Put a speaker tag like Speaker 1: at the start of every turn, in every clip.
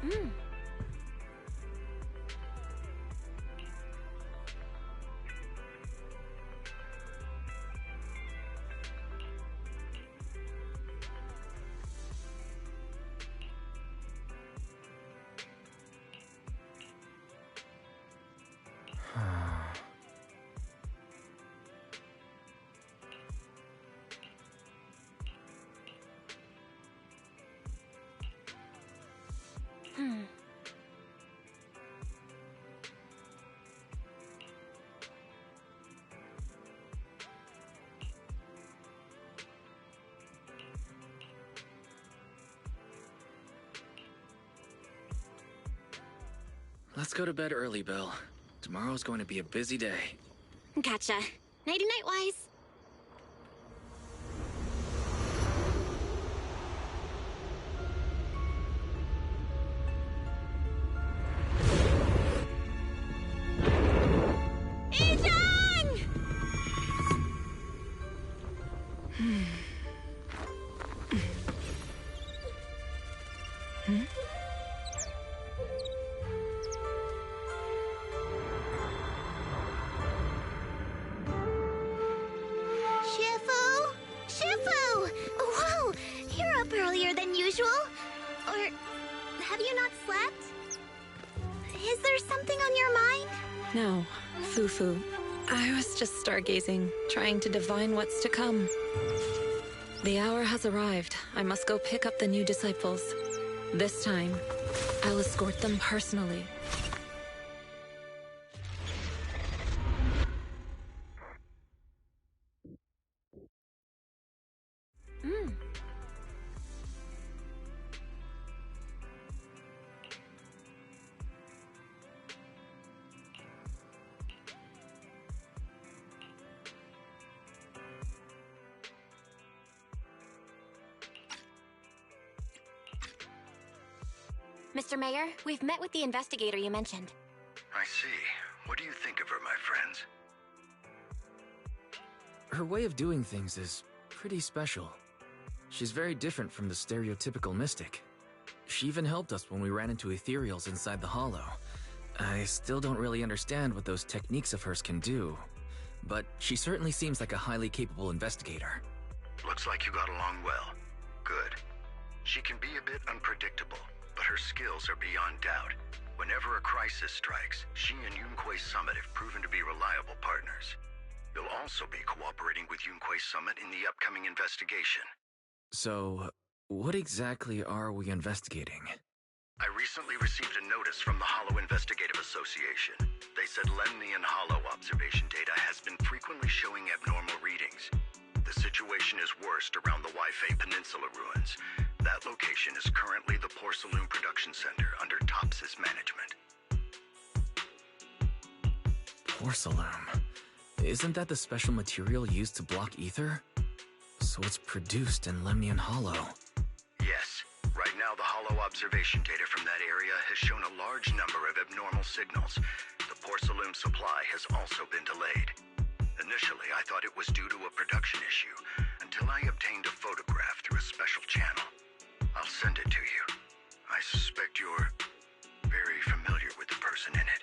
Speaker 1: Hmm.
Speaker 2: Let's go to bed early, Bill. Tomorrow's going to be a busy day.
Speaker 1: Gotcha. Nighty-night, Wise.
Speaker 3: No, Fufu. I was just stargazing, trying to divine what's to come. The hour has arrived. I must go pick up the new disciples. This time, I'll escort them personally.
Speaker 1: Mr. Mayor, we've met with the investigator you mentioned.
Speaker 4: I see. What do you think of her, my friends?
Speaker 2: Her way of doing things is pretty special. She's very different from the stereotypical mystic. She even helped us when we ran into ethereals inside the Hollow. I still don't really understand what those techniques of hers can do, but she certainly seems like a highly capable investigator.
Speaker 4: Looks like you got along well. Good. She can be a bit unpredictable, but her skills are beyond doubt. Whenever a crisis strikes, she and Yunkui Summit have proven to be reliable partners. You'll also be cooperating with Yunkui Summit in the upcoming investigation.
Speaker 2: So, what exactly are we investigating?
Speaker 4: I recently received a notice from the Hollow Investigative Association. They said Lemnian Hollow observation data has been frequently showing abnormal readings. The situation is worst around the Waifei Peninsula ruins. That location is currently the Porcelain Production Center under Tops's management.
Speaker 2: Porcelain? Isn't that the special material used to block ether? So it's produced in Lemnian Hollow.
Speaker 4: Yes. Right now, the Hollow observation data from that area has shown a large number of abnormal signals. The porcelain supply has also been delayed. Initially, I thought it was due to a production issue, until I obtained a photograph through a special channel. I'll send it to you. I suspect you're very familiar with the person in it.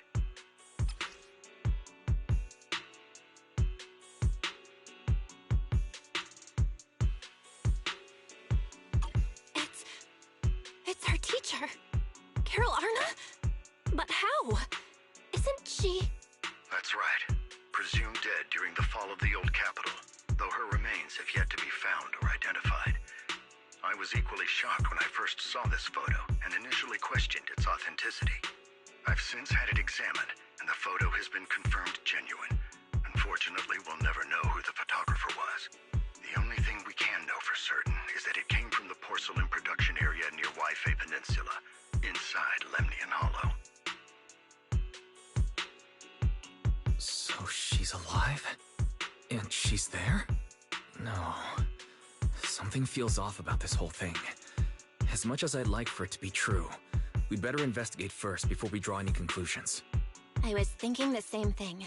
Speaker 1: It's our teacher, Carol Arna? But how? Isn't she...
Speaker 4: That's right. Presumed dead during the fall of the old capital, though her remains have yet to be found or identified. I was equally shocked when I first saw this photo and initially questioned its authenticity. I've since had it examined, and the photo has been confirmed genuine. Unfortunately, we'll never know who the photographer was. The only thing we can know for certain is that it came from the porcelain production area near Waifei Peninsula, inside Lemnian Hollow.
Speaker 2: So she's alive? And she's there? No. Something feels off about this whole thing. As much as I'd like for it to be true, we'd better investigate first before we draw any conclusions.
Speaker 1: I was thinking the same thing.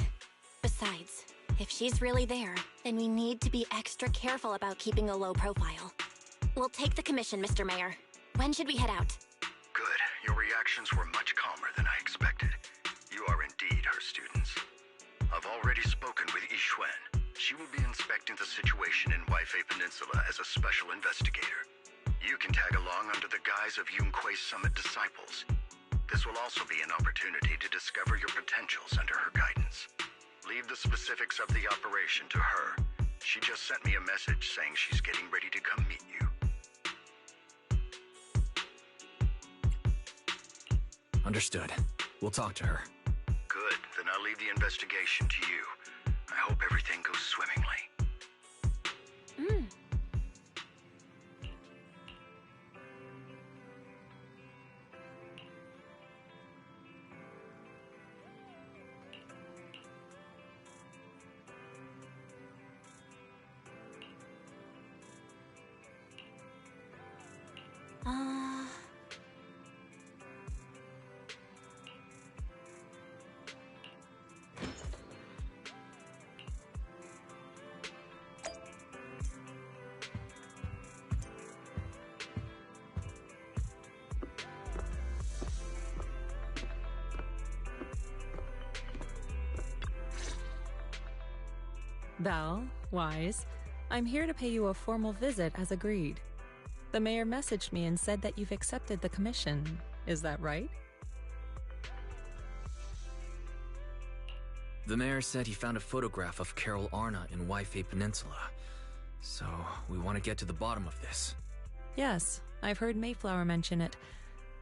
Speaker 1: Besides, if she's really there, then we need to be extra careful about keeping a low profile. We'll take the commission, Mr. Mayor. When should we head out?
Speaker 4: Good. Your reaction actions were much calmer than I expected. You are indeed her students. I've already spoken with Yixuan. She will be inspecting the situation in Yuefei Peninsula as a special investigator. You can tag along under the guise of Yunkui's Summit disciples. This will also be an opportunity to discover your potentials under her guidance. Leave the specifics of the operation to her. She just sent me a message saying she's getting ready to come meet you.
Speaker 2: Understood. We'll talk to her.
Speaker 4: Good, then I'll leave the investigation to you. I hope everything goes swimmingly.
Speaker 3: Val, Wise, I'm here to pay you a formal visit as agreed. The mayor messaged me and said that you've accepted the commission. Is that right?
Speaker 2: The mayor said he found a photograph of Carol Arna in Yuefei Peninsula. So, we want to get to the bottom of this.
Speaker 3: Yes, I've heard Mayflower mention it.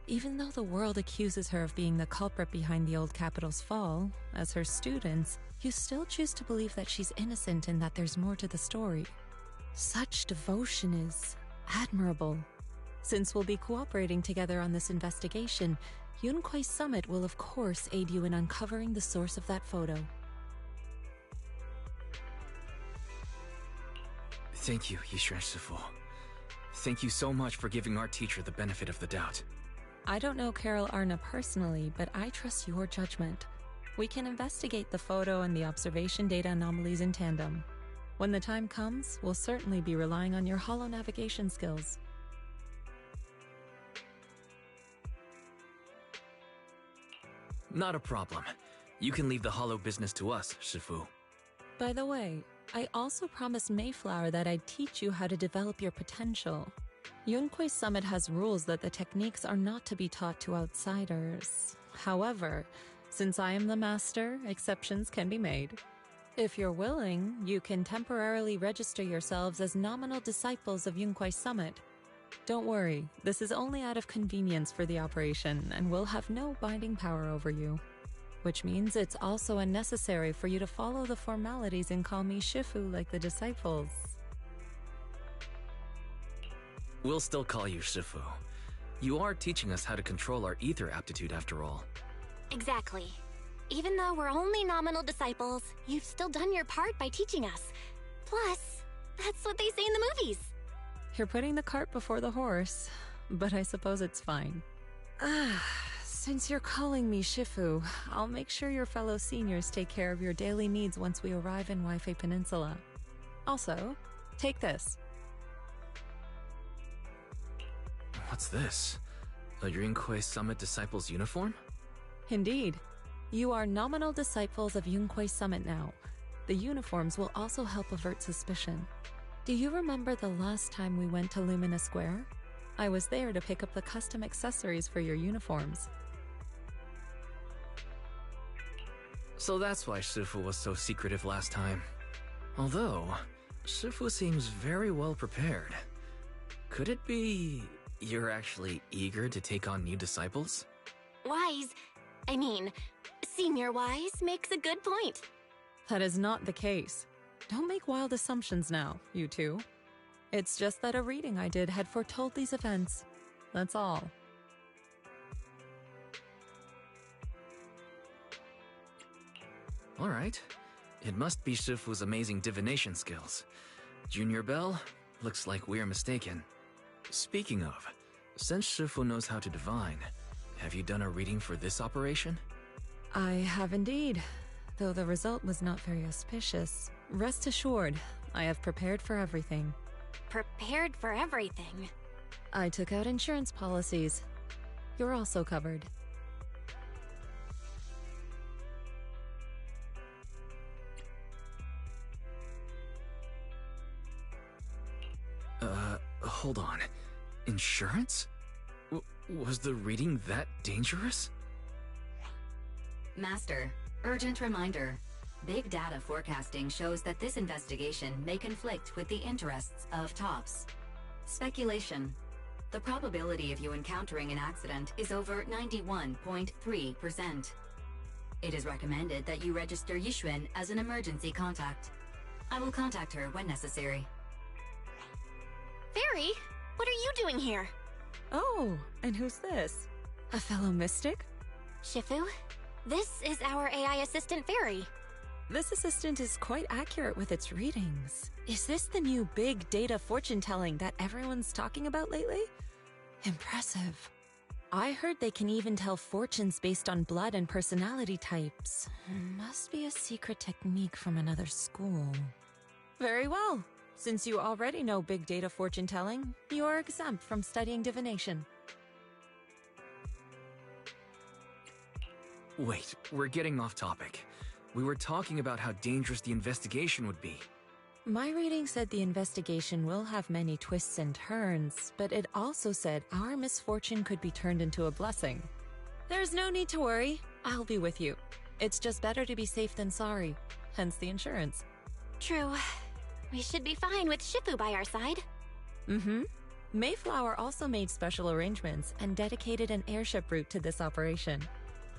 Speaker 3: Even though the world accuses her of being the culprit behind the old capital's fall, as her students, you still choose to believe that she's innocent and that there's more to the story. Such devotion is admirable. Since we'll be cooperating together on this investigation, Yunkui Summit will of course aid you in uncovering the source of that photo.
Speaker 2: Thank you, Yixuan Shifu. Thank you so much for giving our teacher the benefit of the doubt.
Speaker 3: I don't know Carol Arna personally, but I trust your judgment. We can investigate the photo and the observation data anomalies in tandem. When the time comes, we'll certainly be relying on your holo navigation skills.
Speaker 2: Not a problem. You can leave the holo business to us, Shifu.
Speaker 3: By the way, I also promised Mayflower that I'd teach you how to develop your potential. Yunkui Summit has rules that the techniques are not to be taught to outsiders. However, since I am the master, exceptions can be made. If you're willing, you can temporarily register yourselves as nominal disciples of Yunkui Summit. Don't worry, this is only out of convenience for the operation and will have no binding power over you. Which means it's also unnecessary for you to follow the formalities and call me Shifu like the disciples.
Speaker 2: We'll still call you Shifu. You are teaching us how to control our ether aptitude after all.
Speaker 1: Exactly. Even though we're only nominal disciples, you've still done your part by teaching us. Plus, that's what they say in the movies.
Speaker 3: You're putting the cart before the horse, but I suppose it's fine. Since you're calling me Shifu, I'll make sure your fellow seniors take care of your daily needs once we arrive in Yuefei Peninsula. Also, take this.
Speaker 2: What's this? A Yunkui Summit Disciples uniform?
Speaker 3: Indeed. You are nominal disciples of Yunkui Summit now. The uniforms will also help avert suspicion. Do you remember the last time we went to Lumina Square? I was there to pick up the custom accessories for your uniforms.
Speaker 2: So that's why Shifu was so secretive last time. Although, Shifu seems very well prepared. Could it be you're actually eager to take on new disciples?
Speaker 1: Senior Wise makes a good point.
Speaker 3: That is not the case. Don't make wild assumptions now, you two. It's just that a reading I did had foretold these events. That's all.
Speaker 2: Alright. It must be Shifu's amazing divination skills. Junior Bell, looks like we're mistaken. Speaking of, since Shifu knows how to divine, have you done a reading for this operation?
Speaker 3: I have indeed, though the result was not very auspicious. Rest assured, I have prepared for everything.
Speaker 1: Prepared for everything.
Speaker 3: I took out insurance policies. you're also covered.
Speaker 2: Hold on. Insurance? Was the reading that dangerous?
Speaker 5: Master, urgent reminder. Big data forecasting shows that this investigation may conflict with the interests of TOPS. Speculation. The probability of you encountering an accident is over 91.3%. It is recommended that you register Yixuan as an emergency contact. I will contact her when necessary.
Speaker 1: Fairy, what are you doing here?
Speaker 3: Oh, and who's this? A fellow mystic?
Speaker 1: Shifu, this is our AI assistant Fairy.
Speaker 3: This assistant is quite accurate with its readings. Is this the new big data fortune-telling that everyone's talking about lately? Impressive. I heard they can even tell fortunes based on blood and personality types. Must be a secret technique from another school. Very well. Since you already know big data fortune-telling, you are exempt from studying divination.
Speaker 2: Wait, we're getting off topic. We were talking about how dangerous the investigation would be.
Speaker 3: My reading said the investigation will have many twists and turns, but it also said our misfortune could be turned into a blessing. There's no need to worry. I'll be with you. It's just better to be safe than sorry, hence the insurance.
Speaker 1: True. We should be fine with Shifu by our side.
Speaker 3: Mm-hmm. Mayflower also made special arrangements and dedicated an airship route to this operation.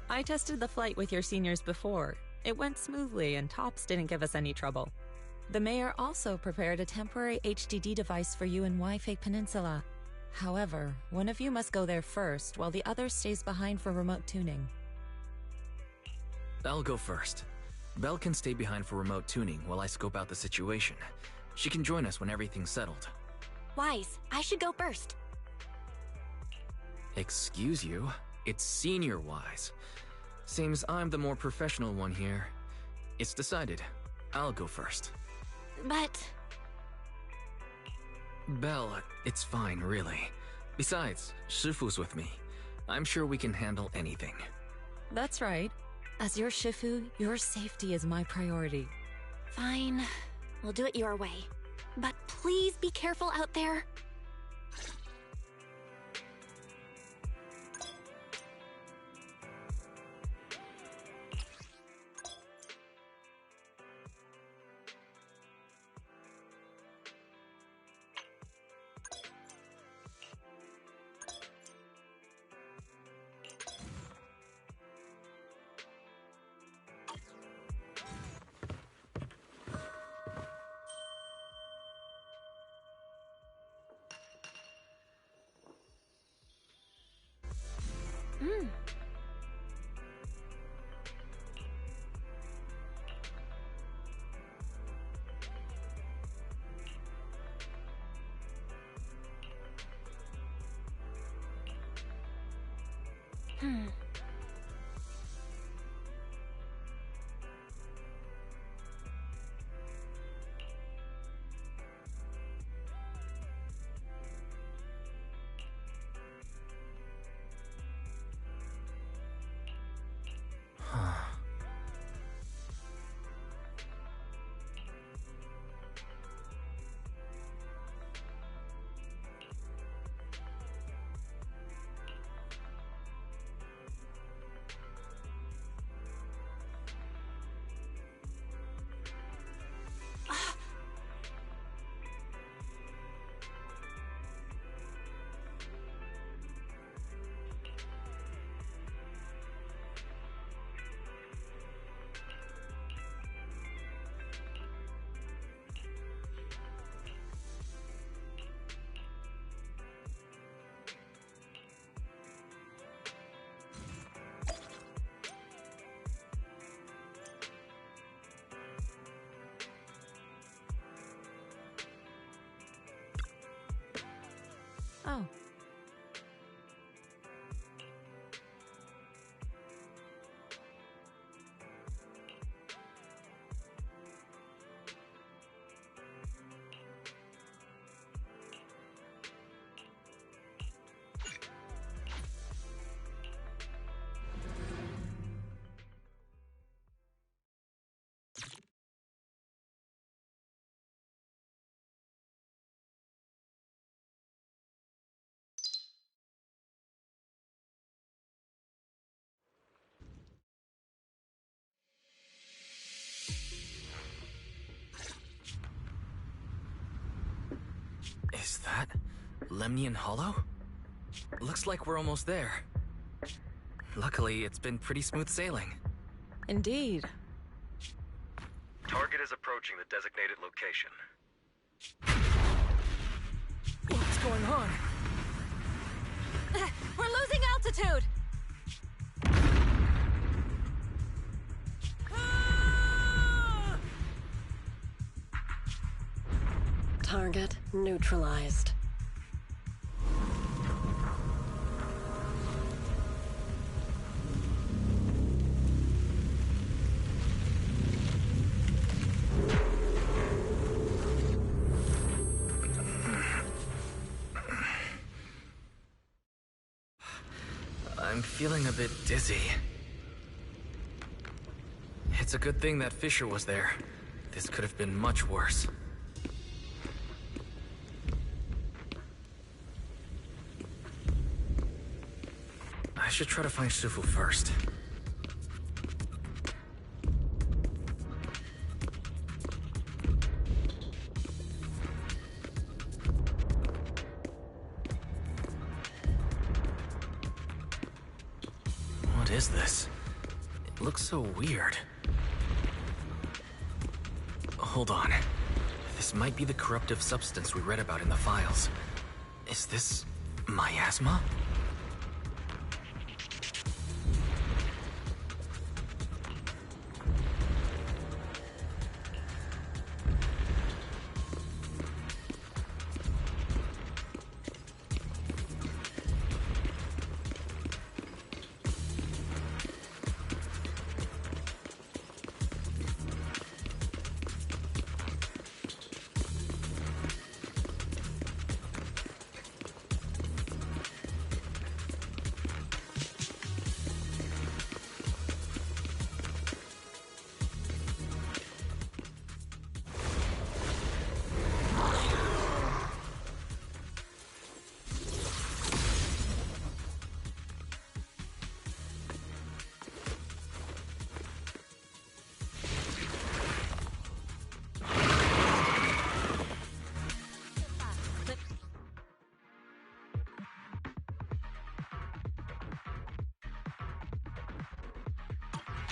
Speaker 3: I tested the flight with your seniors before. It went smoothly and TOPS didn't give us any trouble. The mayor also prepared a temporary HDD device for you in Waifei Peninsula. However, one of you must go there first while the other stays behind for remote tuning.
Speaker 2: I'll go first. Belle can stay behind for remote tuning while I scope out the situation. She can join us when everything's settled.
Speaker 1: Wise, I should go first.
Speaker 2: Excuse you? It's Senior Wise. Seems I'm the more professional one here. It's decided. I'll go first.
Speaker 1: But...
Speaker 2: Belle, it's fine, really. Besides, Shifu's with me. I'm sure we can handle anything.
Speaker 3: That's right. As your Shifu, your safety is my priority.
Speaker 1: Fine. We'll do it your way. But please be careful out there.
Speaker 2: Lemnian Hollow? Looks like we're almost there. Luckily, it's been pretty smooth sailing.
Speaker 3: Indeed.
Speaker 6: Target is approaching the designated location.
Speaker 2: What's going on?
Speaker 3: We're losing altitude!
Speaker 7: Target neutralized.
Speaker 2: I'm feeling a bit dizzy. It's a good thing that Fisher was there. This could have been much worse. I should try to find Shifu first. What is this? It looks so weird. Hold on. This might be the corruptive substance we read about in the files. Is this miasma?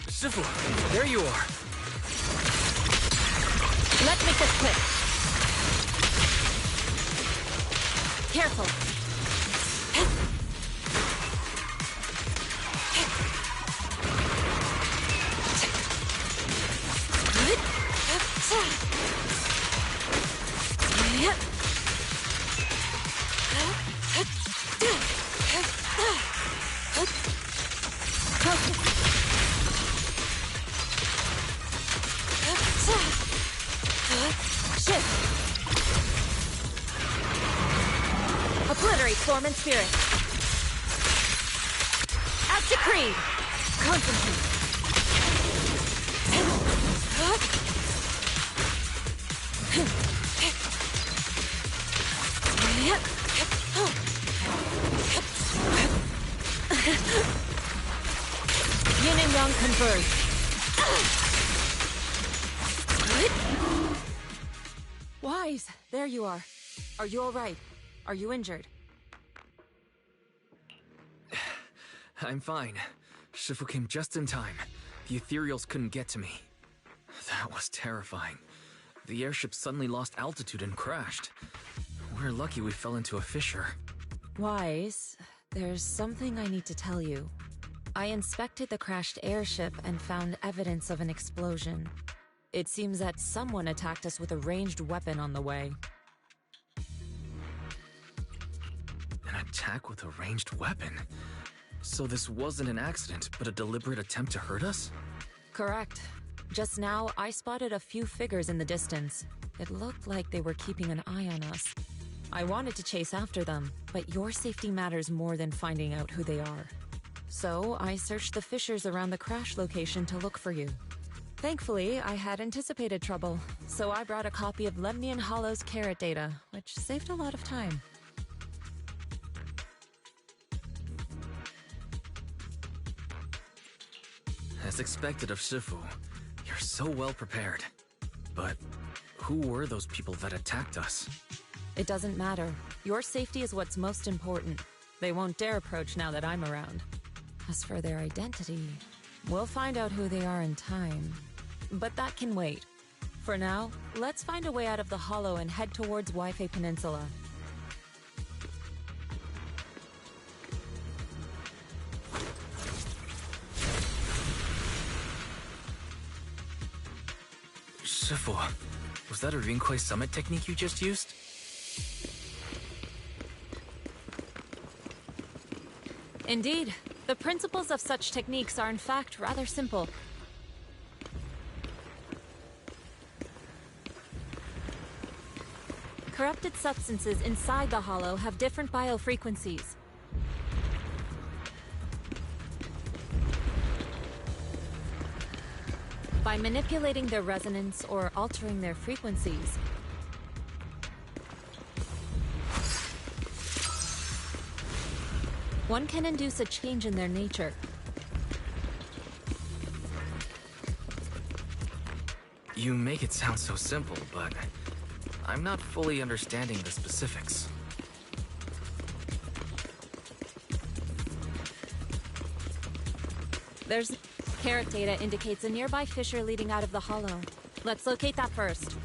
Speaker 2: Shifu, there you are.
Speaker 3: Let's make this quick. Careful. Obliterate form and spirit. Out to Creed. Concentrate. Yin and Yang converge. Wise, there you are. Are you all right? Are you injured?
Speaker 2: I'm fine. Shifu came just in time. The ethereals couldn't get to me. That was terrifying. The airship suddenly lost altitude and crashed. We're lucky we fell into a fissure.
Speaker 3: Wise, there's something I need to tell you. I inspected the crashed airship and found evidence of an explosion. It seems that someone attacked us with a ranged weapon on the way.
Speaker 2: An attack with a ranged weapon? So this wasn't an accident, but a deliberate attempt to hurt us?
Speaker 3: Correct. Just now, I spotted a few figures in the distance. It looked like they were keeping an eye on us. I wanted to chase after them, but your safety matters more than finding out who they are. So, I searched the fissures around the crash location to look for you. Thankfully, I had anticipated trouble, so I brought a copy of Lemnian Hollow's carrot data, which saved a lot of time.
Speaker 2: As expected of Shifu, you're so well prepared. But who were those people that attacked us?
Speaker 3: It doesn't matter. Your safety is what's most important. They won't dare approach now that I'm around. As for their identity, we'll find out who they are in time. But that can wait. For now, let's find a way out of the hollow and head towards Yunkui Peninsula.
Speaker 2: Shifu, was that a Yunkui summit technique you just used?
Speaker 3: Indeed. The principles of such techniques are in fact rather simple. Corrupted substances inside the hollow have different biofrequencies. By manipulating their resonance or altering their frequencies, one can induce a change in their nature.
Speaker 2: You make it sound so simple, but I'm not fully understanding the specifics.
Speaker 3: There's carrot data indicates a nearby fissure leading out of the hollow. Let's locate that first.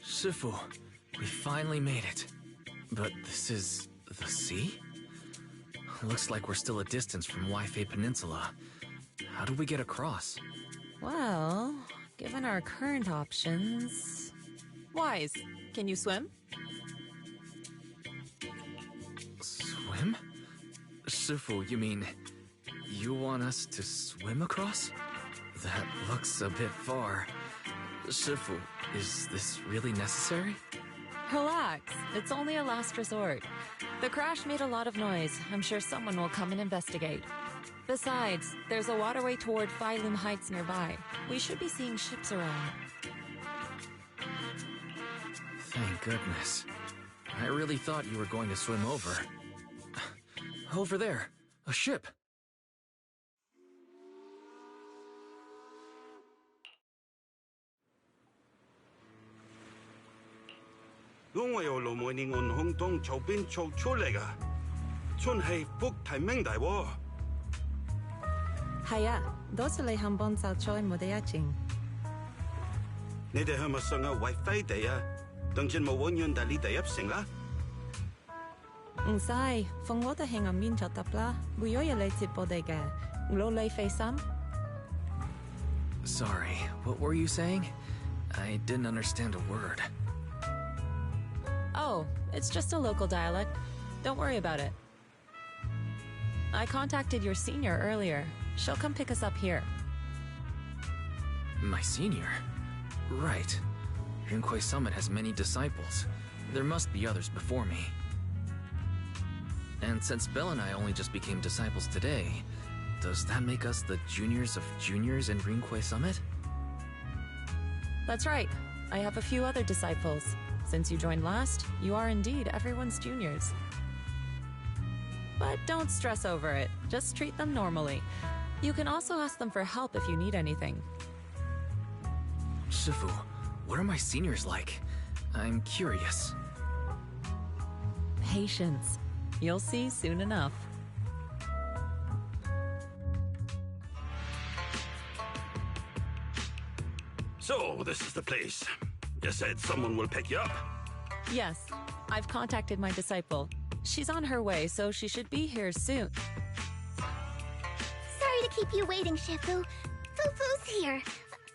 Speaker 2: Shifu, we finally made it. But this is the sea? Looks like we're still a distance from Yunkui Peninsula. How do we get across?
Speaker 3: Well, given our current options... Wise, can you swim?
Speaker 2: Swim? Shifu, you mean you want us to swim across? That looks a bit far. Shifu, is this really necessary?
Speaker 3: Relax, it's only a last resort. The crash made a lot of noise. I'm sure someone will come and investigate. Besides, there's a waterway toward Phylum Heights nearby. We should be seeing ships around.
Speaker 2: Thank goodness. I really thought you were going to swim over. Over there, a ship.
Speaker 3: Haya, 도스레 한번 살초에 무대야징. Sai, fongoda henga min chatapla, buyoya le tipodega, glole face-am.
Speaker 2: Sorry, what were you saying? I didn't understand a word.
Speaker 3: Oh, it's just a local dialect. Don't worry about it. I contacted your senior earlier. She'll come pick us up here.
Speaker 2: My senior? Right. Yunkui Summit has many disciples. There must be others before me. And since Belle and I only just became disciples today, does that make us the juniors of juniors in Yunkui Summit?
Speaker 3: That's right. I have a few other disciples. Since you joined last, you are indeed everyone's juniors. But don't stress over it. Just treat them normally. You can also ask them for help if you need anything.
Speaker 2: Shifu, what are my seniors like? I'm curious.
Speaker 3: Patience. You'll see soon enough.
Speaker 8: So, this is the place. You said someone will pick you up?
Speaker 3: Yes, I've contacted my disciple. She's on her way, so she should be here soon.
Speaker 1: Sorry to keep you waiting, Shifu. Fufu's here.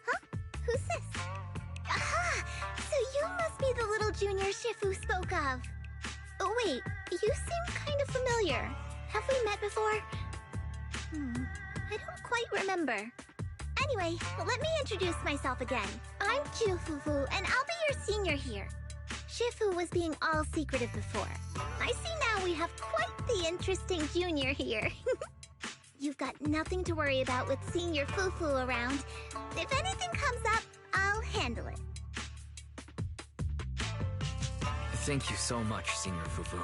Speaker 1: Huh? Who's this? Aha! So you must be the little junior Shifu spoke of. Oh wait, you seem kind of familiar. Have we met before? I don't quite remember. Anyway, let me introduce myself again. I'm Fufu, and I'll be your senior here. Shifu was being all secretive before. I see now we have quite the interesting junior here. You've got nothing to worry about with Senior Fufu around. If anything comes up, I'll handle it.
Speaker 2: Thank you so much, Senior Fufu.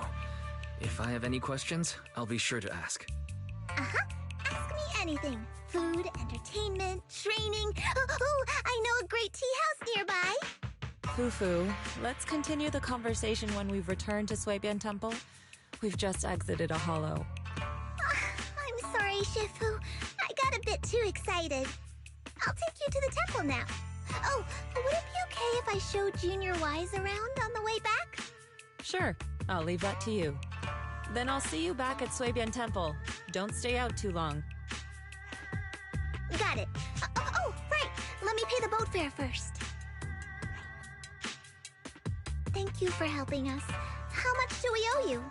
Speaker 2: If I have any questions, I'll be sure to ask.
Speaker 1: Uh-huh. Ask me anything. Food, entertainment, training. Oh, I know a great tea house nearby.
Speaker 9: Fufu, let's continue the conversation when we've returned to Suibian Temple. We've just exited a hollow.
Speaker 1: I'm sorry, Shifu. I got a bit too excited. I'll take you to the temple now. Oh, would it be okay if I showed Junior Wise around on the way back?
Speaker 9: Sure, I'll leave that to you. Then I'll see you back at Suibian Temple. Don't stay out too long.
Speaker 1: Got it. Oh, right. Let me pay the boat fare first. Thank you for helping us. How much do we owe you?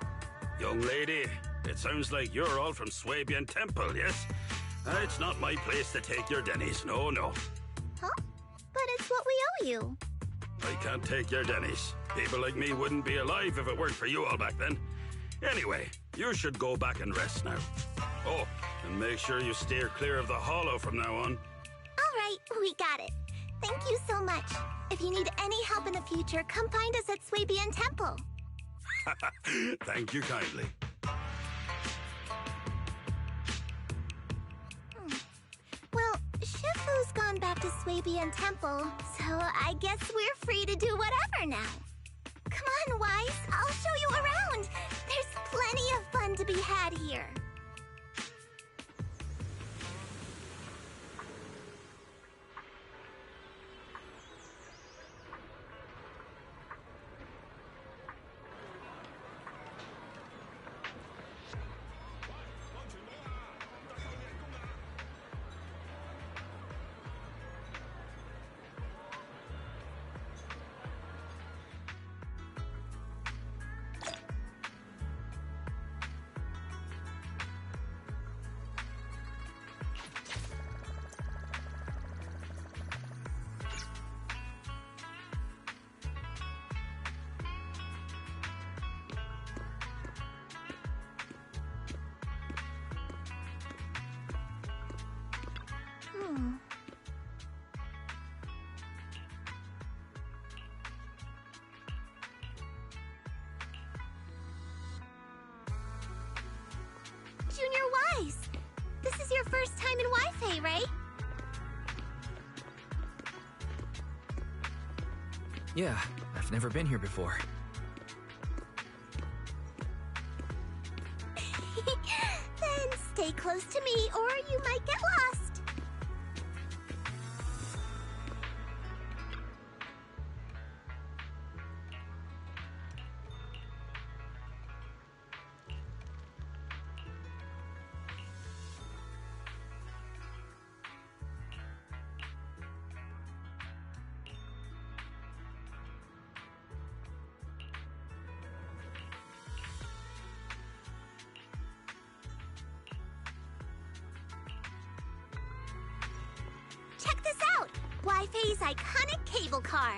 Speaker 8: Young lady, it sounds like you're all from Suibian Temple, yes? It's not my place to take your dennies, no.
Speaker 1: Huh? But it's what we owe you.
Speaker 8: I can't take your dennies. People like me wouldn't be alive if it weren't for you all back then. Anyway, you should go back and rest now. Oh, and make sure you steer clear of the hollow from now on.
Speaker 1: All right, we got it. Thank you so much. If you need any help in the future, come find us at Suibian Temple.
Speaker 8: Thank you kindly.
Speaker 1: Well, Shifu's gone back to Suibian Temple, so I guess we're free to do whatever now. Come on, Wise, I'll show you around. There's plenty of fun to be had here. Junior Wise, this is your first time in Wi-Fi, right?
Speaker 2: Yeah, I've never been here before.
Speaker 1: Then stay close to me or you might get lost. Check this out! Wi-Fi's iconic cable car.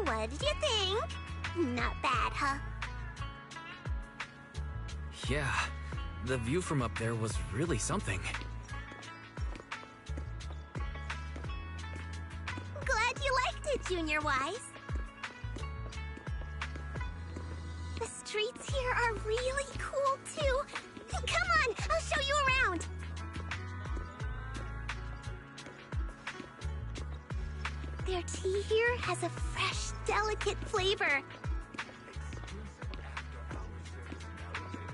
Speaker 1: What did you think? Not bad, huh?
Speaker 2: Yeah, the view from up there was really something.
Speaker 1: Glad you liked it, Junior Wise. The streets here are really cool, too. Come on, I'll show you around. Their tea here has a fresh, delicate flavor.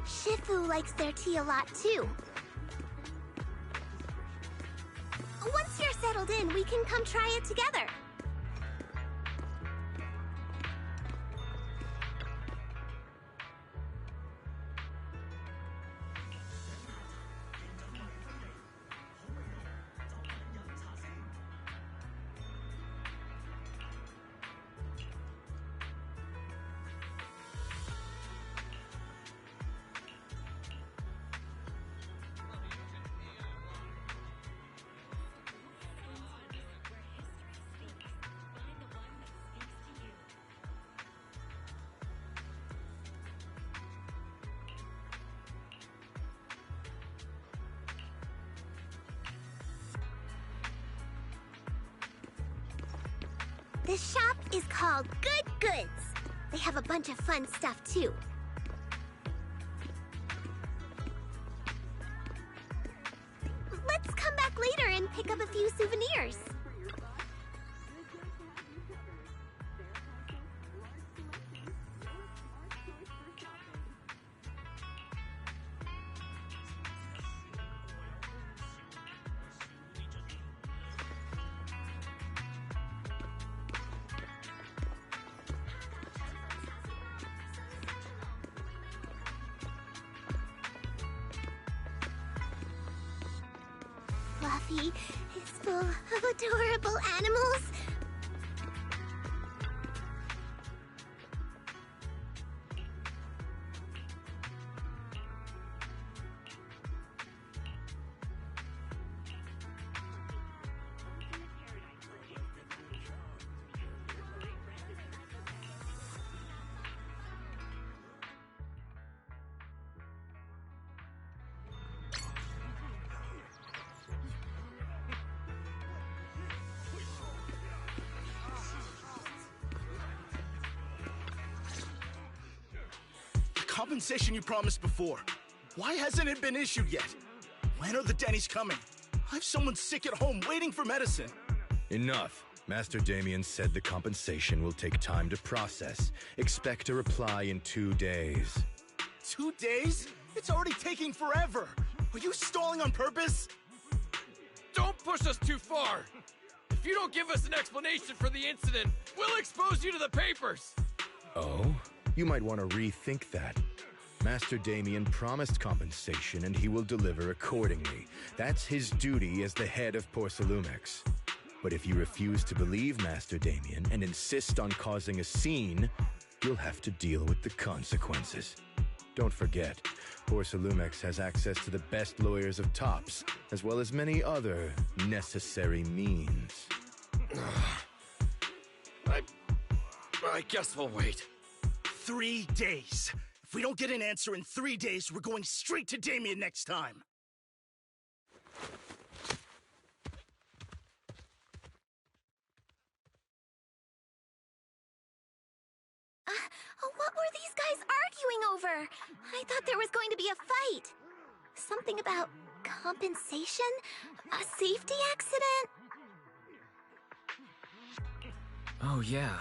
Speaker 1: Shifu likes their tea a lot, too. Once you're settled in, we can come try it together. This shop is called Good Goods. They have a bunch of fun stuff, too. Let's come back later and pick up a few souvenirs. Fluffy is full of adorable animals.
Speaker 10: Compensation you promised before. Why hasn't it been issued yet? When are the Denny's coming? I have someone sick at home waiting for medicine.
Speaker 11: Enough. Master Damien said the compensation will take time to process. Expect a reply in 2 days.
Speaker 10: 2 days? It's already taking forever. Are you stalling on purpose?
Speaker 6: Don't push us too far! If you don't give us an explanation for the incident, we'll expose you to the papers!
Speaker 11: Oh? You might want to rethink that. Master Damien promised compensation and he will deliver accordingly. That's his duty as the head of Porcelumex. But if you refuse to believe Master Damien and insist on causing a scene, you'll have to deal with the consequences. Don't forget, Porcelumex has access to the best lawyers of Tops, as well as many other necessary means.
Speaker 6: I guess we'll wait.
Speaker 10: 3 days. If we don't get an answer in 3 days, we're going straight to Damien next time.
Speaker 1: What were these guys arguing over? I thought there was going to be a fight. Something about compensation? A safety accident?
Speaker 2: Oh yeah,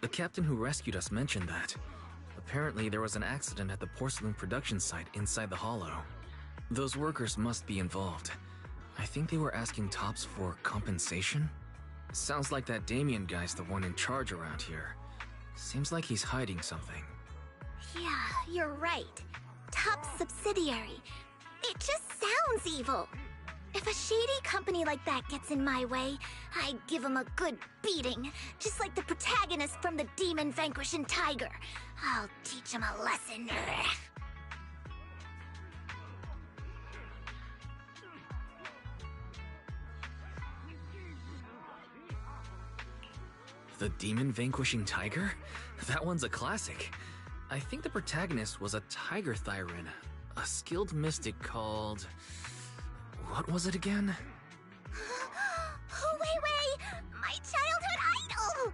Speaker 2: the captain who rescued us mentioned that. Apparently there was an accident at the porcelain production site inside the hollow. Those workers must be involved. I think they were asking Tops for compensation? Sounds like that Damien guy's the one in charge around here. Seems like he's hiding something.
Speaker 1: Yeah, you're right. Top subsidiary. It just sounds evil. If a shady company like that gets in my way, I give them a good beating, just like the protagonist from the Demon Vanquishing Tiger. I'll teach them a lesson.
Speaker 2: The demon vanquishing tiger? That one's a classic. I think the protagonist was a tiger Thyran, a skilled mystic called... What was it again?
Speaker 1: Wei, my childhood idol!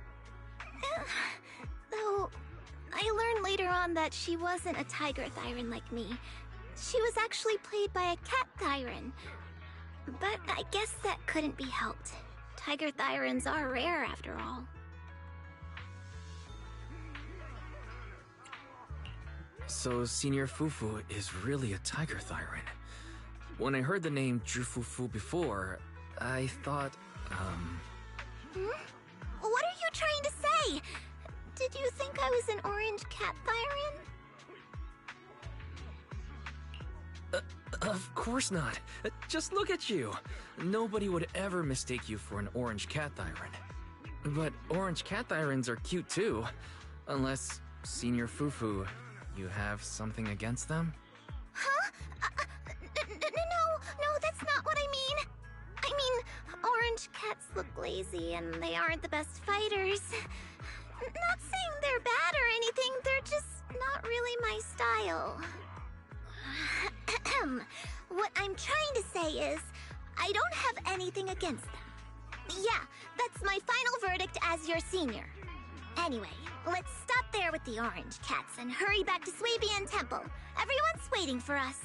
Speaker 1: Though, I learned later on that she wasn't a tiger Thyran like me. She was actually played by a cat Thyran. But I guess that couldn't be helped. Tiger Thyrans are rare after all.
Speaker 2: So Senior Fufu is really a tiger Thyran. When I heard the name Jufufu before, I thought,
Speaker 1: What are you trying to say? Did you think I was an orange cat Thyran?
Speaker 2: Of course not. Just look at you. Nobody would ever mistake you for an orange cat Thyran. But orange cat Thyrans are cute too. Unless, Senior Fufu, you have something against them?
Speaker 1: Huh? No, that's not what I mean. I mean, orange cats look lazy and they aren't the best fighters. Not saying they're bad or anything, they're just not really my style. What I'm trying to say is, I don't have anything against them. Yeah, that's my final verdict as your senior. Anyway, let's stop there with the orange cats and hurry back to Swabian Temple. Everyone's waiting for us.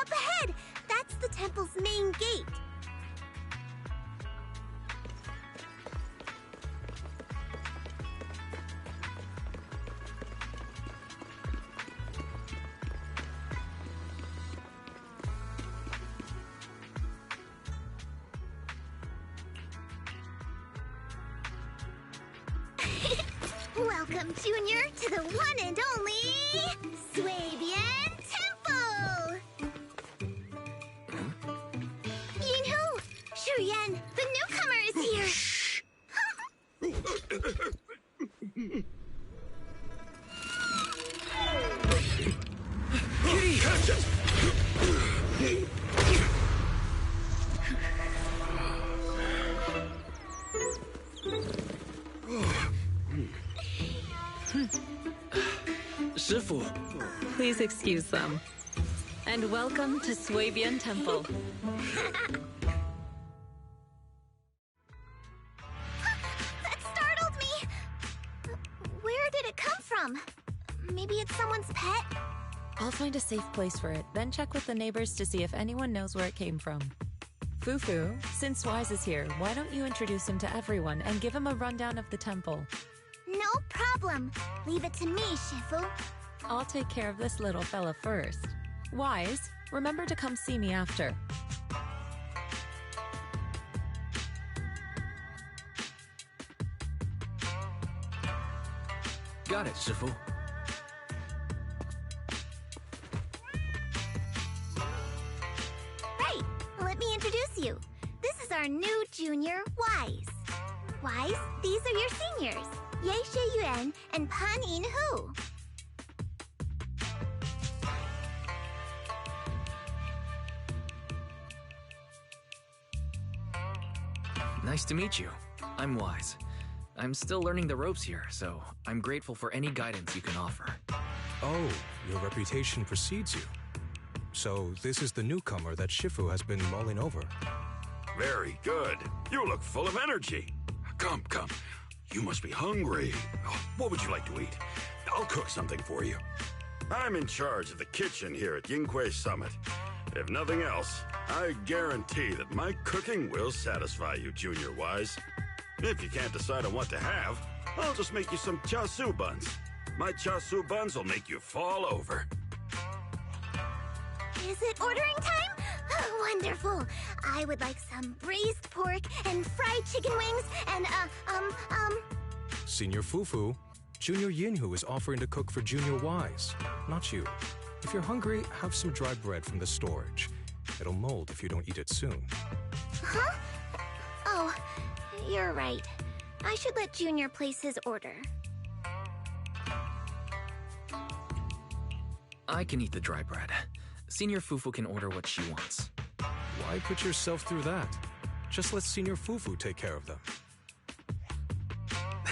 Speaker 1: Up ahead! That's the temple's main gate. Welcome, Junior, to the one and only Swabian Temple! Yinhu! Shuyan, the newcomer is here! Shh!
Speaker 6: Kitty! Catch it!
Speaker 2: Shifu!
Speaker 3: Please excuse them. And welcome to Swabian Temple.
Speaker 1: That startled me! Where did it come from? Maybe it's someone's pet?
Speaker 9: I'll find a safe place for it, then check with the neighbors to see if anyone knows where it came from. Fufu, since Wise is here, why don't you introduce him to everyone and give him a rundown of the temple?
Speaker 1: No problem. Leave it to me, Shifu.
Speaker 9: I'll take care of this little fella first. Wise, remember to come see me after.
Speaker 2: got it, Shifu.
Speaker 1: Right, let me introduce you. This is our new junior, Wise. Wise, these are your seniors, Ye Yuan and Pan In Hu.
Speaker 2: Nice to meet you. I'm Wise. I'm still learning the ropes here, so I'm grateful for any guidance you can offer.
Speaker 12: Oh, your reputation precedes you. So this is the newcomer that Shifu has been mulling over.
Speaker 8: Very good. You look full of energy. Come, come. You must be hungry. Oh, what would you like to eat? I'll cook something for you. I'm in charge of the kitchen here at Yunkui Summit. If nothing else, I guarantee that my cooking will satisfy you, Junior Wise. If you can't decide on what to have, I'll just make you some chasu buns. My chasu buns will make you fall over.
Speaker 1: Is it ordering time? Oh, wonderful. I would like some braised pork and fried chicken wings and,
Speaker 12: Senior Fufu, Junior Yinhu is offering to cook for Junior Wise, not you. If you're hungry, have some dry bread from the storage. It'll mold if you don't eat it soon.
Speaker 1: Huh? Oh, you're right. I should let Junior place his order.
Speaker 2: I can eat the dry bread. Senior Fufu can order what she wants.
Speaker 12: Why put yourself through that? Just let Senior Fufu take care of them.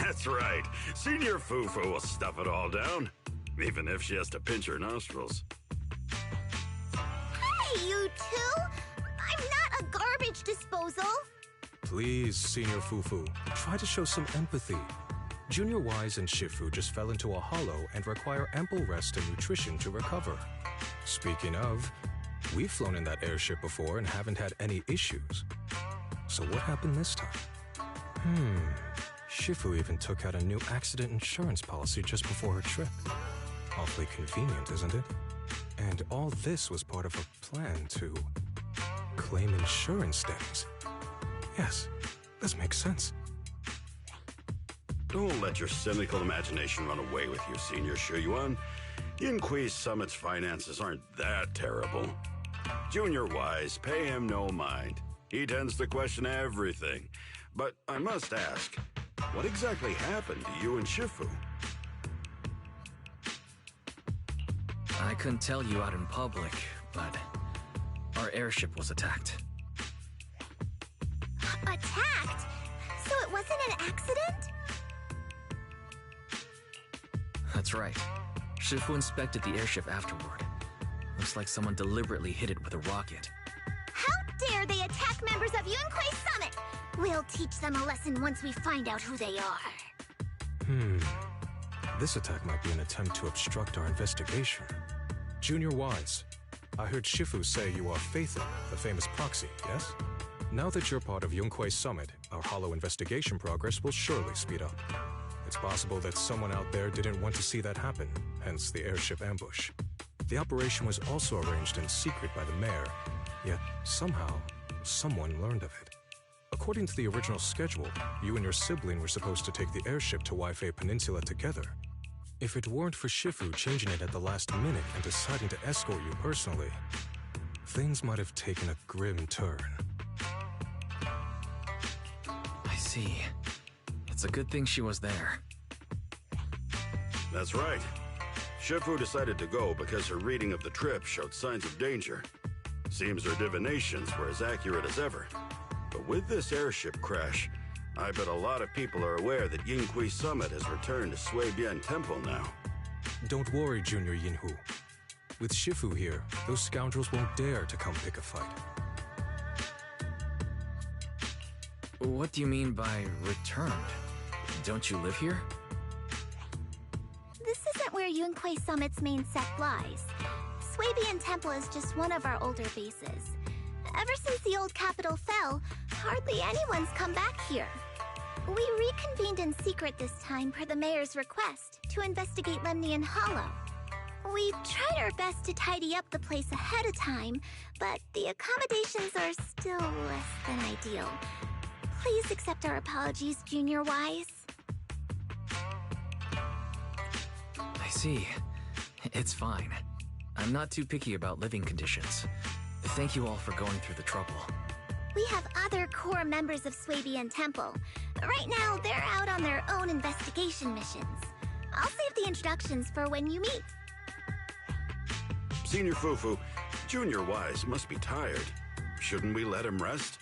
Speaker 8: That's right. Senior Fufu will stuff it all down, even if she has to pinch her nostrils.
Speaker 1: Hey, you two! I'm not a garbage disposal!
Speaker 12: Please, Senior Fufu, try to show some empathy. Junior Wise and Shifu just fell into a hollow and require ample rest and nutrition to recover. Speaking of, we've flown in that airship before and haven't had any issues. So what happened this time? Shifu even took out a new accident insurance policy just before her trip. Awfully convenient, isn't it? And all this was part of a plan to claim insurance debts. Yes, this makes sense.
Speaker 8: Don't let your cynical imagination run away with you, Senior Yixuan. Yinkui's Summit's finances aren't that terrible. Junior Wise, pay him no mind. He tends to question everything. But I must ask, what exactly happened to you and Shifu?
Speaker 2: I couldn't tell you out in public, but our airship was attacked.
Speaker 1: Attacked? So it wasn't an accident?
Speaker 2: That's right. Shifu inspected the airship afterward. Looks like someone deliberately hit it with a rocket.
Speaker 1: How dare they attack members of Yunkui Summit! We'll teach them a lesson once we find out who they are.
Speaker 12: This attack might be an attempt to obstruct our investigation. Junior Wise, I heard Shifu say you are Faithin, the famous proxy, yes? Now that you're part of Yunkui Summit, our hollow investigation progress will surely speed up. It's possible that someone out there didn't want to see that happen, hence the airship ambush. The operation was also arranged in secret by the mayor, yet somehow, someone learned of it. According to the original schedule, you and your sibling were supposed to take the airship to Waifei Peninsula together. If it weren't for Shifu changing it at the last minute and deciding to escort you personally, things might have taken a grim turn.
Speaker 2: I see. It's a good thing she was there.
Speaker 8: That's right. Shifu decided to go because her reading of the trip showed signs of danger. Seems her divinations were as accurate as ever. But with this airship crash, I bet a lot of people are aware that Yunkui Summit has returned to Suibian Temple now.
Speaker 12: Don't worry, Junior Yinhu. With Shifu here, those scoundrels won't dare to come pick a fight.
Speaker 2: What do you mean by returned? Don't you live here?
Speaker 1: This isn't where Yunkui Summit's main sect lies. Suibian Temple is just one of our older bases. Ever since the old capital fell, hardly anyone's come back here. We reconvened in secret this time per the mayor's request to investigate Lemnian Hollow. We tried our best to tidy up the place ahead of time, but the accommodations are still less than ideal. Please accept our apologies, Junior Wise.
Speaker 2: see. It's fine. I'm not too picky about living conditions. Thank you all for going through the trouble.
Speaker 1: We have other core members of Swabian Temple. Right now, they're out on their own investigation missions. I'll save the introductions for when you meet.
Speaker 8: Senior Fufu, Junior Wise must be tired. Shouldn't we let him rest?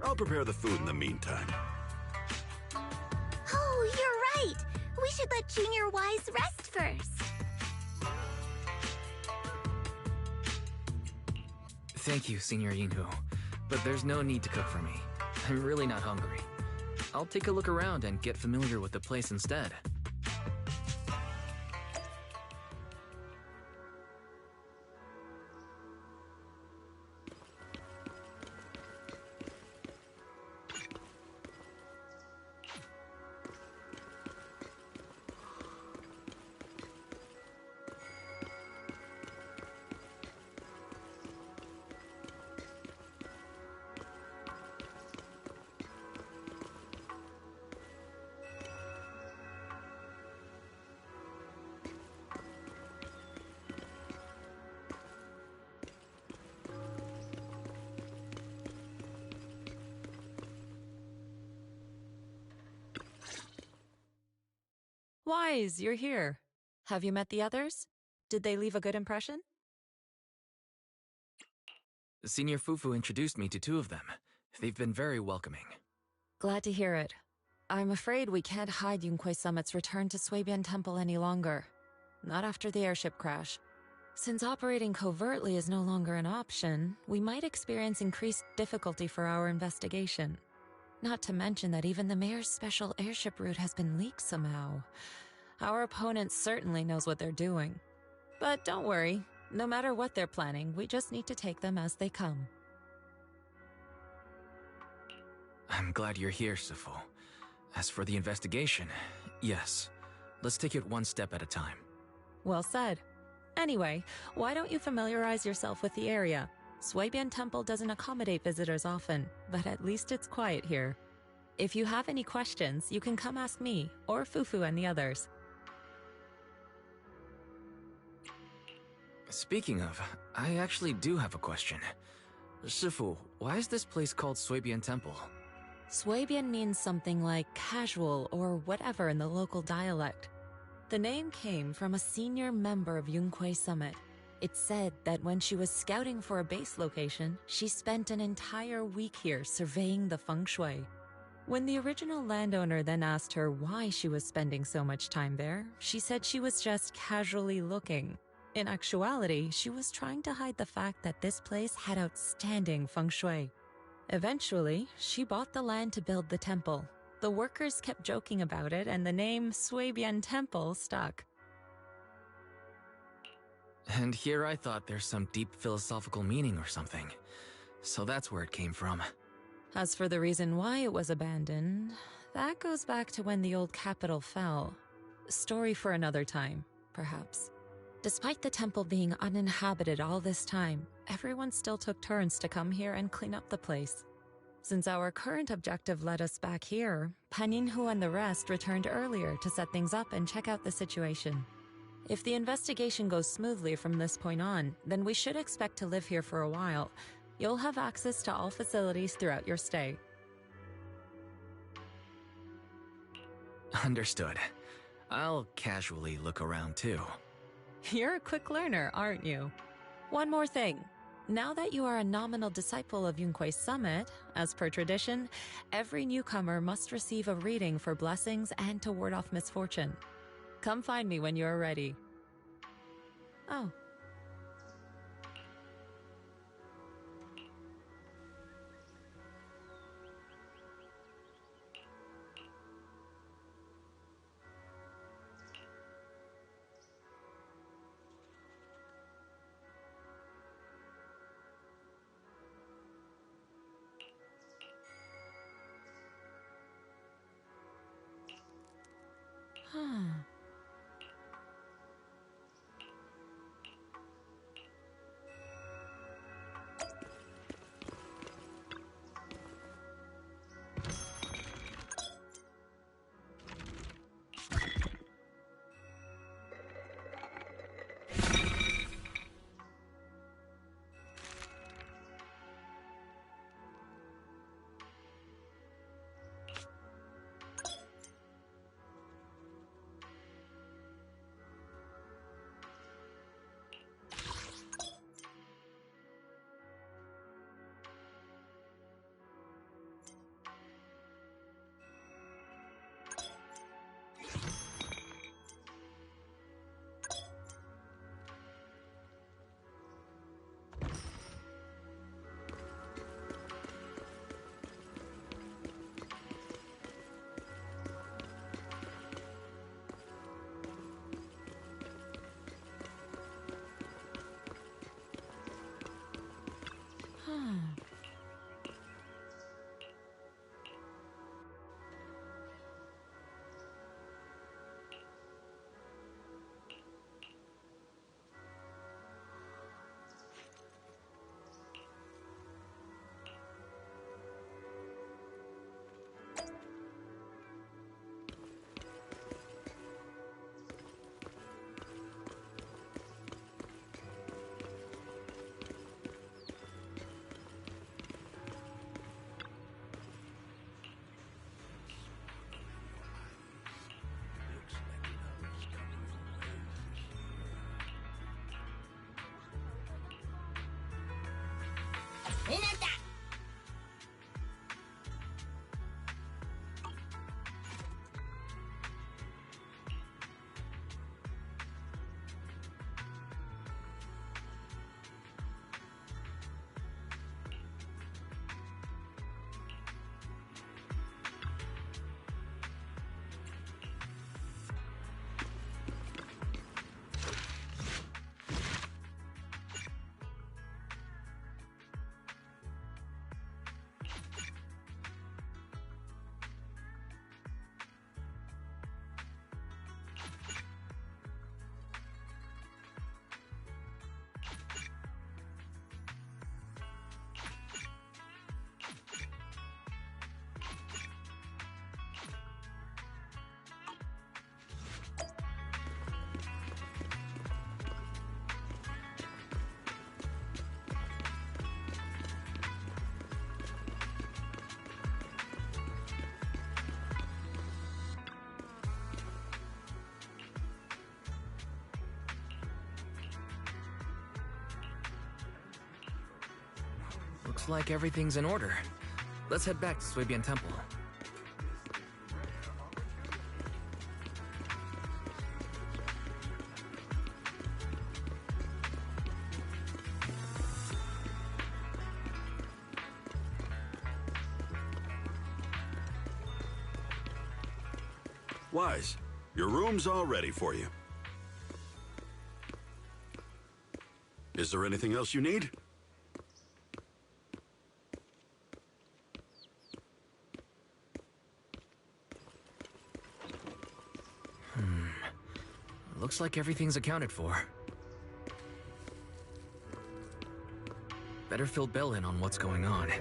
Speaker 8: I'll prepare the food in the meantime.
Speaker 1: Oh, you're right. We should let Junior Wise rest first.
Speaker 2: Thank you, Senior Yinhu. But there's no need to cook for me. I'm really not hungry. I'll take a look around and get familiar with the place instead.
Speaker 9: Wise, you're here. Have you met the others? Did they leave a good impression?
Speaker 2: Senior Fufu introduced me to two of them. They've been very welcoming.
Speaker 9: Glad to hear it. I'm afraid we can't hide Yunkui Summit's return to Swabian Temple any longer. Not after the airship crash. Since operating covertly is no longer an option, we might experience increased difficulty for our investigation. Not to mention that even the mayor's special airship route has been leaked somehow. Our opponent certainly knows what they're doing. But don't worry, no matter what they're planning, we just need to take them as they come.
Speaker 2: I'm glad you're here, Sifu. As for the investigation, yes. Let's take it one step at a time.
Speaker 9: Well said. Anyway, why don't you familiarize yourself with the area? Swabian Temple doesn't accommodate visitors often, but at least it's quiet here. If you have any questions, you can come ask me, or Fufu and the others.
Speaker 2: Speaking of, I actually do have a question. Shifu, why is this place called Swabian Temple?
Speaker 9: Swabian means something like casual or whatever in the local dialect. The name came from a senior member of Yunkui Summit. It's said that when she was scouting for a base location, she spent an entire week here surveying the feng shui. When the original landowner then asked her why she was spending so much time there, she said she was just casually looking. In actuality, she was trying to hide the fact that this place had outstanding feng shui. Eventually, she bought the land to build the temple. The workers kept joking about it, and the name Swabian Temple stuck.
Speaker 2: And here I thought there's some deep philosophical meaning or something. So that's where it came from.
Speaker 9: As for the reason why it was abandoned, that goes back to when the old capital fell. Story for another time, perhaps. Despite the temple being uninhabited all this time, everyone still took turns to come here and clean up the place. Since our current objective led us back here, Paninhu and the rest returned earlier to set things up and check out the situation. If the investigation goes smoothly from this point on, then we should expect to live here for a while. You'll have access to all facilities throughout your stay.
Speaker 2: Understood. I'll casually look around too.
Speaker 9: You're a quick learner, aren't you? One more thing. Now that you are a nominal disciple of Yunkui Summit, as per tradition, every newcomer must receive a reading for blessings and to ward off misfortune. Come find me when you're ready. Oh.
Speaker 2: Looks like everything's in order. Let's head back to Suibian Temple.
Speaker 8: Wise, your room's all ready for you. Is there anything else you need?
Speaker 2: Looks like everything's accounted for. Better fill Bell in on what's going on.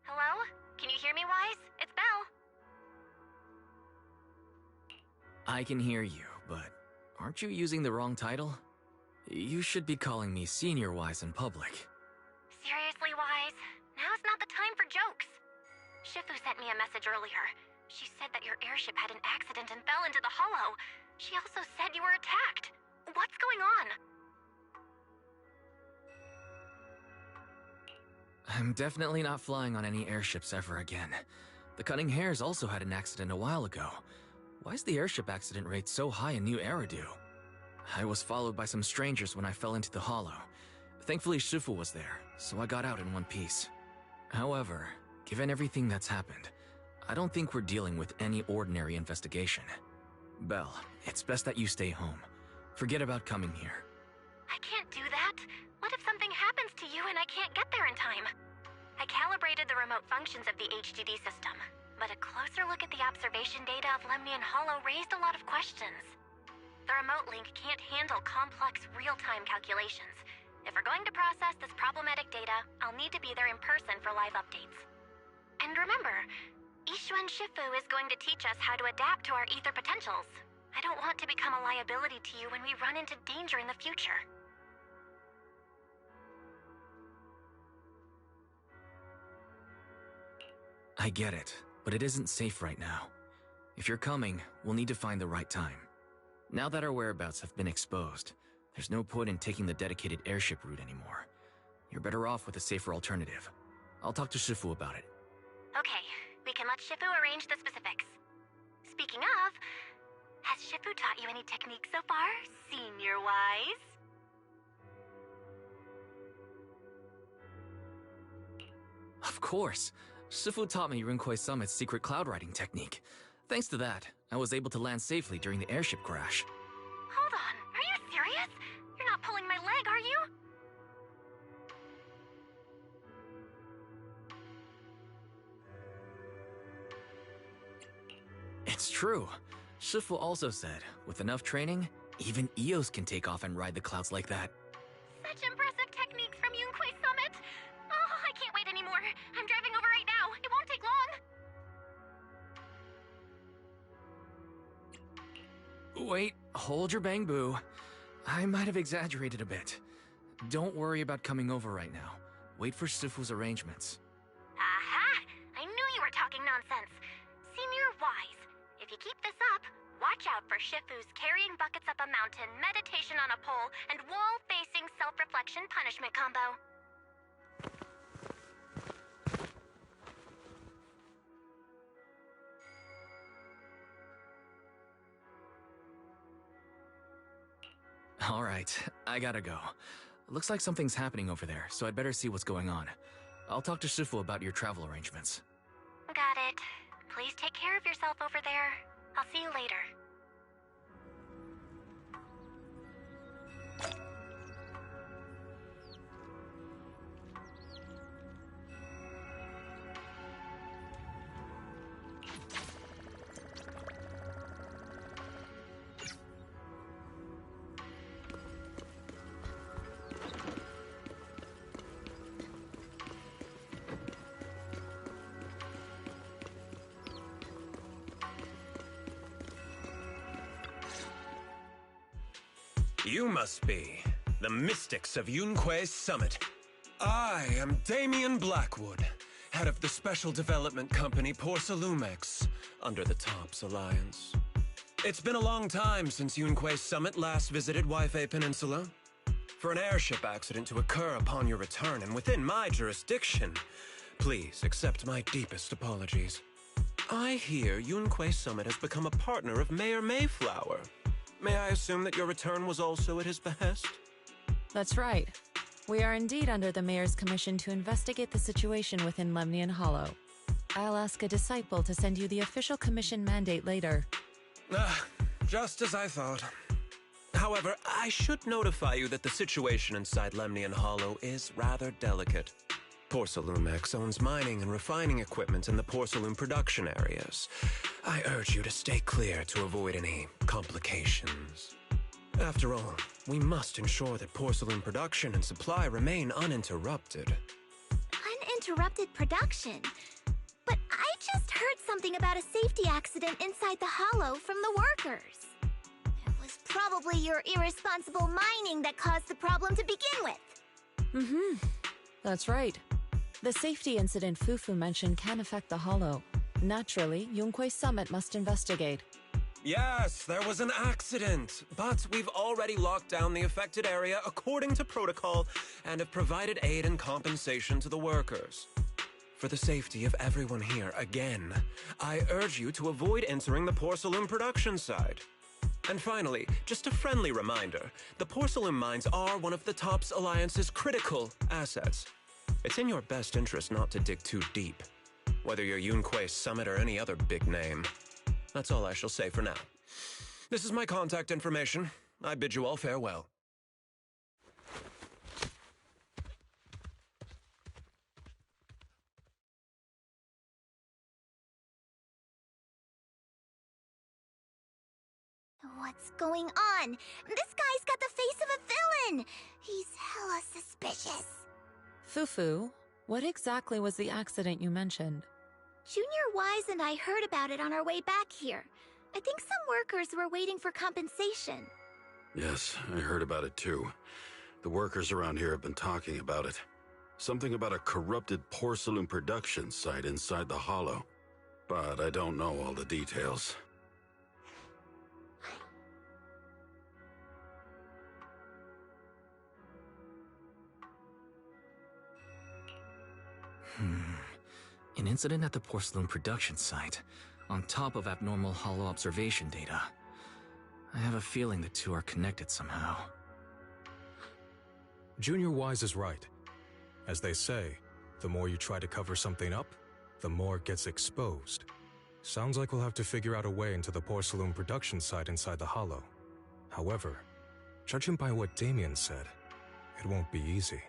Speaker 1: Hello? Can you hear me, Wise? It's Belle.
Speaker 2: I can hear you, but aren't you using the wrong title? You should be calling me Senior Wise in public.
Speaker 1: Seriously, Wise? Now's not the time for jokes. Shifu sent me a message earlier. She said that your airship had an accident and fell into the hollow. She also said you were attacked. What's going on?
Speaker 2: I'm definitely not flying on any airships ever again. The Cunning Hares also had an accident a while ago. Why is the airship accident rate so high in New Eridu? I was followed by some strangers when I fell into the hollow. Thankfully, Shifu was there, so I got out in one piece. However, given everything that's happened, I don't think we're dealing with any ordinary investigation. Belle, it's best that you stay home. Forget about coming here.
Speaker 1: I can't do that. What if something happens to you and I can't get there in time? I calibrated the remote functions of the HDD system, but a closer look at the observation data of Lemnian Hollow raised a lot of questions. The remote link can't handle complex real-time calculations. If we're going to process this problematic data, I'll need to be there in person for live updates. And remember, Yixuan Shifu is going to teach us how to adapt to our ether potentials. I don't want to become a liability to you when we run into danger in the future.
Speaker 2: I get it, but it isn't safe right now. If you're coming, we'll need to find the right time. Now that our whereabouts have been exposed, there's no point in taking the dedicated airship route anymore. You're better off with a safer alternative. I'll talk to Shifu about it.
Speaker 1: Okay, we can let Shifu arrange the specifics. Speaking of, has Shifu taught you any techniques so far, Senior Wise?
Speaker 2: Of course. Shifu taught me Yunkui Summit's secret cloud riding technique. Thanks to that, I was able to land safely during the airship crash.
Speaker 1: Hold on, are you serious? You're not pulling my leg, are you?
Speaker 2: It's true. Shifu also said, with enough training, even Eos can take off and ride the clouds like that.
Speaker 1: Such impressive techniques from Yunkui Summit! Oh, I can't wait anymore. I'm driving over right now. It won't take long.
Speaker 2: Wait, hold your bang-boo. I might have exaggerated a bit. Don't worry about coming over right now. Wait for Sifu's arrangements.
Speaker 1: Aha! I knew you were talking nonsense. Senior Wise, if you keep this up, watch out for Shifu's carrying buckets up a mountain, meditation on a pole, and wall-facing self-reflection punishment combo.
Speaker 2: All right, I gotta go. Looks like something's happening over there, so I'd better see what's going on. I'll talk to Shifu about your travel arrangements.
Speaker 1: Got it. Please take care of yourself over there. I'll see you later.
Speaker 13: You must be the mystics of Yunkui Summit. I am Damien Blackwood, head of the special development company Porcelumex, under the TOPS Alliance. It's been a long time since Yunkui Summit last visited Waifei Peninsula. For an airship accident to occur upon your return and within my jurisdiction, please accept my deepest apologies. I hear Yunkui Summit has become a partner of Mayor Mayflower. May I assume that your return was also at his behest?
Speaker 9: That's right. We are indeed under the Mayor's commission to investigate the situation within Lemnian Hollow. I'll ask a disciple to send you the official commission mandate later.
Speaker 13: Just as I thought. However, I should notify you that the situation inside Lemnian Hollow is rather delicate. Porcelumex owns mining and refining equipment in the porcelain production areas. I urge you to stay clear to avoid any complications. After all, we must ensure that porcelain production and supply remain uninterrupted.
Speaker 1: Uninterrupted production? But I just heard something about a safety accident inside the hollow from the workers. It was probably your irresponsible mining that caused the problem to begin with.
Speaker 9: That's right. The safety incident Fufu mentioned can affect the hollow. Naturally, Yunkui Summit must investigate.
Speaker 13: Yes, there was an accident, but we've already locked down the affected area according to protocol and have provided aid and compensation to the workers. For the safety of everyone here, again, I urge you to avoid entering the porcelain production side. And finally, just a friendly reminder, the porcelain mines are one of the TOPS Alliance's critical assets. It's in your best interest not to dig too deep, whether you're Yunkui Summit or any other big name. That's all I shall say for now. This is my contact information. I bid you all farewell.
Speaker 1: What's going on? This guy's got the face of a villain! He's hella suspicious.
Speaker 9: Fufu, what exactly was the accident you mentioned?
Speaker 1: Junior Wise and I heard about it on our way back here. I think some workers were waiting for compensation.
Speaker 8: Yes, I heard about it too. The workers around here have been talking about it. Something about a corrupted porcelain production site inside the hollow. But I don't know all the details.
Speaker 2: An incident at the porcelain production site, on top of abnormal hollow observation data. I have a feeling the two are connected somehow.
Speaker 12: Junior Wise is right. As they say, the more you try to cover something up, the more it gets exposed. Sounds like we'll have to figure out a way into the porcelain production site inside the hollow. However, judging by what Damien said, it won't be easy.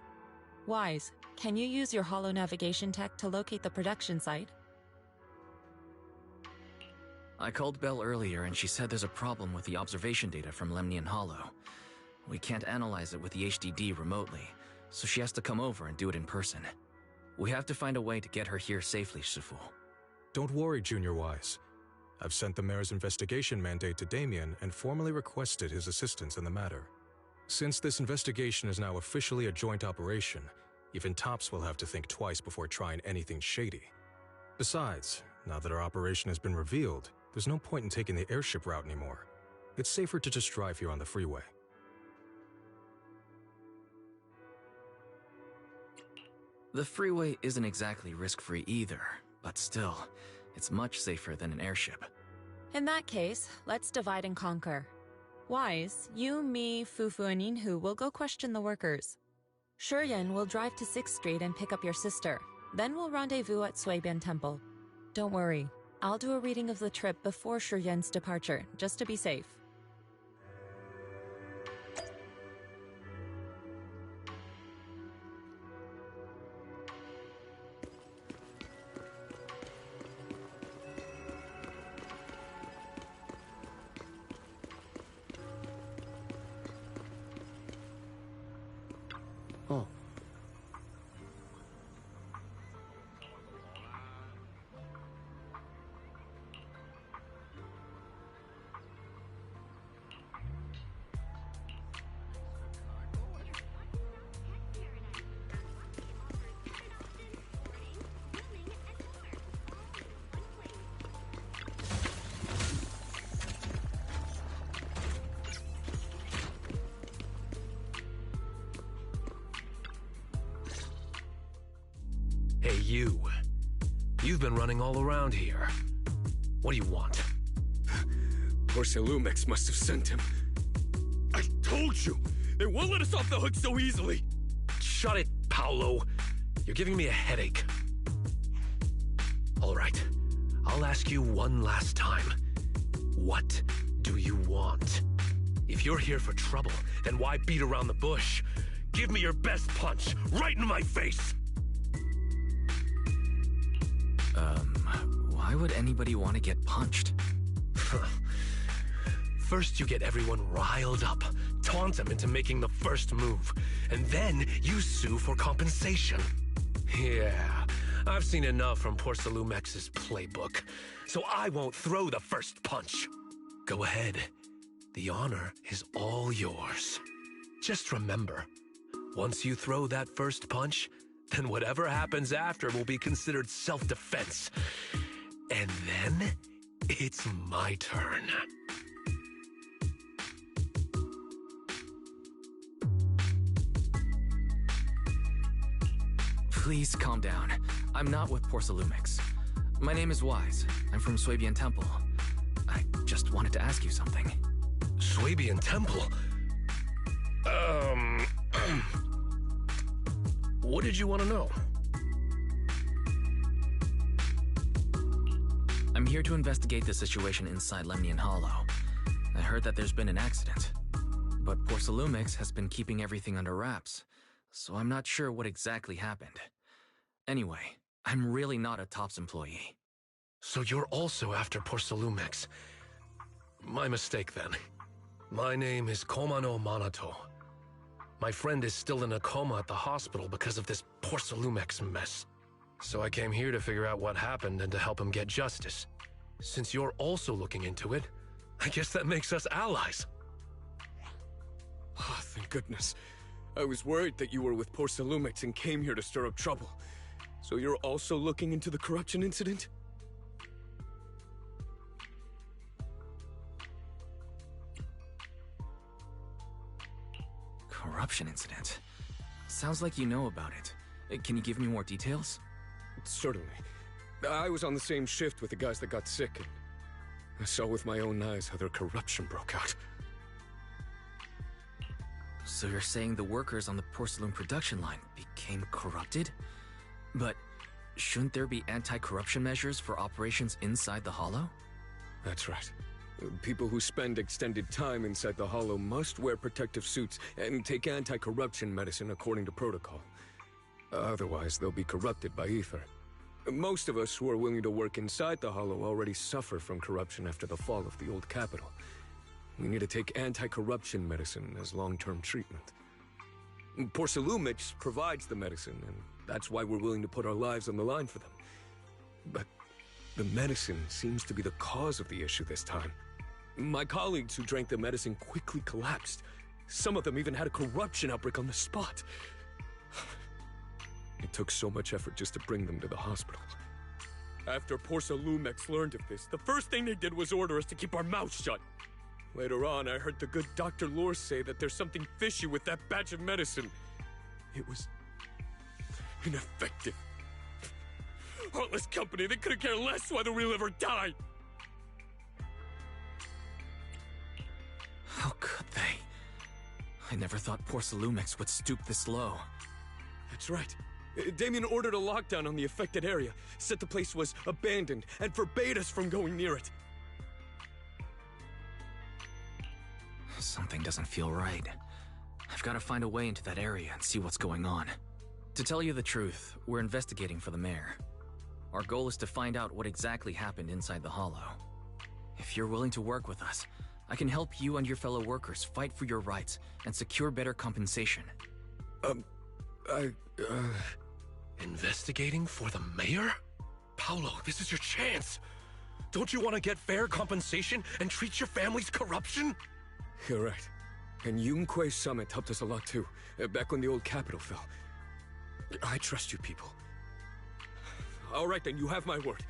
Speaker 9: Wise, can you use your hollow navigation tech to locate the production site?
Speaker 2: I called Belle earlier and she said there's a problem with the observation data from Lemnian Hollow. We can't analyze it with the HDD remotely, so she has to come over and do it in person. We have to find a way to get her here safely, Shifu.
Speaker 12: Don't worry, Junior Wise. I've sent the mayor's investigation mandate to Damien and formally requested his assistance in the matter. Since this investigation is now officially a joint operation, even Tops will have to think twice before trying anything shady. Besides, now that our operation has been revealed, there's no point in taking the airship route anymore. It's safer to just drive here on the freeway.
Speaker 2: The freeway isn't exactly risk-free either, but still, it's much safer than an airship.
Speaker 9: In that case, let's divide and conquer. Wise, you, me, Fufu, and Inhu will go question the workers. Shuryen will drive to 6th Street and pick up your sister. Then we'll rendezvous at Suibian Temple. Don't worry, I'll do a reading of the trip before Shuryen's departure, just to be safe.
Speaker 14: Oh.
Speaker 13: Hey, you. You've been running all around here. What do you want?
Speaker 15: Porcelumix must have sent him. I told you! They won't let us off the hook so easily!
Speaker 13: Shut it, Paolo. You're giving me a headache. All right. I'll ask you one last time. What do you want? If you're here for trouble, then why beat around the bush? Give me your best punch, right in my face!
Speaker 2: Why would anybody want to get punched?
Speaker 13: First you get everyone riled up, taunt them into making the first move, and then you sue for compensation. Yeah, I've seen enough from Porcelumex's playbook, so I won't throw the first punch. Go ahead. The honor is all yours. Just remember, once you throw that first punch, then whatever happens after will be considered self-defense. And then, it's my turn.
Speaker 2: Please calm down. I'm not with Porcelumix. My name is Wise. I'm from Suibian Temple. I just wanted to ask you something.
Speaker 13: Suibian Temple? What did you want to know?
Speaker 2: I'm here to investigate the situation inside Lemnian Hollow. I heard that there's been an accident, but Porcelumix has been keeping everything under wraps, so I'm not sure what exactly happened. Anyway, I'm really not a Tops employee.
Speaker 13: So you're also after Porcelumix. My mistake then. My name is Komano Manato. My friend is still in a coma at the hospital because of this Porcelumix mess. So I came here to figure out what happened and to help him get justice. Since you're also looking into it, I guess that makes us allies.
Speaker 15: Oh, thank goodness. I was worried that you were with Porcelumix and came here to stir up trouble. So you're also looking into the corruption incident?
Speaker 2: Corruption incident? Sounds like you know about it. Can you give me more details?
Speaker 15: Certainly. I was on the same shift with the guys that got sick, and I saw with my own eyes how their corruption broke out.
Speaker 2: So you're saying the workers on the porcelain production line became corrupted? But shouldn't there be anti-corruption measures for operations inside the Hollow?
Speaker 15: That's right. People who spend extended time inside the Hollow must wear protective suits and take anti-corruption medicine according to protocol. Otherwise, they'll be corrupted by ether. Most of us who are willing to work inside the Hollow already suffer from corruption after the fall of the old capital. We need to take anti-corruption medicine as long-term treatment. Porcelumix provides the medicine, and that's why we're willing to put our lives on the line for them. But The medicine seems to be the cause of the issue this time. My colleagues who drank the medicine quickly collapsed. Some of them even had a corruption outbreak on the spot. It took so much effort just to bring them to the hospital. After Porsalumex learned of this, the first thing they did was order us to keep our mouths shut. Later on, I heard the good Dr. Lurk say that there's something fishy with that batch of medicine. It was ineffective. Heartless company, they couldn't care less whether we live or die.
Speaker 2: How could they? I never thought Porsalumex would stoop this low.
Speaker 15: That's right. Damien ordered a lockdown on the affected area, said the place was abandoned, and forbade us from going near it.
Speaker 2: Something doesn't feel right. I've got to find a way into that area and see what's going on. To tell you the truth, we're investigating for the mayor. Our goal is to find out what exactly happened inside the hollow. If you're willing to work with us, I can help you and your fellow workers fight for your rights and secure better compensation.
Speaker 6: Investigating for the mayor? Paolo, this is your chance. Don't you want to get fair compensation and treat your family's corruption?
Speaker 15: You're right. And Yunkui Summit helped us a lot too, back when the old capital fell. I trust you people. All right then, you have my word.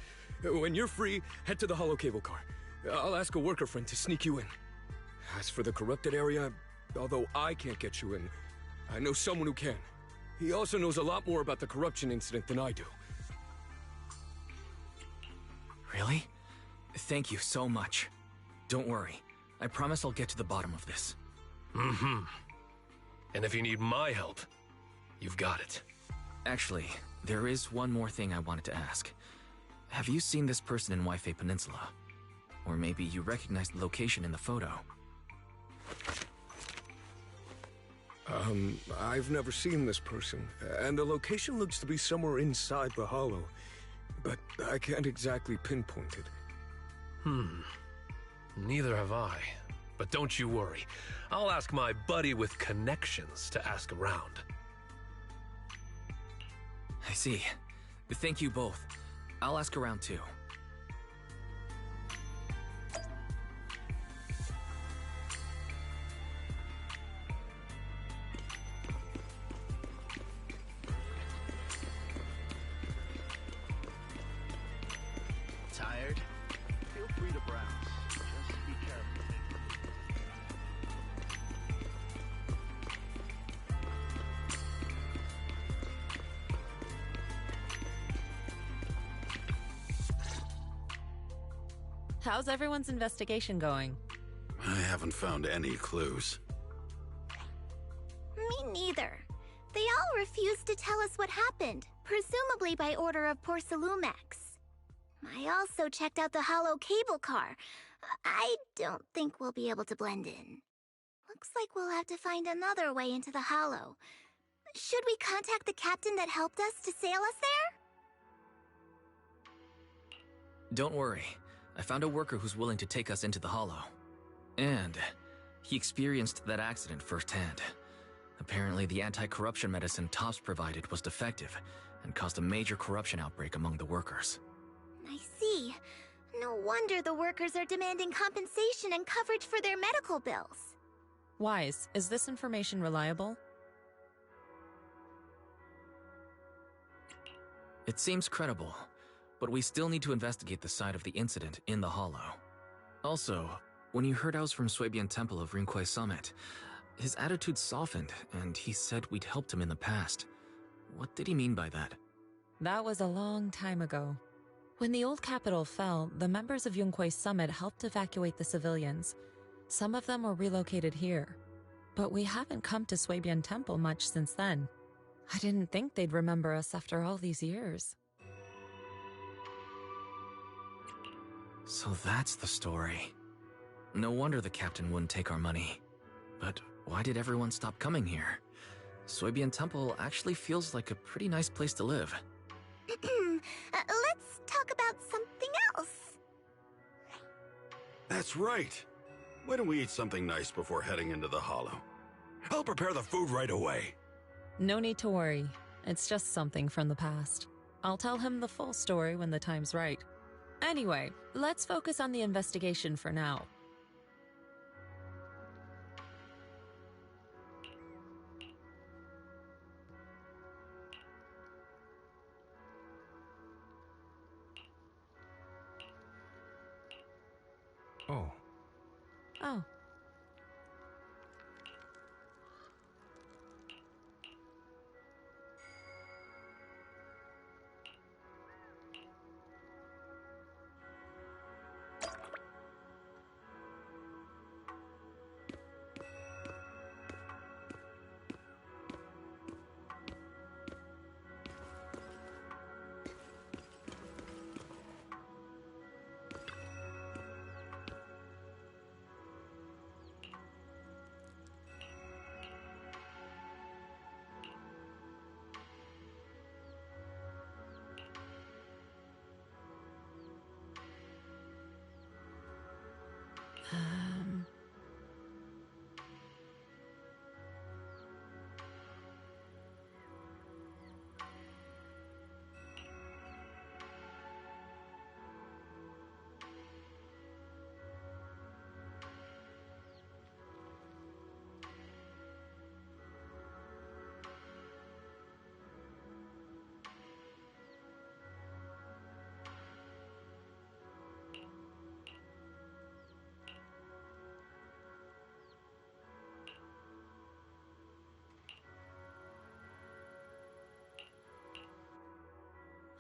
Speaker 15: When you're free, head to the hollow cable car. I'll ask a worker friend to sneak you in. As for the corrupted area, although I can't get you in, I know someone who can. He also knows a lot more about the corruption incident than I do.
Speaker 2: Really? Thank you so much. Don't worry. I promise I'll get to the bottom of this.
Speaker 6: Mm-hmm. And if you need my help, you've got it.
Speaker 2: Actually, there is one more thing I wanted to ask. Have you seen this person in Waifei Peninsula? Or maybe you recognize the location in the photo.
Speaker 15: I've never seen this person, and the location looks to be somewhere inside the hollow, but I can't exactly pinpoint it.
Speaker 6: Neither have I. But don't you worry. I'll ask my buddy with connections to ask around.
Speaker 2: I see. Thank you both. I'll ask around too.
Speaker 10: Tired? Feel free to browse. Just be careful.
Speaker 9: How's everyone's investigation going?
Speaker 8: I haven't found any clues.
Speaker 1: Me neither. They all refused to tell us what happened, presumably by order of Porsalumex. I also checked out the hollow cable car. I don't think we'll be able to blend in. Looks like we'll have to find another way into the hollow. Should we contact the captain that helped us to sail us there?
Speaker 2: Don't worry. I found a worker who's willing to take us into the hollow. And he experienced that accident firsthand. Apparently, the anti-corruption medicine Tops provided was defective and caused a major corruption outbreak among the workers.
Speaker 1: I see. No wonder the workers are demanding compensation and coverage for their medical bills.
Speaker 9: Wise, is this information reliable?
Speaker 2: It seems credible, but we still need to investigate the side of the incident in the hollow. Also, when you heard I was from Swabian Temple of Yunkui Summit, his attitude softened, and he said we'd helped him in the past. What did he mean by that?
Speaker 9: That was a long time ago. When the old capital fell, the members of Yunkui Summit helped evacuate the civilians. Some of them were relocated here. But we haven't come to Swabian Temple much since then. I didn't think they'd remember us after all these years.
Speaker 2: So that's the story. No wonder the captain wouldn't take our money. But why did everyone stop coming here? Swabian Temple actually feels like a pretty nice place to live.
Speaker 1: Let's talk about something else.
Speaker 8: That's right. Why don't we eat something nice before heading into the hollow?
Speaker 6: I'll prepare the food right away.
Speaker 9: No need to worry. It's just something from the past. I'll tell him the full story when the time's right. Anyway, let's focus on the investigation for now.
Speaker 12: Oh.
Speaker 9: Oh.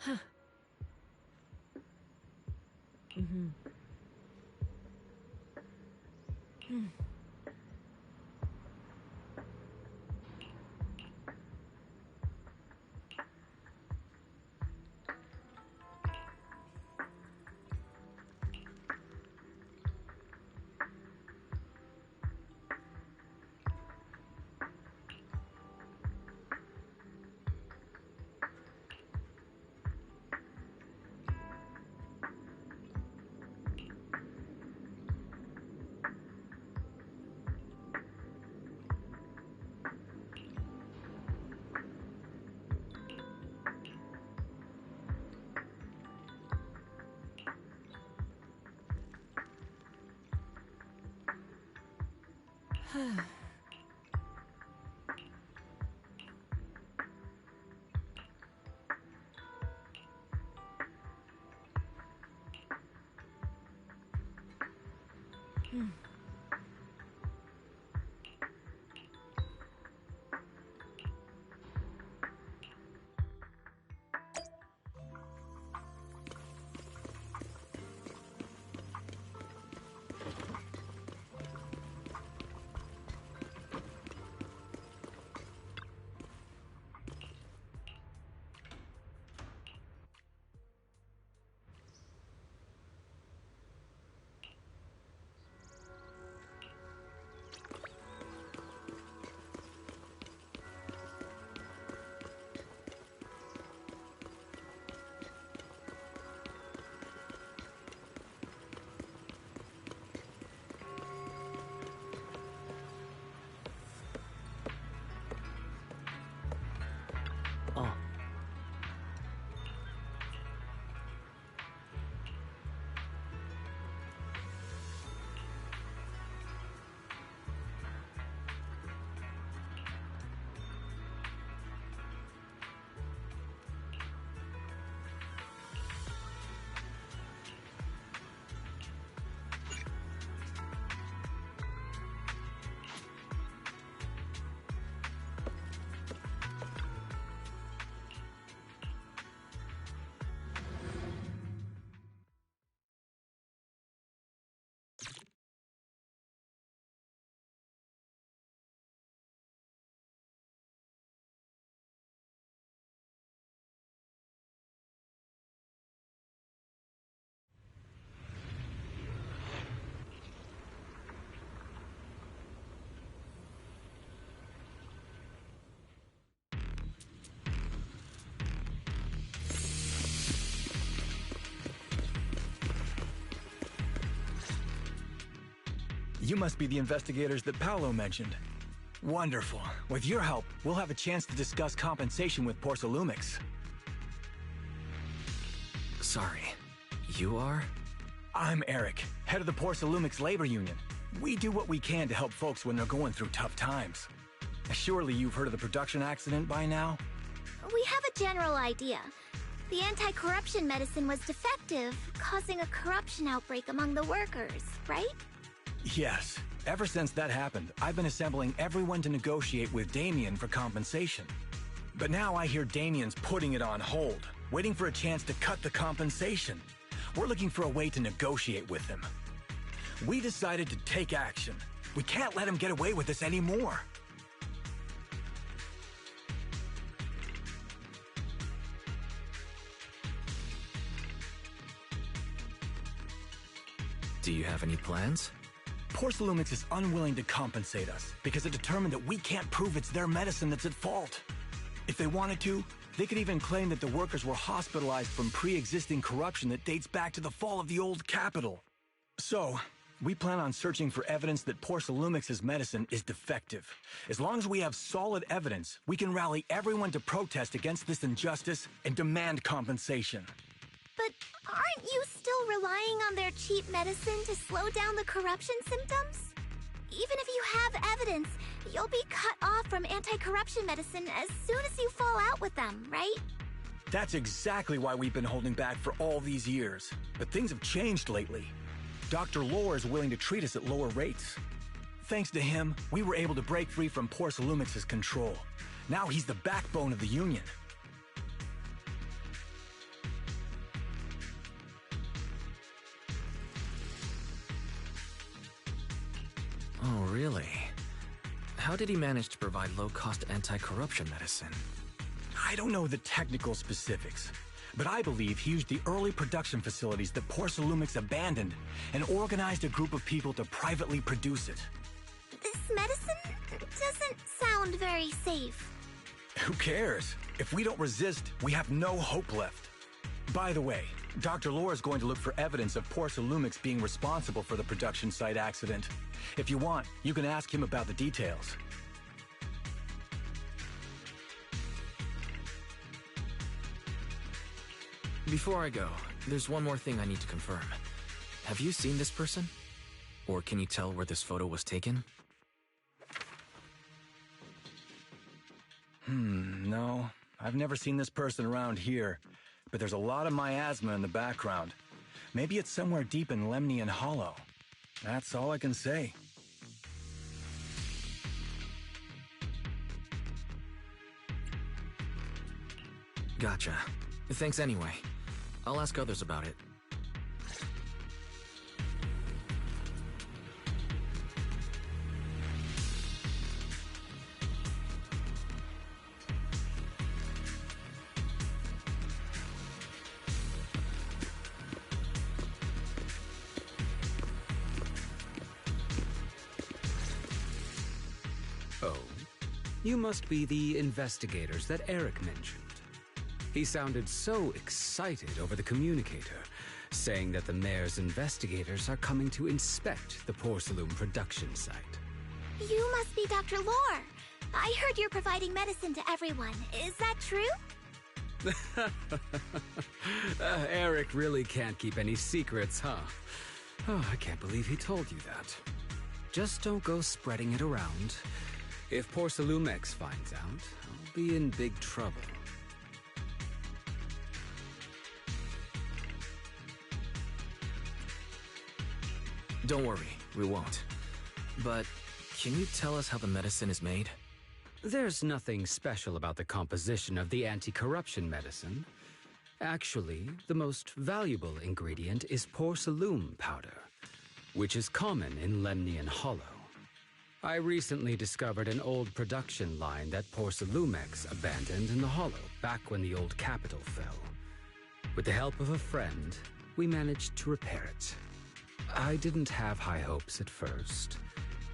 Speaker 9: Huh. Mm-hmm. Hmm. Hmm.
Speaker 14: Oh.
Speaker 16: You must be the investigators that Paolo mentioned. Wonderful. With your help, we'll have a chance to discuss compensation with Porcelumix.
Speaker 2: Sorry. You are?
Speaker 16: I'm Eric, head of the Porcelumix Labor Union. We do what we can to help folks when they're going through tough times. Surely you've heard of the production accident by now?
Speaker 1: We have a general idea. The anti-corruption medicine was defective, causing a corruption outbreak among the workers, right?
Speaker 16: Yes. Ever since that happened, I've been assembling everyone to negotiate with Damien for compensation. But now I hear Damien's putting it on hold, waiting for a chance to cut the compensation. We're looking for a way to negotiate with him. We decided to take action. We can't let him get away with this anymore.
Speaker 2: Do you have any plans?
Speaker 16: Porcelumix is unwilling to compensate us because it determined that we can't prove it's their medicine that's at fault. If they wanted to, they could even claim that the workers were hospitalized from pre-existing corruption that dates back to the fall of the old capital. So, we plan on searching for evidence that Porcelumix's medicine is defective. As long as we have solid evidence, we can rally everyone to protest against this injustice and demand compensation.
Speaker 1: But aren't you still relying on their cheap medicine to slow down the corruption symptoms? Even if you have evidence, you'll be cut off from anti-corruption medicine as soon as you fall out with them, right?
Speaker 16: That's exactly why we've been holding back for all these years. But things have changed lately. Dr. Lore is willing to treat us at lower rates. Thanks to him, we were able to break free from Porcelumix's control. Now he's the backbone of the Union.
Speaker 2: Oh, really? How did he manage to provide low-cost anti-corruption medicine?
Speaker 16: I don't know the technical specifics, but I believe he used the early production facilities that Porcelumix abandoned and organized a group of people to privately produce it.
Speaker 1: This medicine doesn't sound very safe.
Speaker 16: Who cares? If we don't resist, we have no hope left. By the way, Dr. Lore is going to look for evidence of Porcelumix being responsible for the production site accident. If you want, you can ask him about the details.
Speaker 2: Before I go, there's one more thing I need to confirm. Have you seen this person? Or can you tell where this photo was taken?
Speaker 16: No. I've never seen this person around here, but there's a lot of miasma in the background. Maybe it's somewhere deep in Lemnian Hollow. That's all I can say.
Speaker 2: Gotcha. Thanks anyway. I'll ask others about it.
Speaker 17: Oh, you must be the investigators that Eric mentioned. He sounded so excited over the communicator, saying that the mayor's investigators are coming to inspect the Porcelum production site.
Speaker 1: You must be Dr. Lore. I heard you're providing medicine to everyone. Is that true?
Speaker 17: Eric really can't keep any secrets, huh? Oh, I can't believe he told you that. Just don't go spreading it around. If Porcelumix finds out, I'll be in big trouble.
Speaker 2: Don't worry, we won't. But can you tell us how the medicine is made?
Speaker 17: There's nothing special about the composition of the anti-corruption medicine. Actually, the most valuable ingredient is porcelum powder, which is common in Lemnian Hollow. I recently discovered an old production line that Porcelumix abandoned in the Hollow back when the old capital fell. With the help of a friend, we managed to repair it. I didn't have high hopes at first,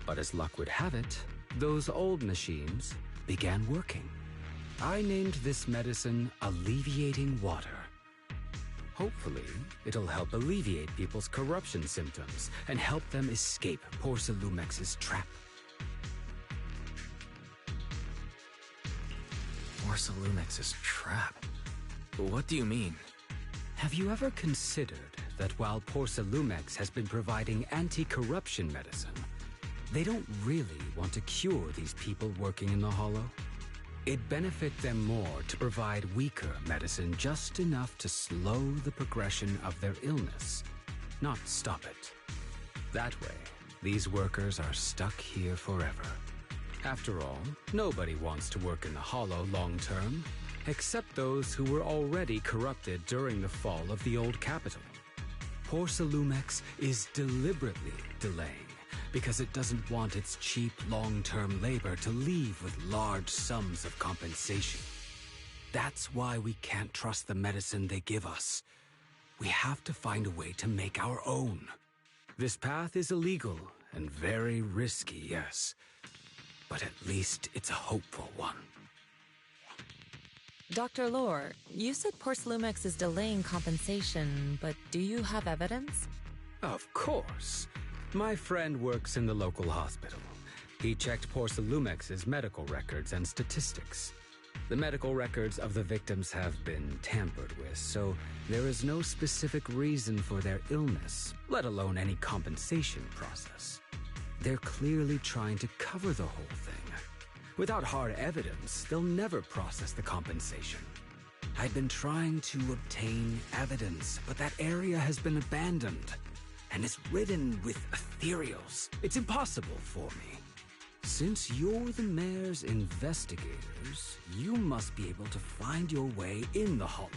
Speaker 17: but as luck would have it, those old machines began working. I named this medicine Alleviating Water. Hopefully, it'll help alleviate people's corruption symptoms and help them escape Porcelumix's trap.
Speaker 2: Porcelumix's trap? What do you mean?
Speaker 17: Have you ever considered that while Porcelumex has been providing anti-corruption medicine, they don't really want to cure these people working in the Hollow. It'd benefit them more to provide weaker medicine just enough to slow the progression of their illness, not stop it. That way, these workers are stuck here forever. After all, nobody wants to work in the Hollow long-term, except those who were already corrupted during the fall of the old capital. Porcelumex is deliberately delaying because it doesn't want its cheap long-term labor to leave with large sums of compensation. That's why we can't trust the medicine they give us. We have to find a way to make our own. This path is illegal and very risky, yes, but at least it's a hopeful one.
Speaker 9: Dr. Lore, you said Porcelumex is delaying compensation, but do you have evidence?
Speaker 17: Of course. My friend works in the local hospital. He checked Porcelumex's medical records and statistics. The medical records of the victims have been tampered with, so there is no specific reason for their illness, let alone any compensation process. They're clearly trying to cover the whole thing. Without hard evidence, they'll never process the compensation. I've been trying to obtain evidence, but that area has been abandoned and is ridden with ethereals. It's impossible for me. Since you're the mayor's investigators, you must be able to find your way in the Hollow.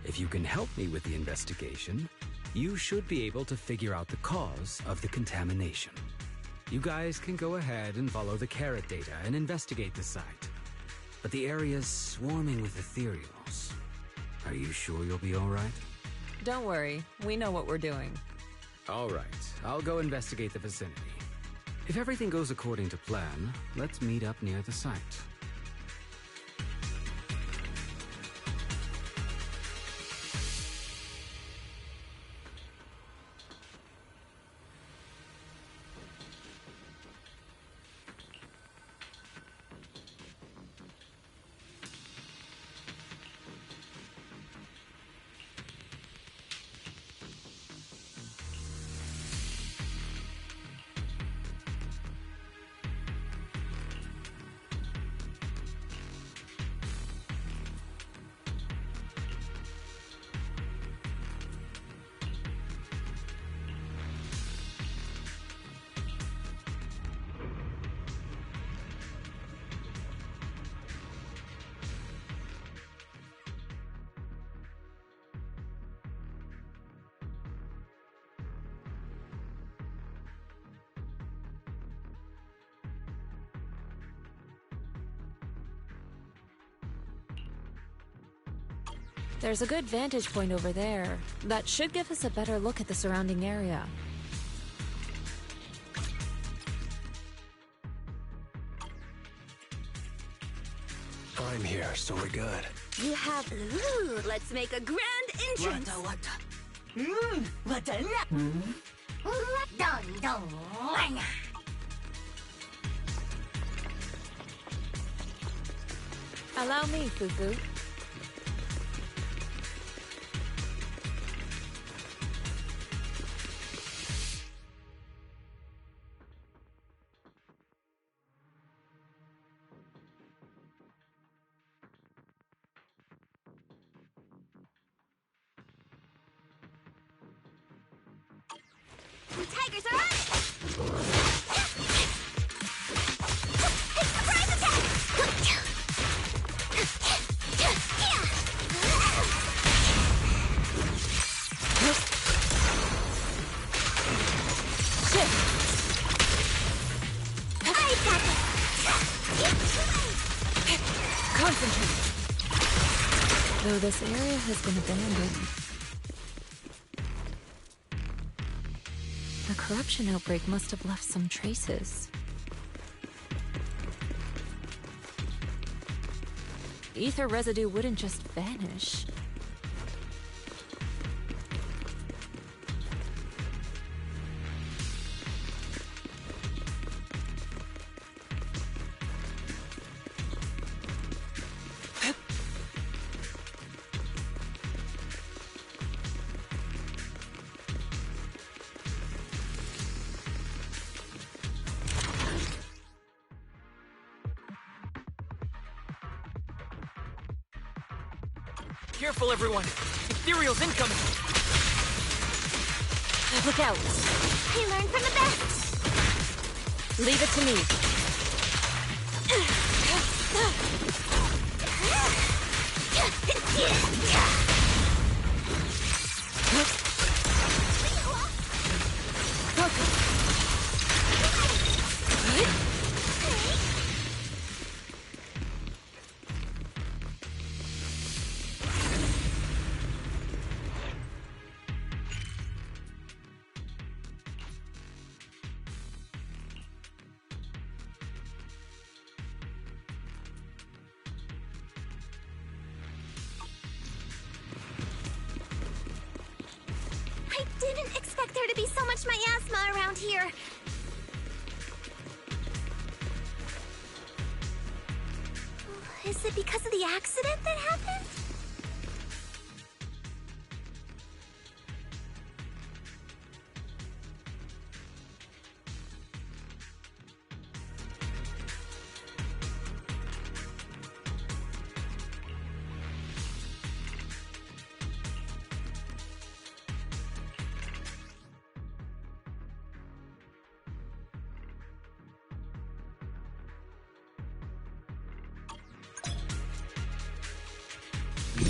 Speaker 17: If you can help me with the investigation, you should be able to figure out the cause of the contamination. You guys can go ahead and follow the carrot data and investigate the site. But the area's swarming with ethereals. Are you sure you'll be all right?
Speaker 9: Don't worry, we know what we're doing.
Speaker 17: All right, I'll go investigate the vicinity. If everything goes according to plan, let's meet up near the site.
Speaker 9: There's a good vantage point over there. That should give us a better look at the surrounding area.
Speaker 16: I'm here, so we're good.
Speaker 1: You have... Ooh, let's make a grand entrance!
Speaker 9: Allow me, Fufu.
Speaker 1: The tigers are on it! Surprise attack! I got this!
Speaker 9: Concentrate! Though this area has been abandoned, the corruption outbreak must have left some traces. Ether residue wouldn't just vanish.
Speaker 18: Careful, everyone. Ethereal's incoming.
Speaker 9: Look out.
Speaker 1: I learned from the best.
Speaker 9: Leave it to me.
Speaker 1: I didn't expect there to be so much miasma around here. Is it because of the accident that happened?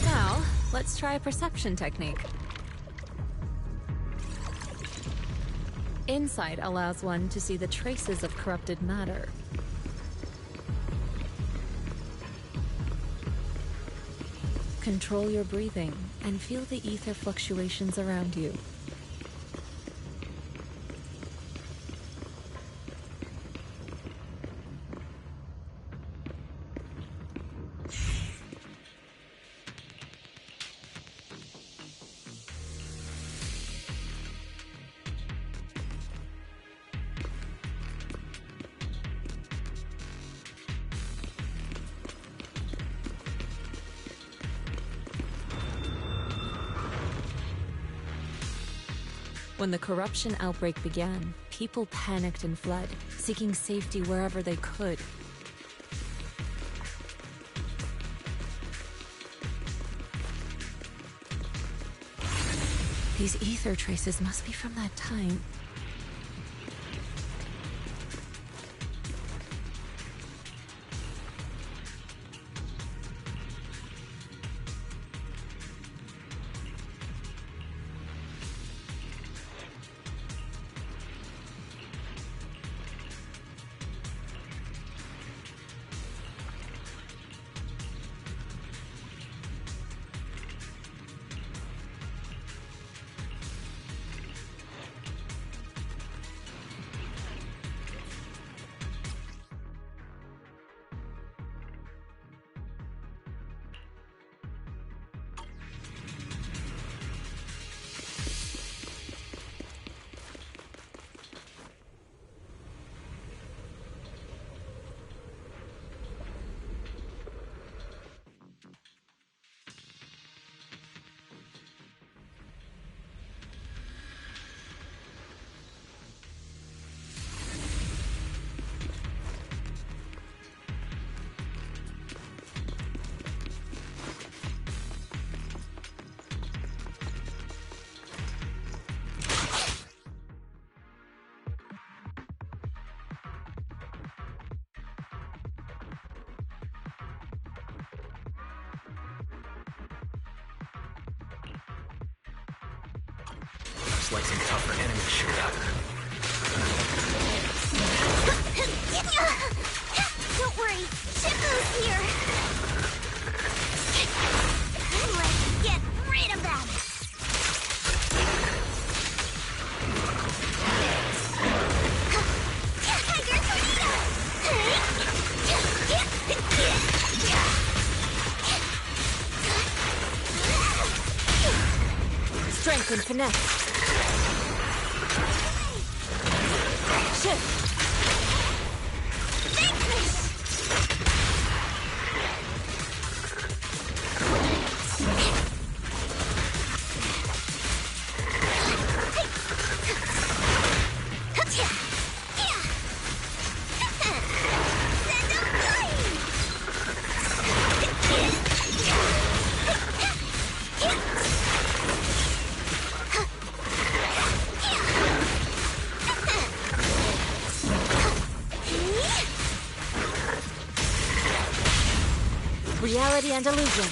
Speaker 9: Now, let's try a perception technique. Insight allows one to see the traces of corrupted matter. Control your breathing and feel the ether fluctuations around you. When the corruption outbreak began, people panicked and fled, seeking safety wherever they could. These ether traces must be from that time.
Speaker 2: Looks like some tougher enemies showed up.
Speaker 1: Don't worry, Shifu's here. Let's get rid of them. Tiger tornado.
Speaker 9: Strength and finesse. Shift. Reality and illusion.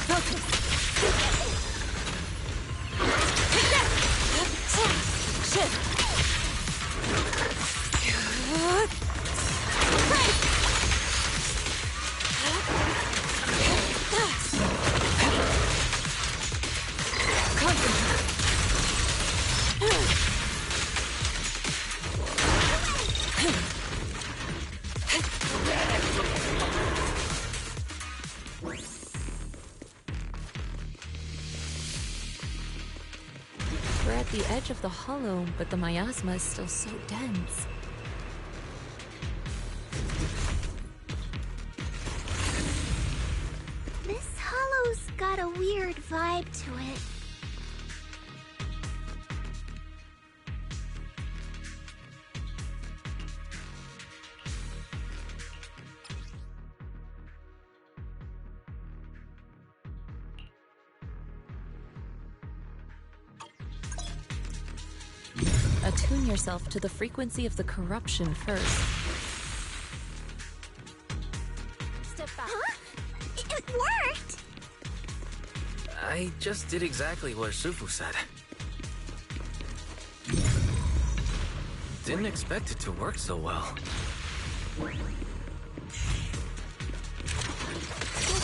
Speaker 9: Focus. Shift. We're at the edge of the hollow, but the miasma is still so dense.
Speaker 1: This hollow's got a weird vibe to it.
Speaker 9: Attune yourself to the frequency of the corruption first.
Speaker 1: Step back. Huh? It worked!
Speaker 2: I just did exactly what Shifu said. Didn't expect it to work so well.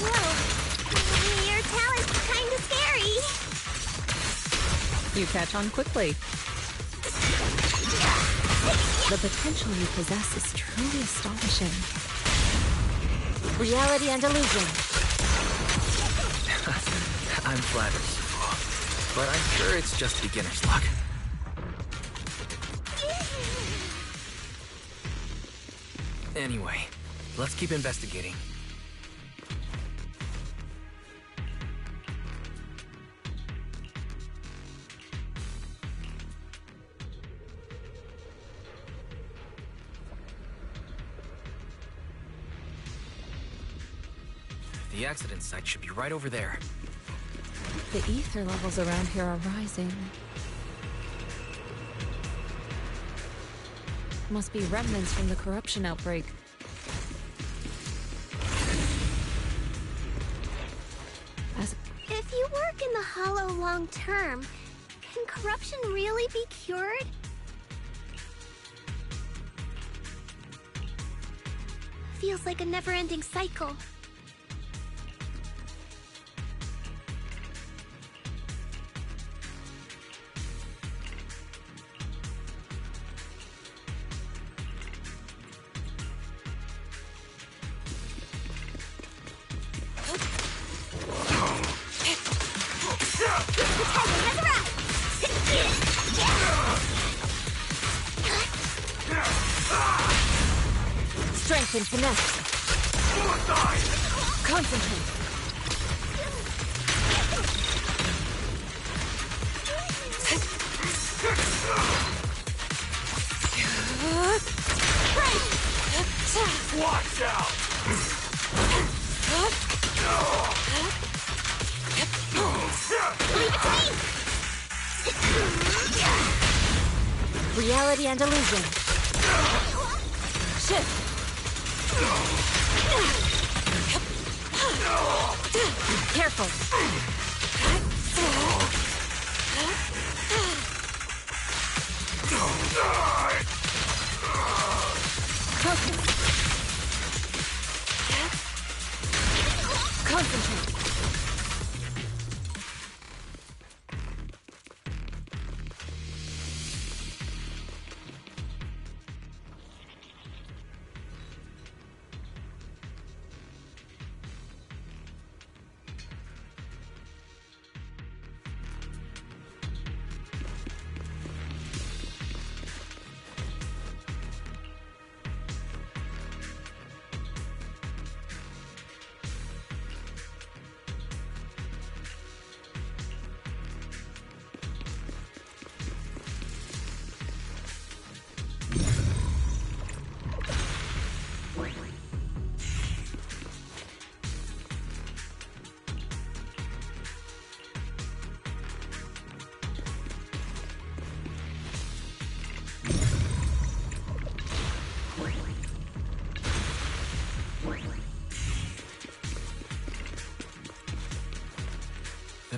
Speaker 1: Whoa. Your talent's kinda scary.
Speaker 9: You catch on quickly. The potential you possess is truly astonishing. Reality and illusion.
Speaker 2: I'm flattered, Shifu, but I'm sure it's just beginner's luck. Anyway, let's keep investigating. The accident site should be right over there.
Speaker 9: The ether levels around here are rising. Must be remnants from the corruption outbreak.
Speaker 1: If you work in the hollow long term, can corruption really be cured? Feels like a never-ending cycle.
Speaker 9: Strength and finesse. Concentrate.
Speaker 6: Watch out!
Speaker 9: Reality and illusion. Shift. Careful. Focus. Concentrate.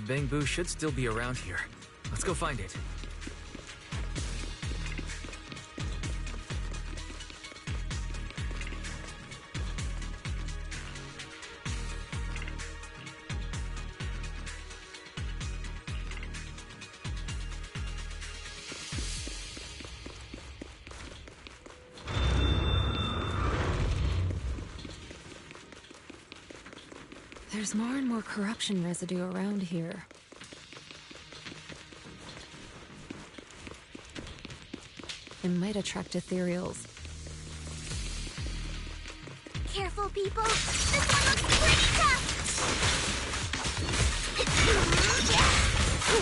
Speaker 2: Bangbu should still be around here. Let's go find it.
Speaker 9: There's more and more corruption residue around here. It might attract ethereals.
Speaker 1: Careful, people. This one looks pretty tough.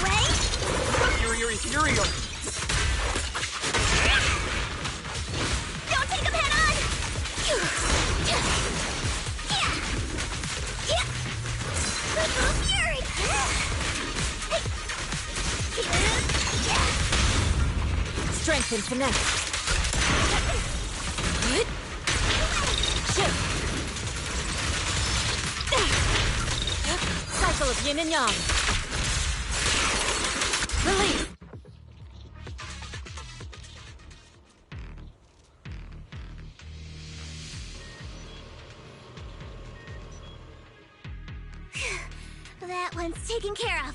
Speaker 1: Ready?
Speaker 18: Ethereal!
Speaker 1: Don't take him head on! Fury!
Speaker 9: Strength and finesse. Shift. Cycle of yin and yang. Release.
Speaker 1: That one's taken care of.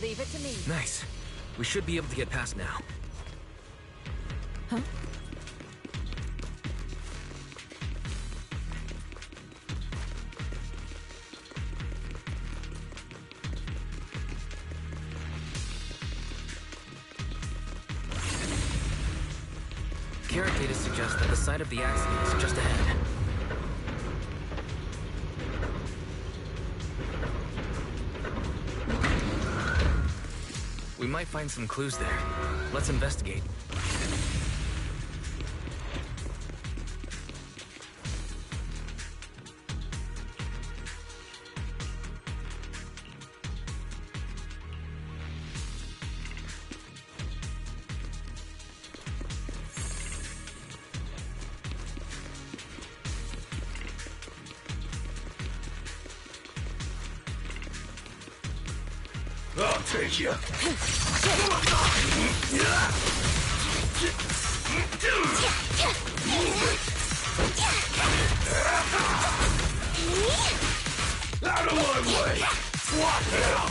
Speaker 9: Leave it to me.
Speaker 2: Nice. We should be able to get past now.
Speaker 9: Huh?
Speaker 2: Carrot data suggests that the site of the accident is just ahead. We might find some clues there. Let's investigate.
Speaker 8: I'll take you. Out of my way! What now?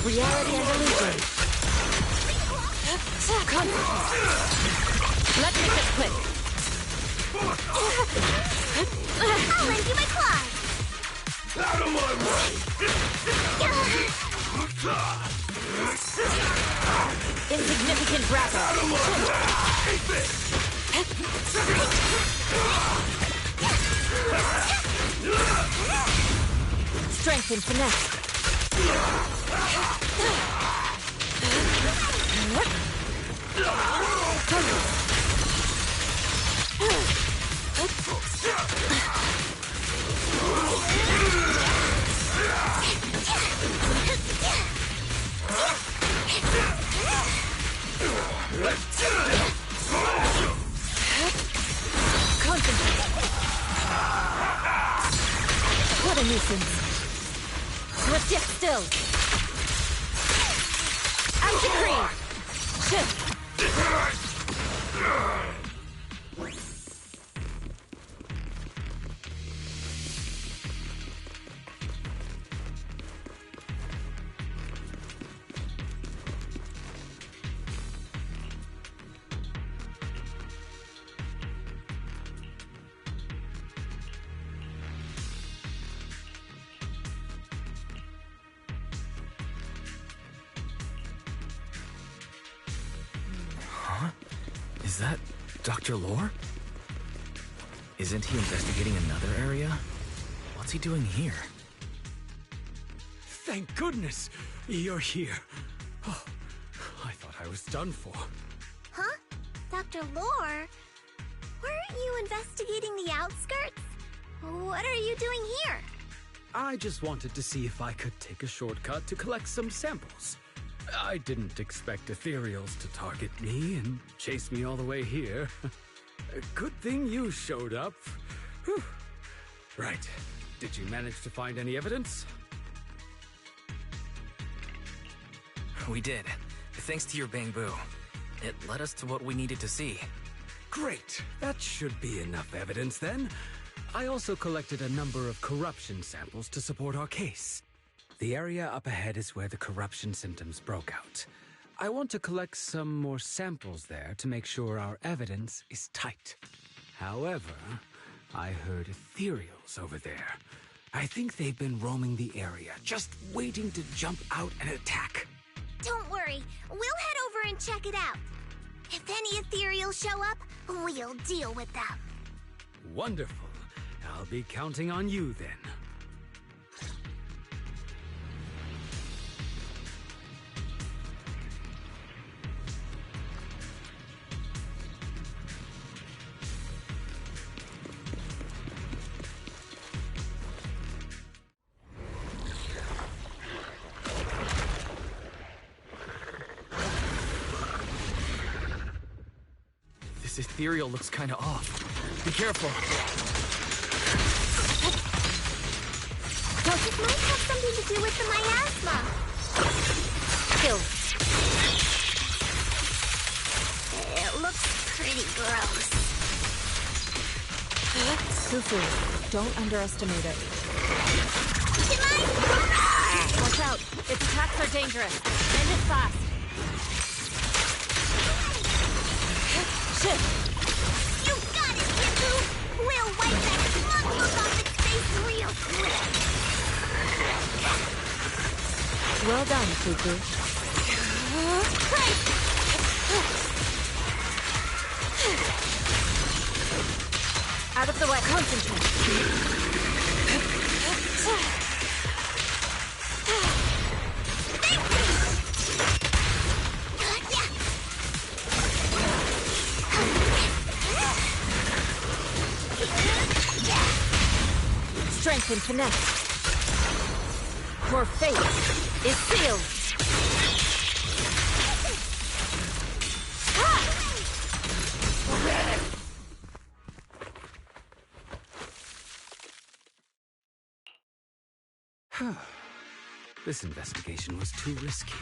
Speaker 9: Reality and illusion. Let's make this quick.
Speaker 1: I'll lend you my claws.
Speaker 8: Out of my way!
Speaker 9: Insignificant grapple.
Speaker 8: Out of my way!
Speaker 9: Strength and finesse. Stick still! Out decree! Shift!
Speaker 2: Is that Dr. Lore? Isn't he investigating another area? What's he doing here?
Speaker 17: Thank goodness you're here. Oh, I thought I was done for.
Speaker 1: Huh? Dr. Lore? Weren't you investigating the outskirts? What are you doing here?
Speaker 17: I just wanted to see if I could take a shortcut to collect some samples. I didn't expect ethereals to target me and chase me all the way here. Good thing you showed up. Whew. Right. Did you manage to find any evidence?
Speaker 2: We did. Thanks to your bamboo. It led us to what we needed to see.
Speaker 17: Great. That should be enough evidence then. I also collected a number of corruption samples to support our case. The area up ahead is where the corruption symptoms broke out. I want to collect some more samples there to make sure our evidence is tight. However, I heard ethereals over there. I think they've been roaming the area, just waiting to jump out and attack.
Speaker 1: Don't worry, we'll head over and check it out. If any ethereals show up, we'll deal with them.
Speaker 17: Wonderful. I'll be counting on you then.
Speaker 2: This ethereal looks kinda off. Be careful.
Speaker 1: Well, it might have something to do with the miasma.
Speaker 9: Kill.
Speaker 1: It looks pretty gross.
Speaker 9: Fufu, don't underestimate it.
Speaker 1: Demise!
Speaker 9: Watch out! Its attacks are dangerous. End it fast.
Speaker 1: You got it, Yifu! We'll wipe that smug look off its face real quick!
Speaker 9: Well done, Fufu. Out of the way. Concentrate. Strength and finesse. Your fate is sealed.
Speaker 17: This investigation was too risky.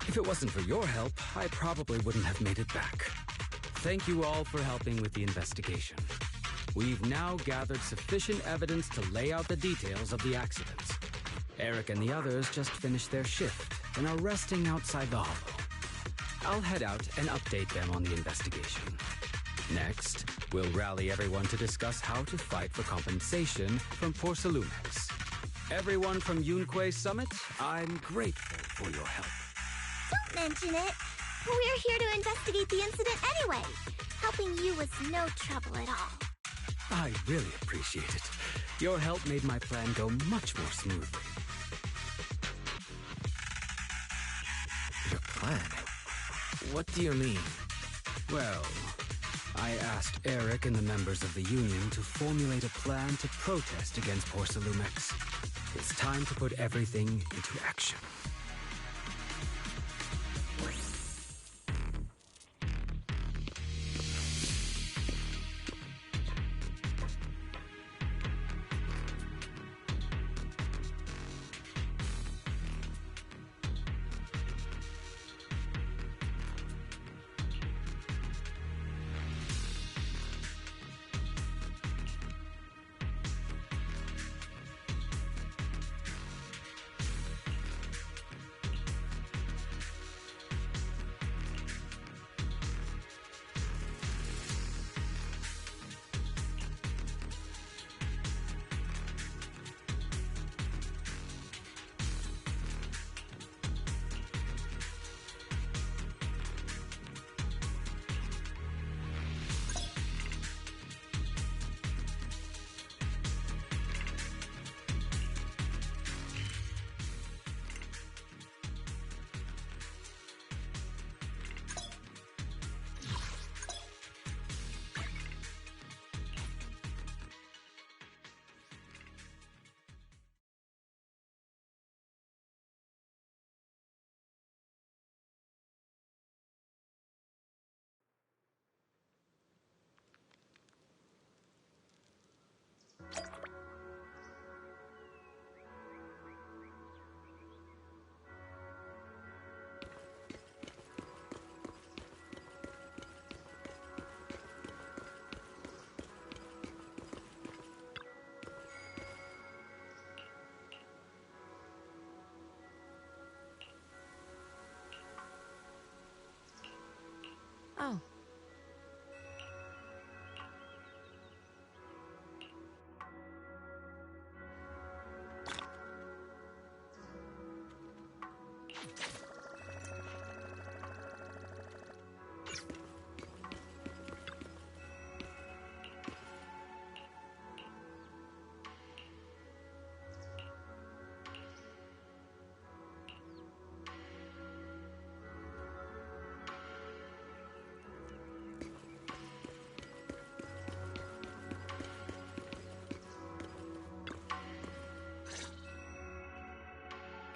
Speaker 17: If it wasn't for your help, I probably wouldn't have made it back. Thank you all for helping with the investigation. We've now gathered sufficient evidence to lay out the details of the accidents. Eric and the others just finished their shift and are resting outside the hollow. I'll head out and update them on the investigation. Next, we'll rally everyone to discuss how to fight for compensation from Porcelumex. Everyone from Yunkui Summit, I'm grateful for your help.
Speaker 1: Don't mention it. We're here to investigate the incident anyway. Helping you was no trouble at all.
Speaker 17: I really appreciate it. Your help made my plan go much more smoothly.
Speaker 2: Your plan? What do you mean?
Speaker 17: Well, I asked Eric and the members of the Union to formulate a plan to protest against Porcelumex. It's time to put everything into action.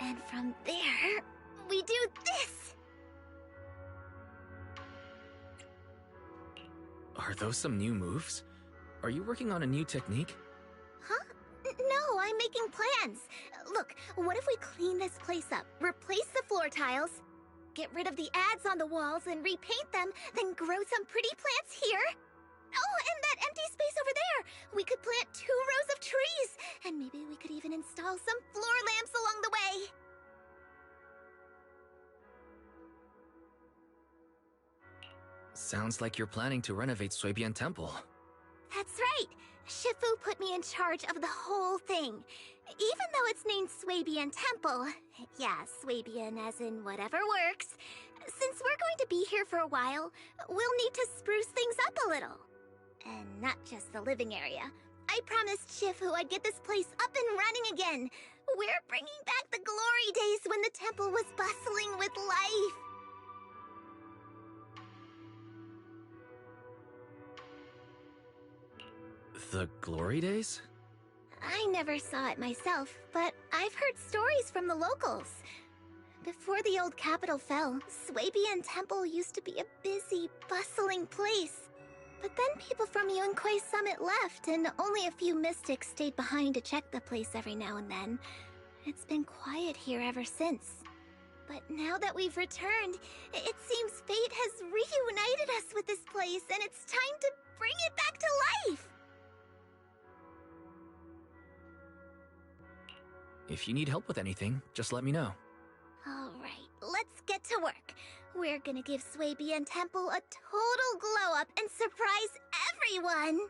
Speaker 1: And from there, we do this!
Speaker 2: Are those some new moves? Are you working on a new technique?
Speaker 1: Huh? No, I'm making plans. Look, what if we clean this place up, replace the floor tiles, get rid of the ads on the walls and repaint them, then grow some pretty plants here? Oh, and that empty space over there! We could plant 2 rows of trees! And maybe we could even install some floor lamps along the way!
Speaker 2: Sounds like you're planning to renovate Suibian Temple.
Speaker 1: That's right! Shifu put me in charge of the whole thing. Even though it's named Suibian Temple. Yeah, Suibian as in whatever works. Since we're going to be here for a while, we'll need to spruce things up a little. And not just the living area. I promised Shifu I'd get this place up and running again. We're bringing back the glory days when the temple was bustling with life.
Speaker 2: The glory days?
Speaker 1: I never saw it myself, but I've heard stories from the locals. Before the old capital fell, Suibian Temple used to be a busy, bustling place. But then people from Yunkui Summit left, and only a few mystics stayed behind to check the place every now and then. It's been quiet here ever since. But now that we've returned, it seems fate has reunited us with this place, and it's time to bring it back to life!
Speaker 2: If you need help with anything, just let me know.
Speaker 1: Alright, let's get to work. We're gonna give Suibian Temple a total glow-up and surprise everyone!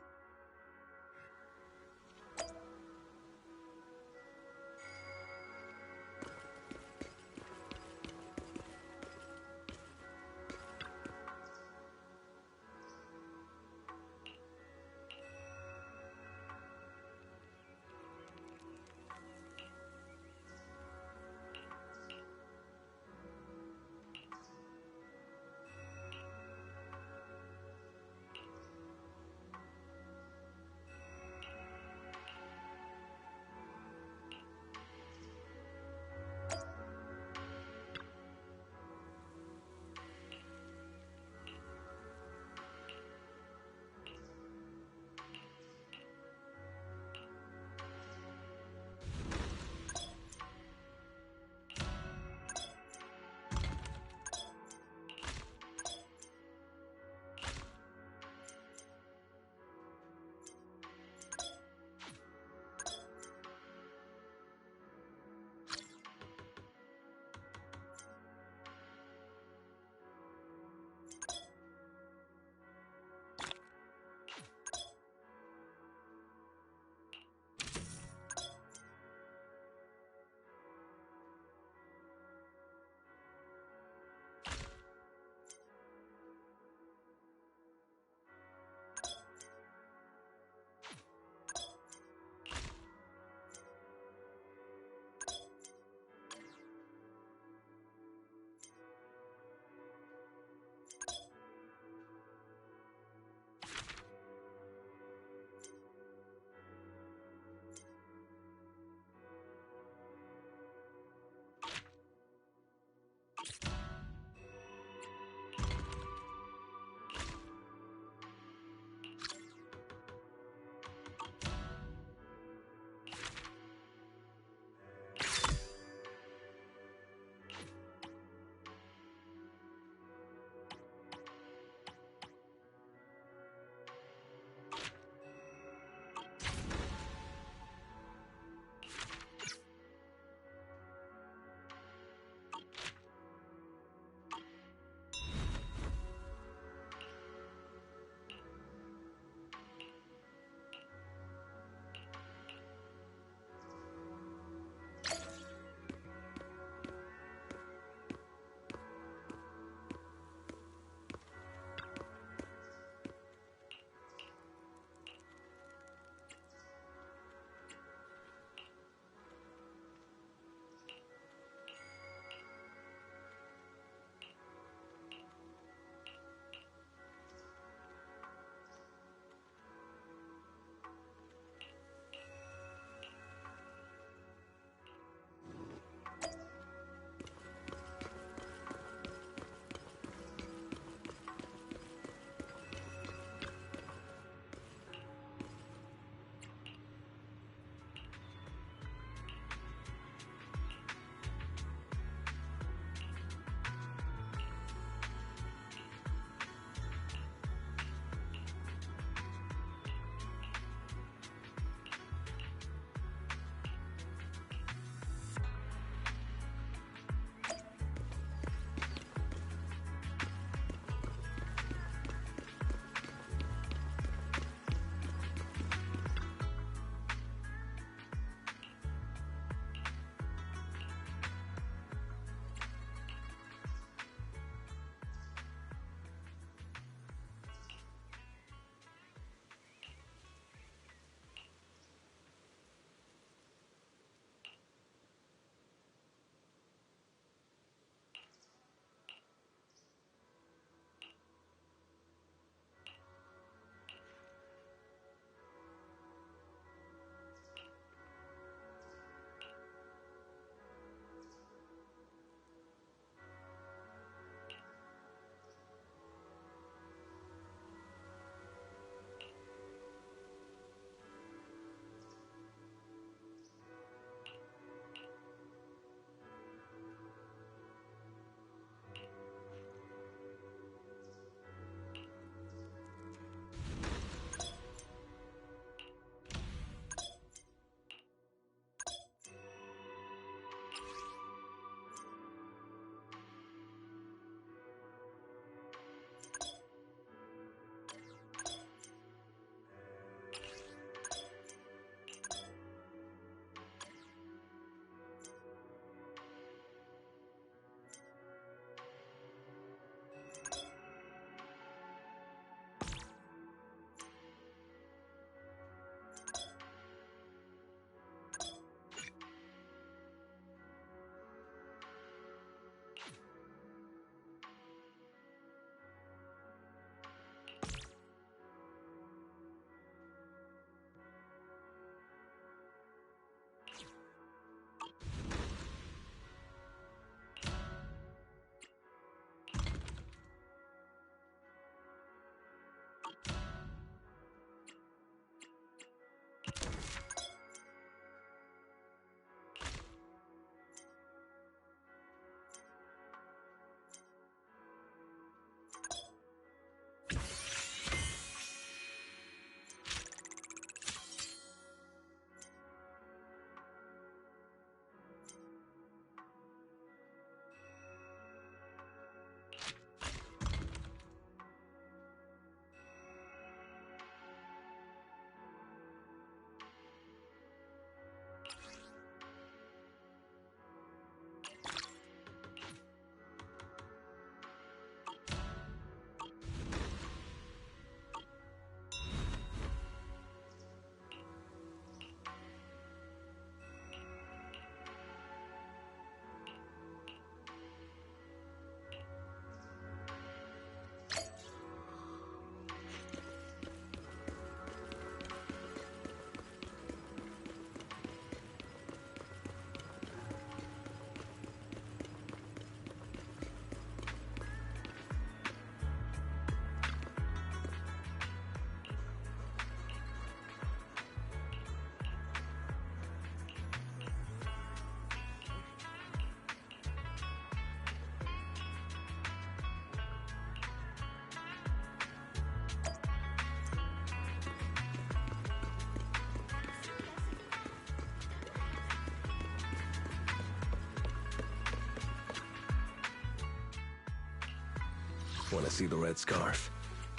Speaker 19: Want to see the red scarf?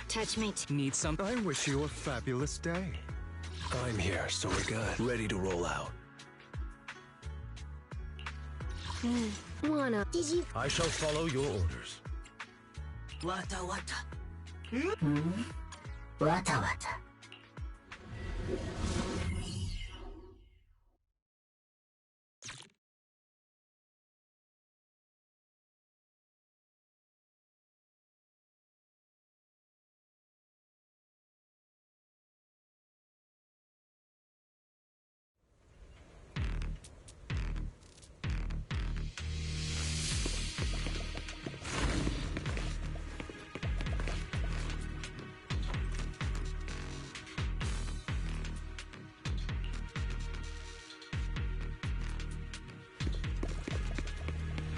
Speaker 20: Touch me.
Speaker 19: Need some? I wish you a fabulous day. I'm here, so we're good. Ready to roll out.
Speaker 20: Wanna? Did you?
Speaker 19: I shall follow your orders.
Speaker 20: Wata wata. Wata wata.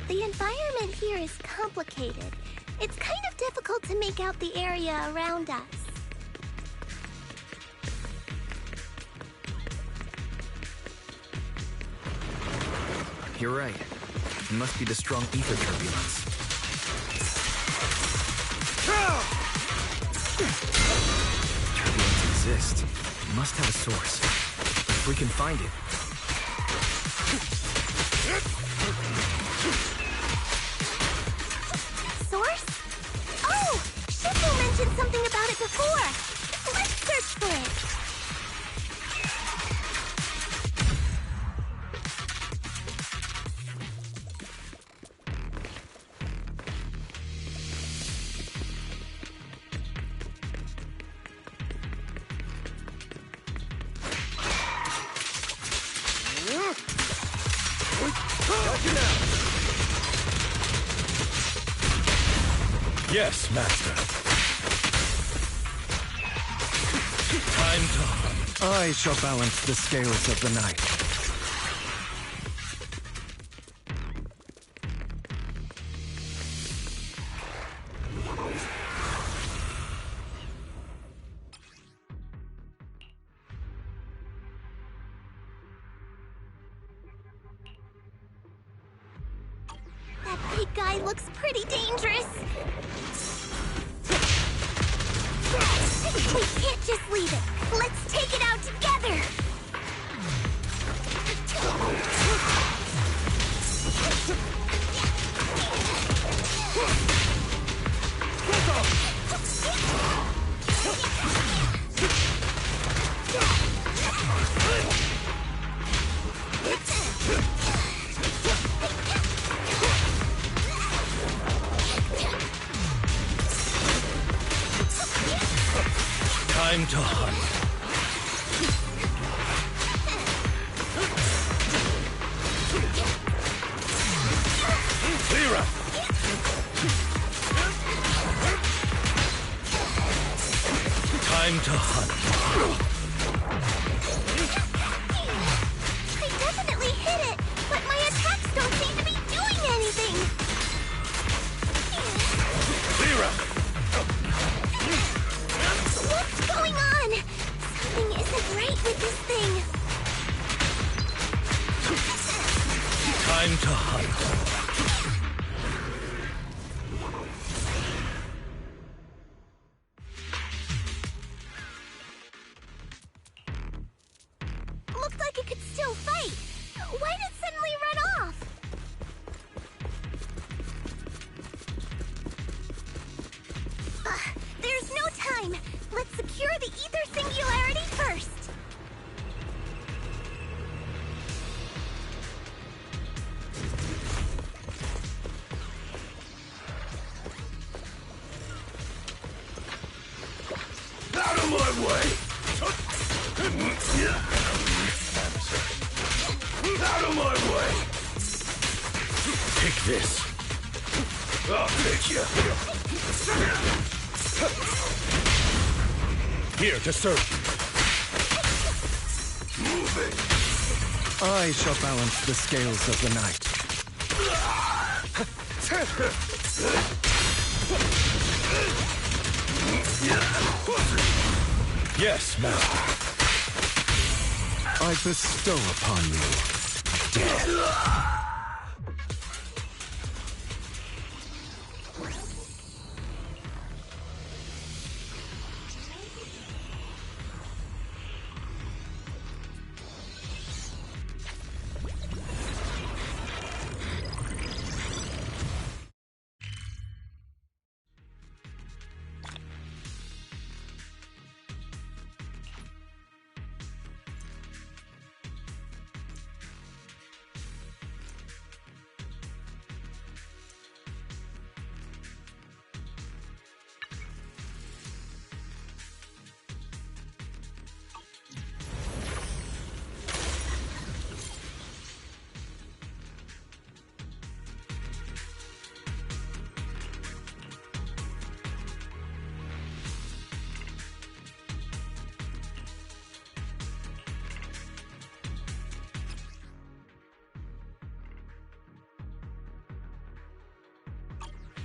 Speaker 1: The environment here is complicated. It's kind of difficult to make out the area around us.
Speaker 2: You're right. It must be the strong ether turbulence. Turbulence exists. It must have a source. If we can find it.
Speaker 1: Source? Oh! Shifu mentioned something about it before! Let's search for it!
Speaker 19: Yes, Master. Time to... I shall balance the scales of the night.
Speaker 1: That big guy looks pretty dangerous. We can't just leave it. Let's take it out together.
Speaker 19: Time to hunt. Clear up. Time to hunt.
Speaker 1: I definitely hit it, but my attacks don't seem to be doing anything.
Speaker 19: Clear up.
Speaker 1: What's going on? Something isn't right with this thing.
Speaker 19: Time to hunt.
Speaker 1: Looked like it could still fight. Why did it suddenly run off? There's no time. Let's secure the ether singularity first.
Speaker 19: Out of my way! Out of my way! Take this. I'll take you. Here to serve. Moving. I shall balance the scales of the night. Yes, Master. I bestow upon you death.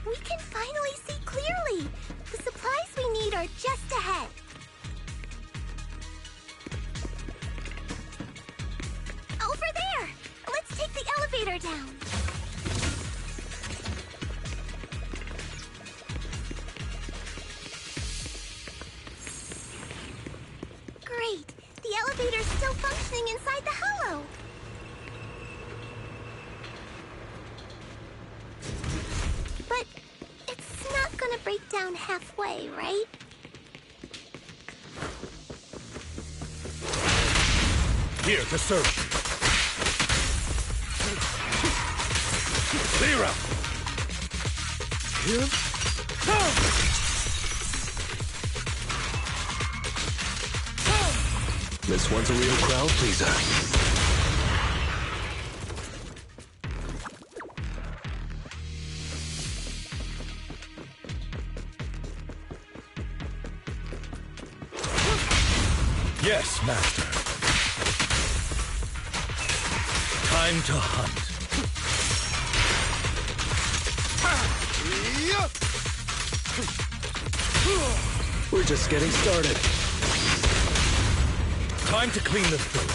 Speaker 1: We can finally see clearly! The supplies we need are just ahead. Over there! Let's take the elevator down. Great! The elevator's still functioning inside the hollow! But it's not gonna break down halfway, right?
Speaker 19: Here to serve. Clear out! Here? This one's a real crowd pleaser. Yes, Master. Time to hunt. We're just getting started. Time to clean the food.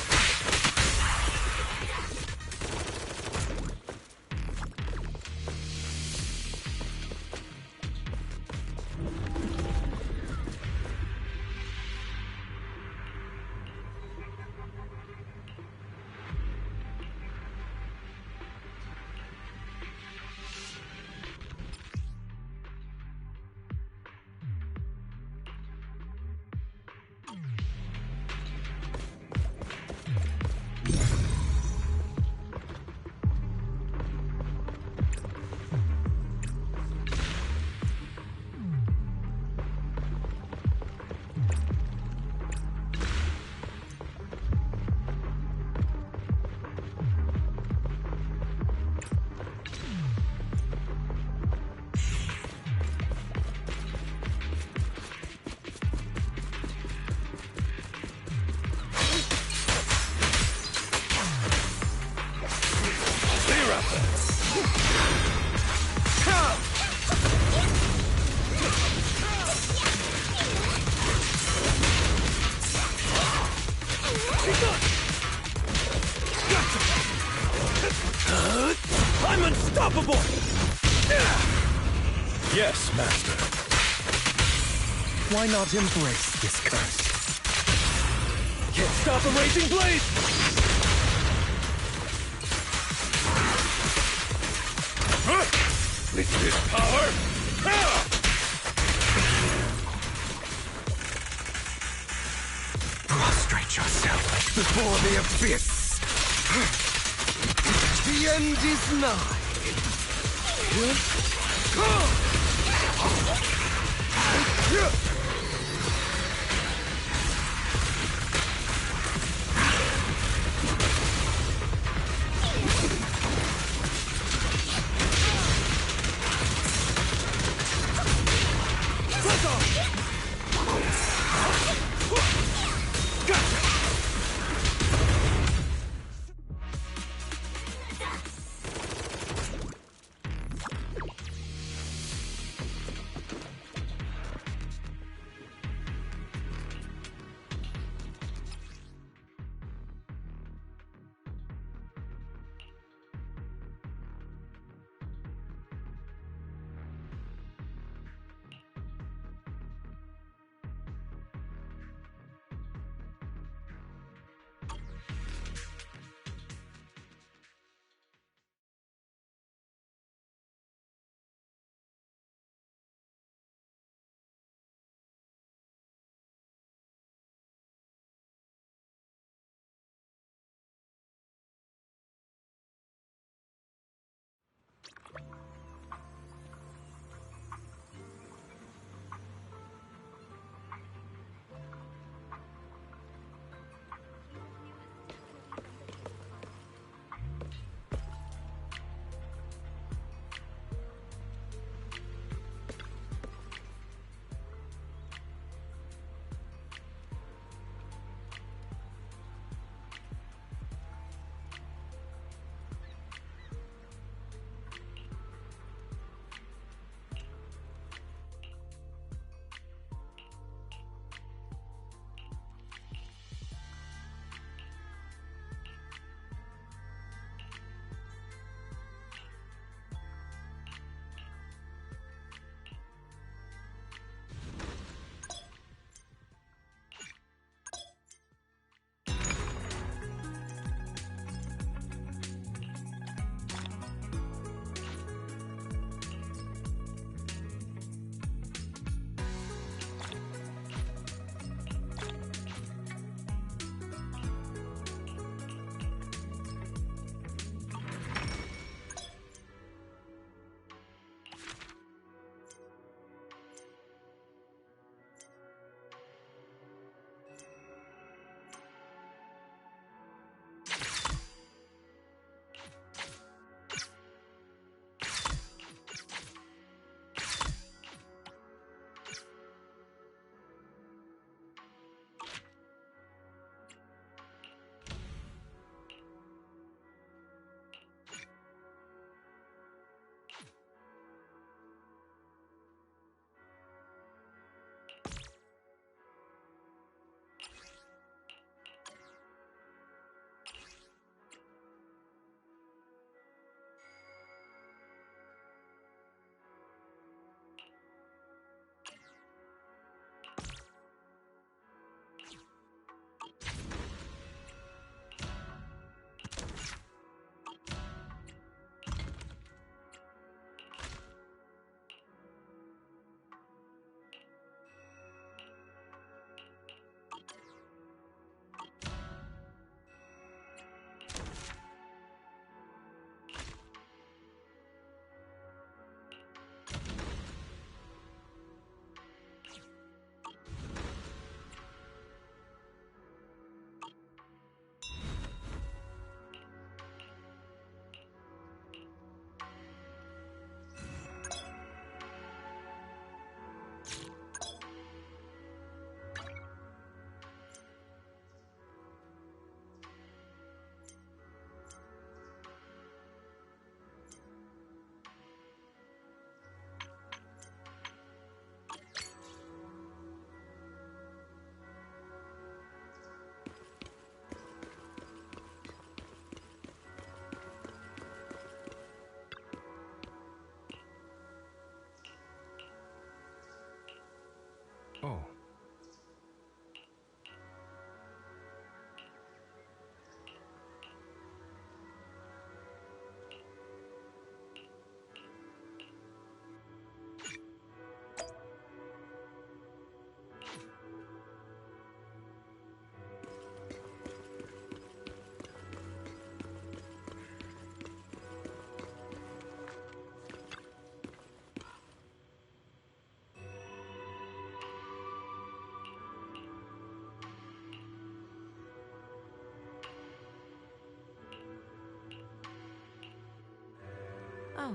Speaker 19: I'm unstoppable! Yes, Master. Why not embrace this curse? Can't stop a raging blade! With this power, prostrate yourself before the abyss. The end is nigh.
Speaker 12: Oh.
Speaker 9: Oh.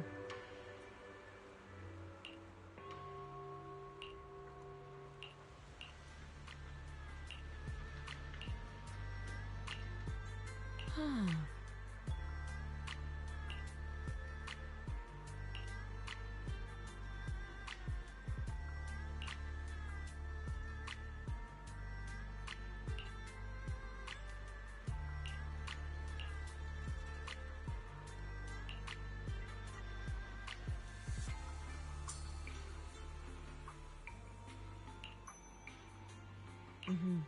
Speaker 9: Huh. Mm-hmm.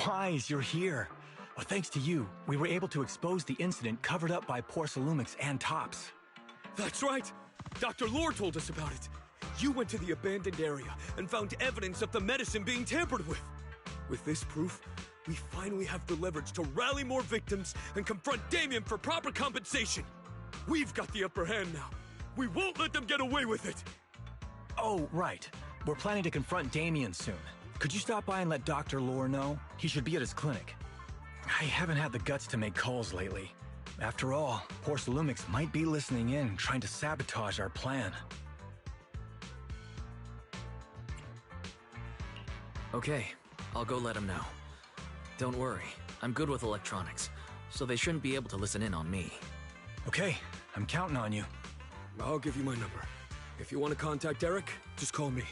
Speaker 16: Wise, you're here. Well, thanks to you, we were able to expose the incident covered up by Porcelumix and Tops.
Speaker 15: That's right! Dr. Lore told us about it. You went to the abandoned area and found evidence of the medicine being tampered with. With this proof, we finally have the leverage to rally more victims and confront Damien for proper compensation. We've got the upper hand now. We won't let them get away with it.
Speaker 16: Oh, right. We're planning to confront Damien soon. Could you stop by and let Dr. Lore know? He should be at his clinic. I haven't had the guts to make calls lately. After all, Porcelumix might be listening in, trying to sabotage our plan.
Speaker 2: Okay, I'll go let him know. Don't worry, I'm good with electronics, so they shouldn't be able to listen in on me.
Speaker 16: Okay, I'm counting on you.
Speaker 15: I'll give you my number. If you want to contact Eric, just call me.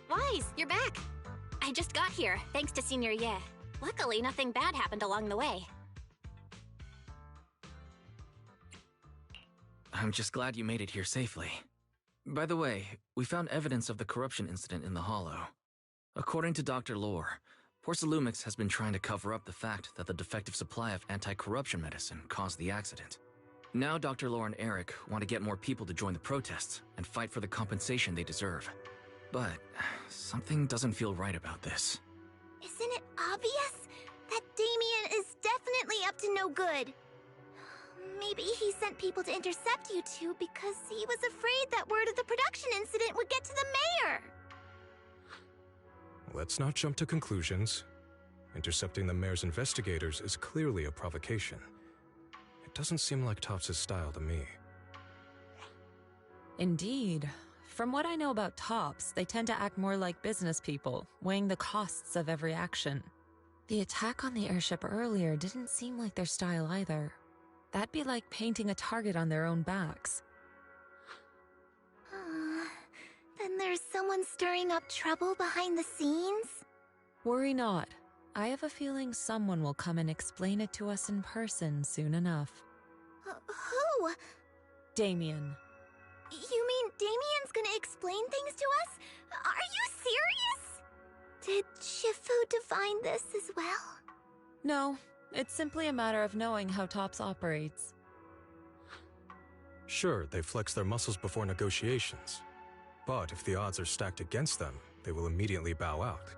Speaker 21: Wise, you're back. I just got here, thanks to Senior Ye. Luckily, nothing bad happened along the way.
Speaker 2: I'm just glad you made it here safely. By the way, we found evidence of the corruption incident in the Hollow. According to Dr. Lore, Porcelumix has been trying to cover up the fact that the defective supply of anti-corruption medicine caused the accident. Now Dr. Lore and Eric want to get more people to join the protests and fight for the compensation they deserve. But something doesn't feel right about this.
Speaker 1: Isn't it obvious? That Damien is definitely up to no good. Maybe he sent people to intercept you two because he was afraid that word of the production incident would get to the mayor.
Speaker 12: Let's not jump to conclusions. Intercepting the mayor's investigators is clearly a provocation. It doesn't seem like Topps' style to me.
Speaker 9: Indeed. From what I know about Topps, they tend to act more like business people, weighing the costs of every action. The attack on the airship earlier didn't seem like their style either. That'd be like painting a target on their own backs.
Speaker 1: Then there's someone stirring up trouble behind the scenes?
Speaker 9: Worry not. I have a feeling someone will come and explain it to us in person soon enough.
Speaker 1: Who?
Speaker 9: Damien.
Speaker 1: You mean Damien's gonna explain things to us? Are you serious? Did Shifu divine this as well?
Speaker 9: No, it's simply a matter of knowing how Topps operates.
Speaker 12: Sure, they flex their muscles before negotiations. But if the odds are stacked against them, they will immediately bow out.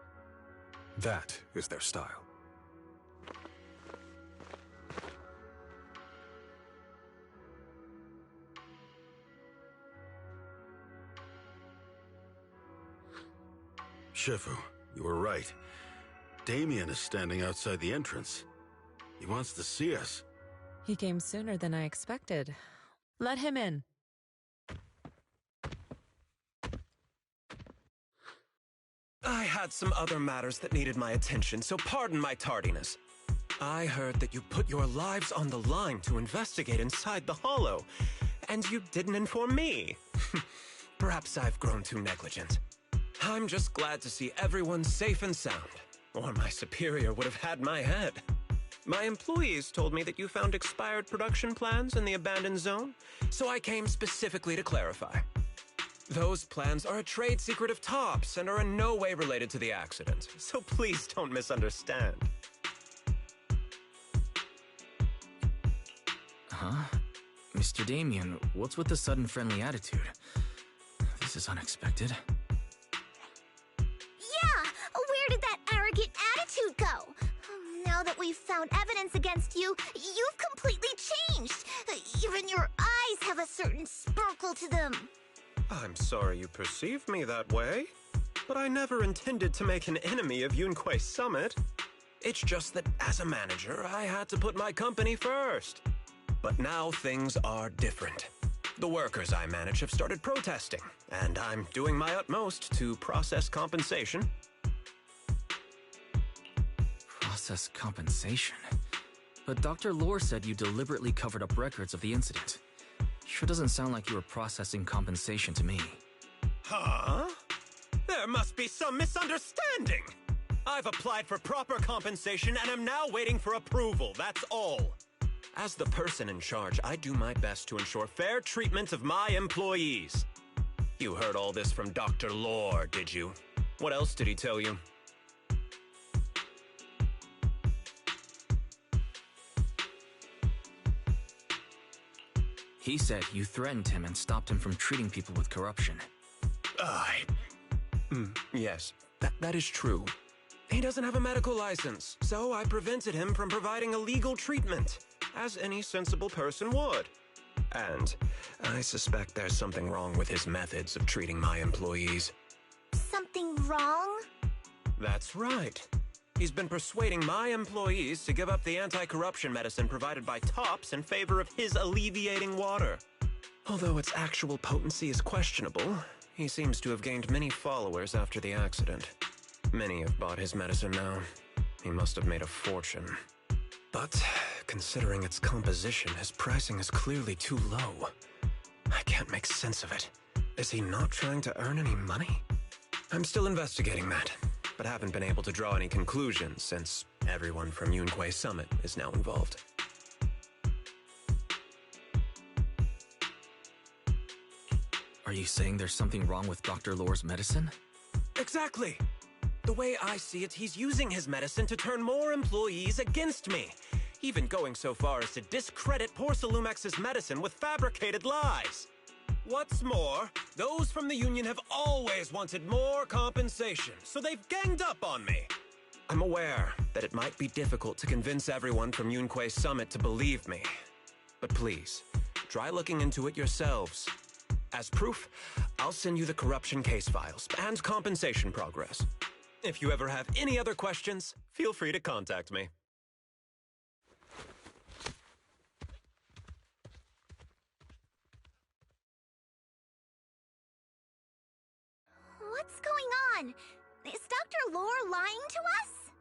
Speaker 12: That is their style.
Speaker 8: Shifu, you were right. Damien is standing outside the entrance. He wants to see us.
Speaker 9: He came sooner than I expected. Let him in.
Speaker 13: I had some other matters that needed my attention, so pardon my tardiness. I heard that you put your lives on the line to investigate inside the Hollow, and you didn't inform me. Perhaps I've grown too negligent. I'm just glad to see everyone safe and sound, or my superior would have had my head. My employees told me that you found expired production plans in the abandoned zone, so I came specifically to clarify. Those plans are a trade secret of Topps and are in no way related to the accident, so please don't misunderstand.
Speaker 2: Huh? Mr. Damien, what's with the sudden friendly attitude? This is unexpected.
Speaker 1: Yeah! Where did that arrogant attitude go? Now that we've found evidence against you, you've completely changed. Even your eyes have a certain sparkle to them.
Speaker 13: I'm sorry you perceive me that way, but I never intended to make an enemy of Yunkui Summit. It's just that as a manager, I had to put my company first. But now things are different. The workers I manage have started protesting, and I'm doing my utmost to process compensation.
Speaker 2: Process compensation? But Dr. Lore said you deliberately covered up records of the incident. Sure doesn't sound like you were processing compensation to me.
Speaker 13: Huh? There must be some misunderstanding. I've applied for proper compensation and am now waiting for approval, that's all. As the person in charge, I do my best to ensure fair treatment of my employees. You heard all this from Dr. Lore, did you? What else did he tell you?
Speaker 2: He said you threatened him and stopped him from treating people with corruption.
Speaker 13: Yes, that is true. He doesn't have a medical license, so I prevented him from providing illegal treatment, as any sensible person would. And I suspect there's something wrong with his methods of treating my employees.
Speaker 1: Something wrong?
Speaker 13: That's right. He's been persuading my employees to give up the anti-corruption medicine provided by Tops in favor of his alleviating water. Although its actual potency is questionable, he seems to have gained many followers after the accident. Many have bought his medicine now. He must have made a fortune. But considering its composition, his pricing is clearly too low. I can't make sense of it. Is he not trying to earn any money? I'm still investigating that, but haven't been able to draw any conclusions since everyone from Yunkui Summit is now involved.
Speaker 2: Are you saying there's something wrong with Dr. Lore's medicine?
Speaker 13: Exactly! The way I see it, he's using his medicine to turn more employees against me, even going so far as to discredit Porcelumex's medicine with fabricated lies. What's more, those from the union have always wanted more compensation, so they've ganged up on me. I'm aware that it might be difficult to convince everyone from Yunkui Summit to believe me, but please, try looking into it yourselves. As proof, I'll send you the corruption case files and compensation progress. If you ever have any other questions, feel free to contact me.
Speaker 1: What's going on? Is Dr. Lore lying to us?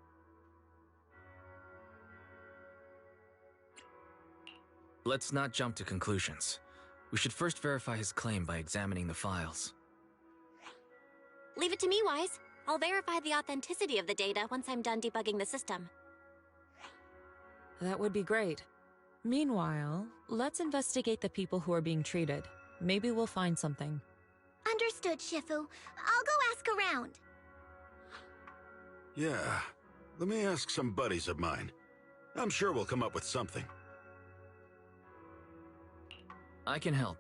Speaker 2: Let's not jump to conclusions. We should first verify his claim by examining the files.
Speaker 21: Leave it to me, Wise. I'll verify the authenticity of the data once I'm done debugging the system.
Speaker 9: That would be great. Meanwhile, let's investigate the people who are being treated. Maybe we'll find something.
Speaker 1: Understood, Shifu. I'll go ask around.
Speaker 8: Yeah, let me ask some buddies of mine. I'm sure we'll come up with something.
Speaker 2: I can help.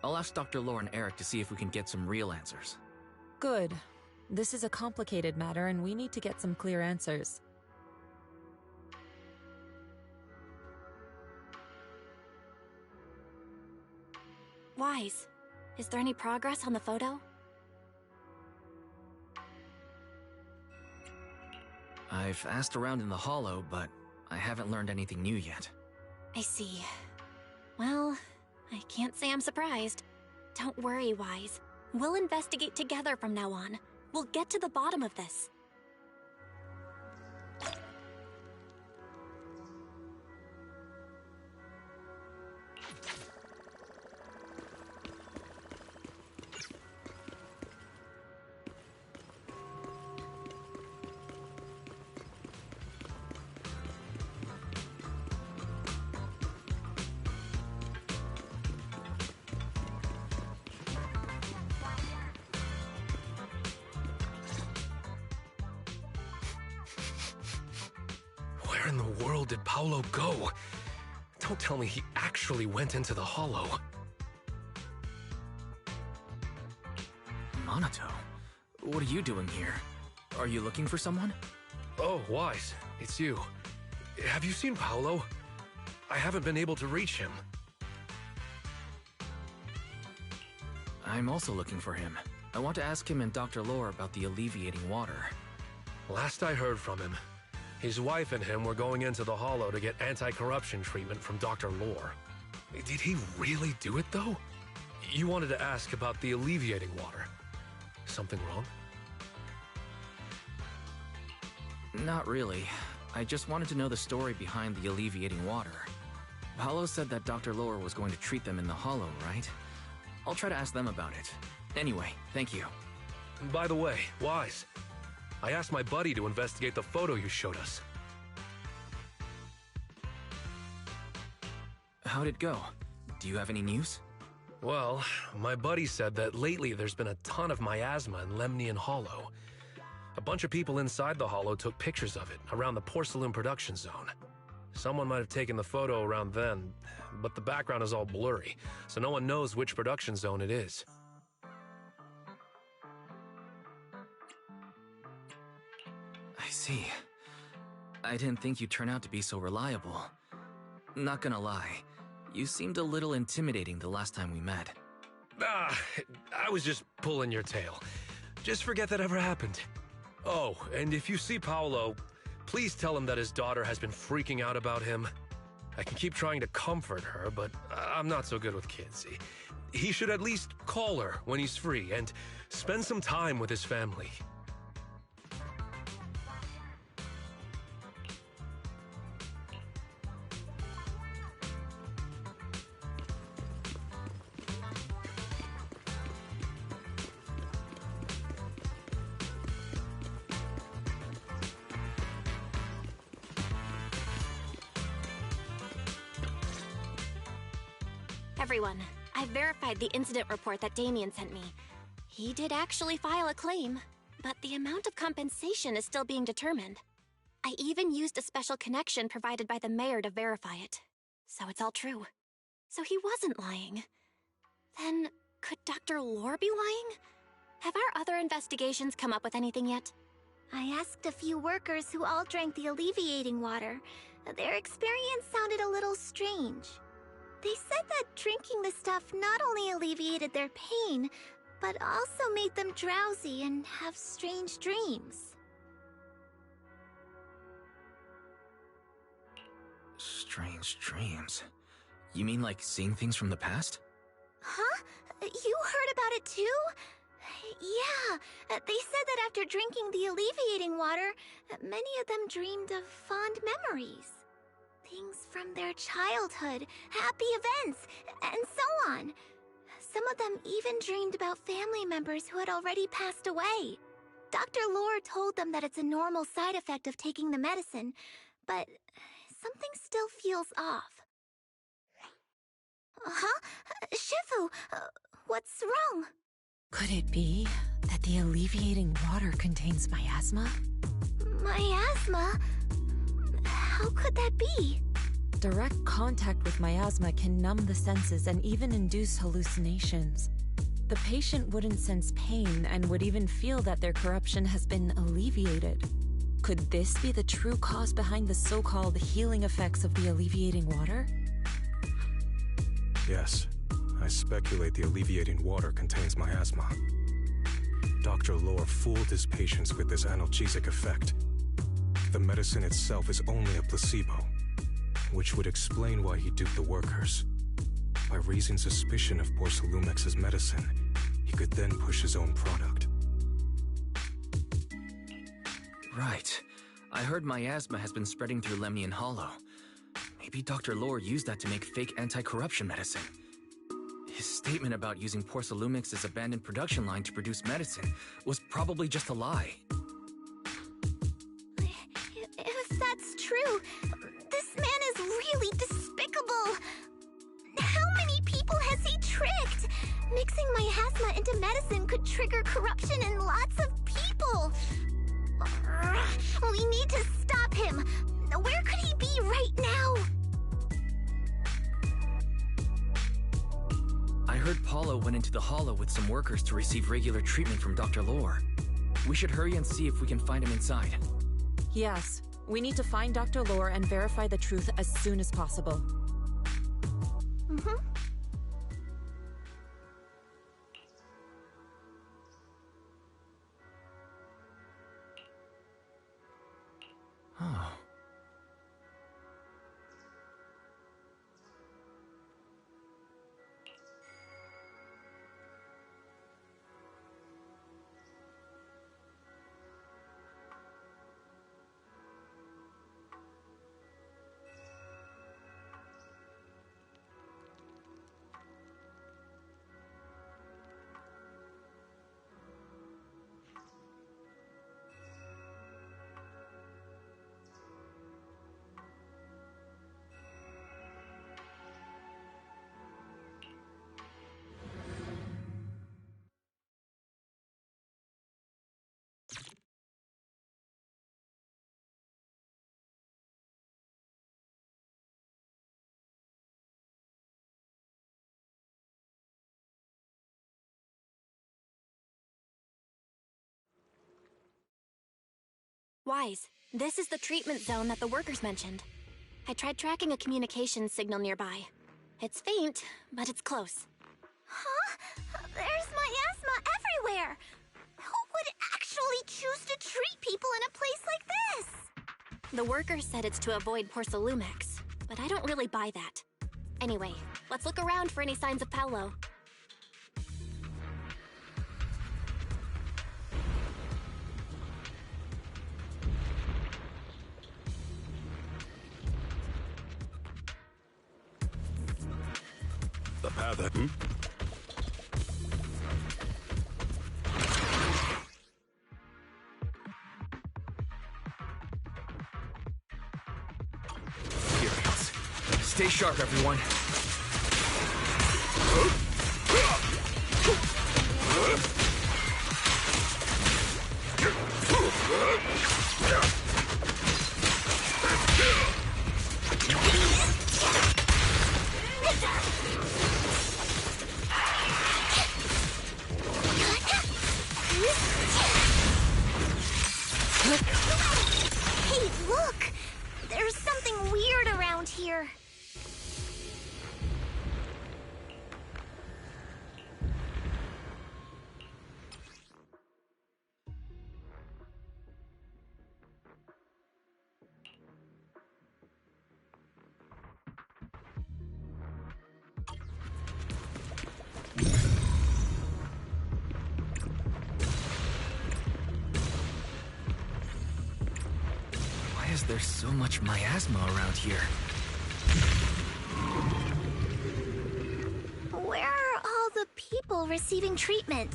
Speaker 2: I'll ask Dr. Lore and Eric to see if we can get some real answers.
Speaker 9: Good. This is a complicated matter and we need to get some clear answers.
Speaker 21: Wise, is there any progress on the photo?
Speaker 2: I've asked around in the Hollow, but I haven't learned anything new yet.
Speaker 21: I see. Well, I can't say I'm surprised. Don't worry, Wise. We'll investigate together from now on. We'll get to the bottom of this.
Speaker 12: Where in the world did Paolo go? Don't tell me he actually went into the Hollow.
Speaker 2: Minato, what are you doing here? Are you looking for someone?
Speaker 12: Oh, Wise, it's you. Have you seen Paolo? I haven't been able to reach him.
Speaker 2: I'm also looking for him. I want to ask him and Dr. Lore about the alleviating water.
Speaker 12: Last I heard from him, his wife and him were going into the Hollow to get anti-corruption treatment from Dr. Lore. Did he really do it, though? You wanted to ask about the alleviating water. Something wrong?
Speaker 2: Not really. I just wanted to know the story behind the alleviating water. Paolo said that Dr. Lore was going to treat them in the Hollow, right? I'll try to ask them about it. Anyway, thank you.
Speaker 12: By the way, Wise, I asked my buddy to investigate the photo you showed us.
Speaker 2: How'd it go? Do you have any news?
Speaker 12: Well, my buddy said that lately there's been a ton of miasma in Lemnian Hollow. A bunch of people inside the Hollow took pictures of it around the porcelain production zone. Someone might have taken the photo around then, but the background is all blurry, so no one knows which production zone it is.
Speaker 2: I see. I didn't think you'd turn out to be so reliable. Not gonna lie, you seemed a little intimidating the last time we met.
Speaker 12: I was just pulling your tail. Just forget that ever happened. Oh, and if you see Paolo, please tell him that his daughter has been freaking out about him. I can keep trying to comfort her, but I'm not so good with kids. He should at least call her when he's free and spend some time with his family.
Speaker 21: Everyone, I verified the incident report that Damien sent me. He did actually file a claim, but the amount of compensation is still being determined. I even used a special connection provided by the mayor to verify it. So it's all true. So he wasn't lying. Then, could Dr. Lore be lying? Have our other investigations come up with anything yet?
Speaker 1: I asked a few workers who all drank the alleviating water. Their experience sounded a little strange. They said that drinking the stuff not only alleviated their pain, but also made them drowsy and have strange dreams.
Speaker 2: Strange dreams? You mean like seeing things from the past?
Speaker 1: Huh? You heard about it too? Yeah, they said that after drinking the alleviating water, many of them dreamed of fond memories. Things from their childhood, happy events, and so on. Some of them even dreamed about family members who had already passed away. Dr. Lore told them that it's a normal side effect of taking the medicine, but something still feels off. Huh? Shifu, what's wrong?
Speaker 9: Could it be that the alleviating water contains miasma?
Speaker 1: Miasma? How could that be?
Speaker 9: Direct contact with miasma can numb the senses and even induce hallucinations. The patient wouldn't sense pain and would even feel that their corruption has been alleviated. Could this be the true cause behind the so-called healing effects of the alleviating water?
Speaker 12: Yes, I speculate the alleviating water contains miasma. Dr. Lore fooled his patients with this analgesic effect. The medicine itself is only a placebo, which would explain why he duped the workers. By raising suspicion of Porcelumex's medicine, he could then push his own product.
Speaker 2: Right. I heard miasma has been spreading through Lemnian Hollow. Maybe Dr. Lore used that to make fake anti-corruption medicine. His statement about using Porcelumex's abandoned production line to produce medicine was probably just a lie.
Speaker 1: If that's true, this man is really despicable. How many people has he tricked? Mixing miasma into medicine could trigger corruption in lots of people. We need to stop him. Where could he be right now?
Speaker 2: I heard Paulo went into the Hollow with some workers to receive regular treatment from Dr. Lore. We should hurry and see if we can find him inside.
Speaker 9: Yes, we need to find Dr. Lore and verify the truth as soon as possible.
Speaker 1: Mm-hmm.
Speaker 2: Oh.
Speaker 21: Wise, this is the treatment zone that the workers mentioned. I tried tracking a communications signal nearby. It's faint, but it's close.
Speaker 1: Huh? There's miasma everywhere! Who would actually choose to treat people in a place like this?
Speaker 21: The workers said it's to avoid Porcelumex, but I don't really buy that. Anyway, let's look around for any signs of Paolo.
Speaker 8: The path,
Speaker 2: Stay sharp, everyone.
Speaker 1: Hey, look! There's something weird around here.
Speaker 2: Why is there so much miasma around here?
Speaker 1: Where are all the people receiving treatment?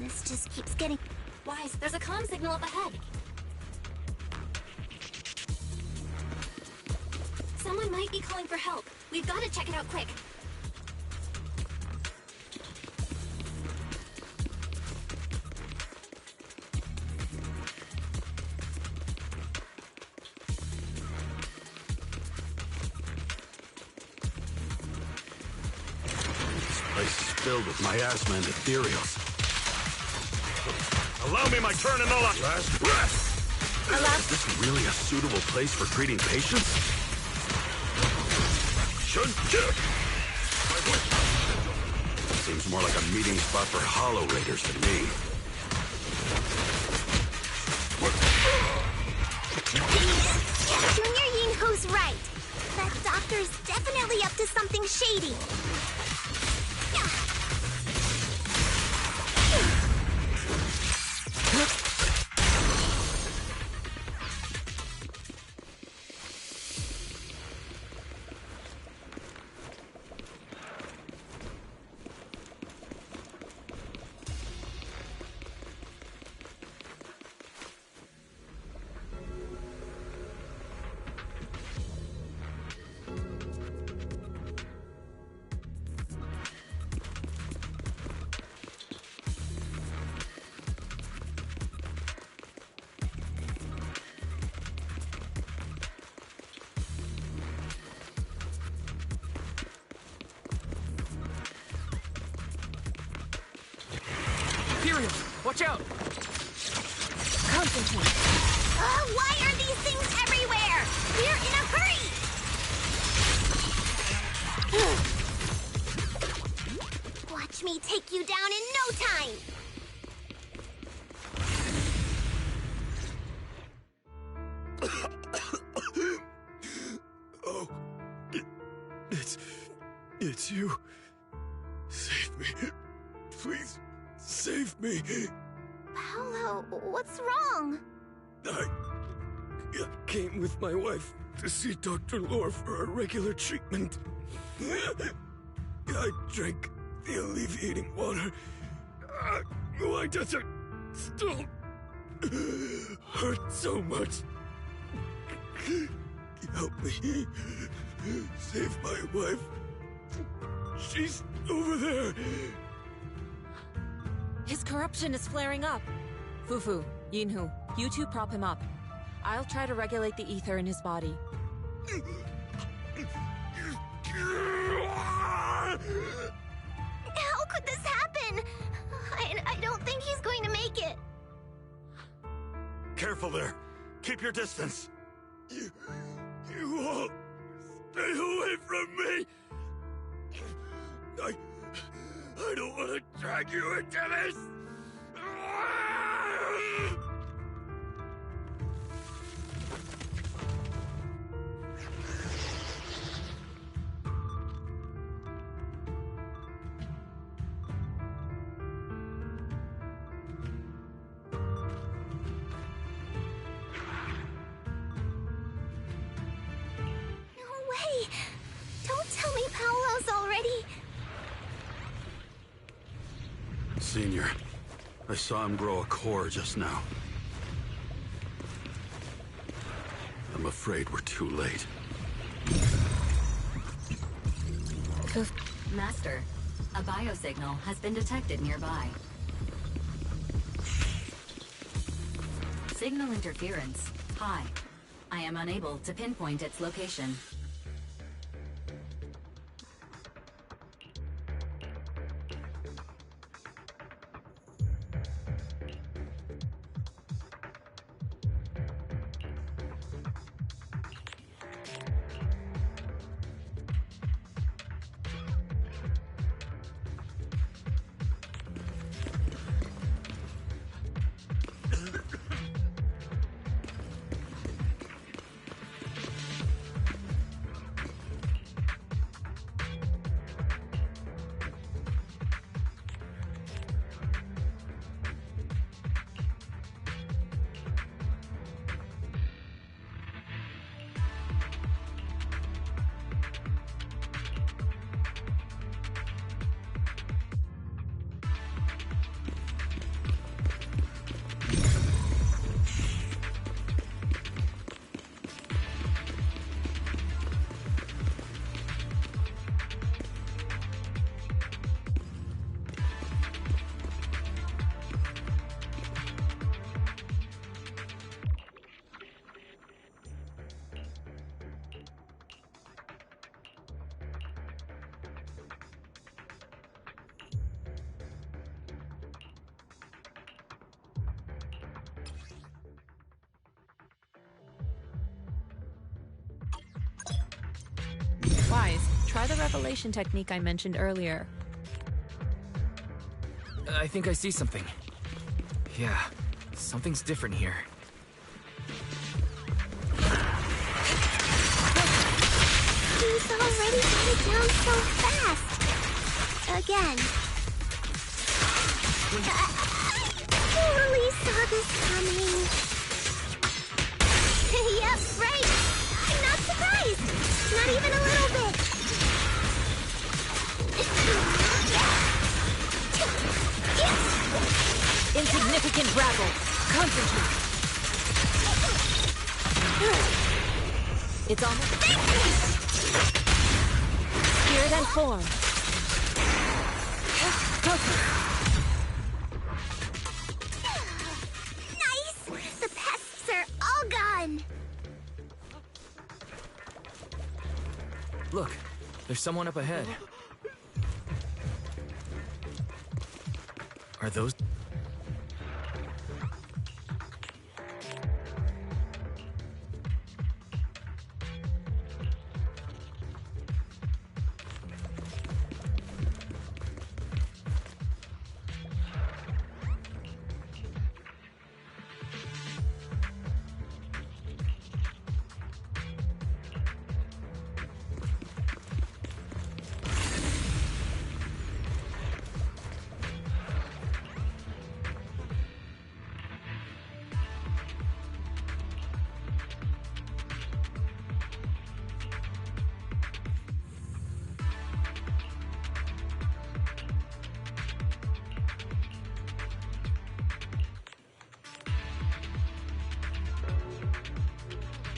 Speaker 1: This just keeps getting...
Speaker 21: Wise, there's a comm signal up ahead. Someone might be calling for help. We've got to check it out quick.
Speaker 8: This place is filled with miasma and ethereals. Allow me my turn and all last breath! Is this really a suitable place for treating patients? Seems more like a meeting spot for Hollow Raiders to me.
Speaker 1: Junior Yinhu's right. That doctor's definitely up to something shady.
Speaker 2: Watch out!
Speaker 1: Concentrate. Why are these things everywhere? We're in a hurry! Watch me take you down in no time!
Speaker 19: Oh, it's you. Save me. Please, save me.
Speaker 1: Paolo, what's wrong?
Speaker 19: I came with my wife to see Dr. Lore for a regular treatment. I drank the alleviating water. Why does it still hurt so much? Help me. Save my wife. She's over there.
Speaker 9: His corruption is flaring up. Fufu, Yinhu, you two prop him up. I'll try to regulate the ether in his body.
Speaker 1: How could this happen? I don't think he's going
Speaker 8: there. Keep your distance.
Speaker 19: You all stay away from me. I don't want to drag you into this.
Speaker 8: Senior, I saw him grow a core just now. I'm afraid we're too late.
Speaker 5: Master, a biosignal has been detected nearby. Signal interference high. I am unable to pinpoint its location.
Speaker 9: Wise, try the revelation technique I mentioned earlier.
Speaker 2: I think I see something. Yeah, something's different here.
Speaker 1: He's already got it down so fast! Again. Totally saw this coming. Yep, right! I'm not surprised! Not even a little bit!
Speaker 9: Insignificant rabble! Concentrate! It's almost... Spirit and form!
Speaker 1: Nice! The pests are all gone!
Speaker 2: Look, there's someone up ahead. Are those...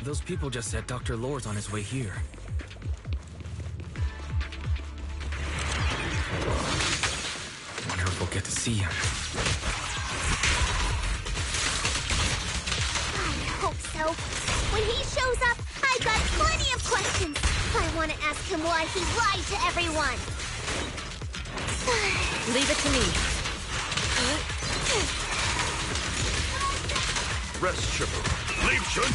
Speaker 2: Those people just said Dr. Lore's on his way here. Wonder if we'll get to see him.
Speaker 1: I hope so. When he shows up, I've got plenty of questions. I want to ask him why he lied to everyone.
Speaker 9: Leave it to me.
Speaker 8: Rest, Shifu. Leave Shun.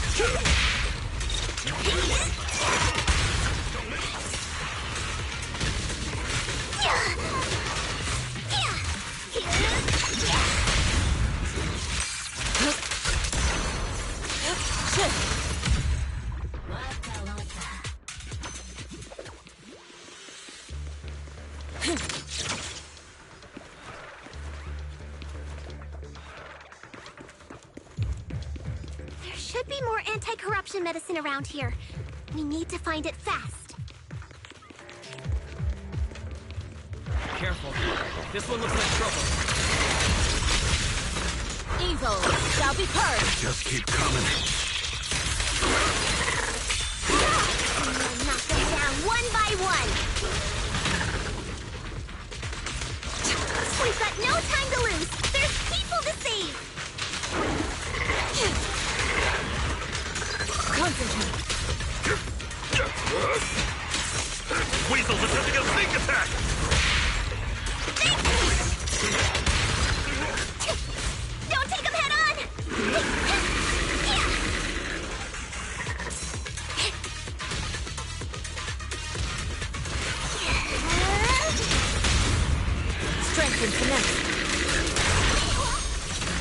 Speaker 1: There should be more anti-corruption medicine around here. We need to find it fast.
Speaker 6: Careful. This one looks like trouble.
Speaker 9: Evil shall be purged.
Speaker 8: Just keep coming.
Speaker 1: We'll knock them down one by one. We've got no time to lose. There's people to save.
Speaker 9: Concentrate.
Speaker 8: Weasel's attempting a sneak attack!
Speaker 1: Don't take him head on!
Speaker 9: Strength and finesse.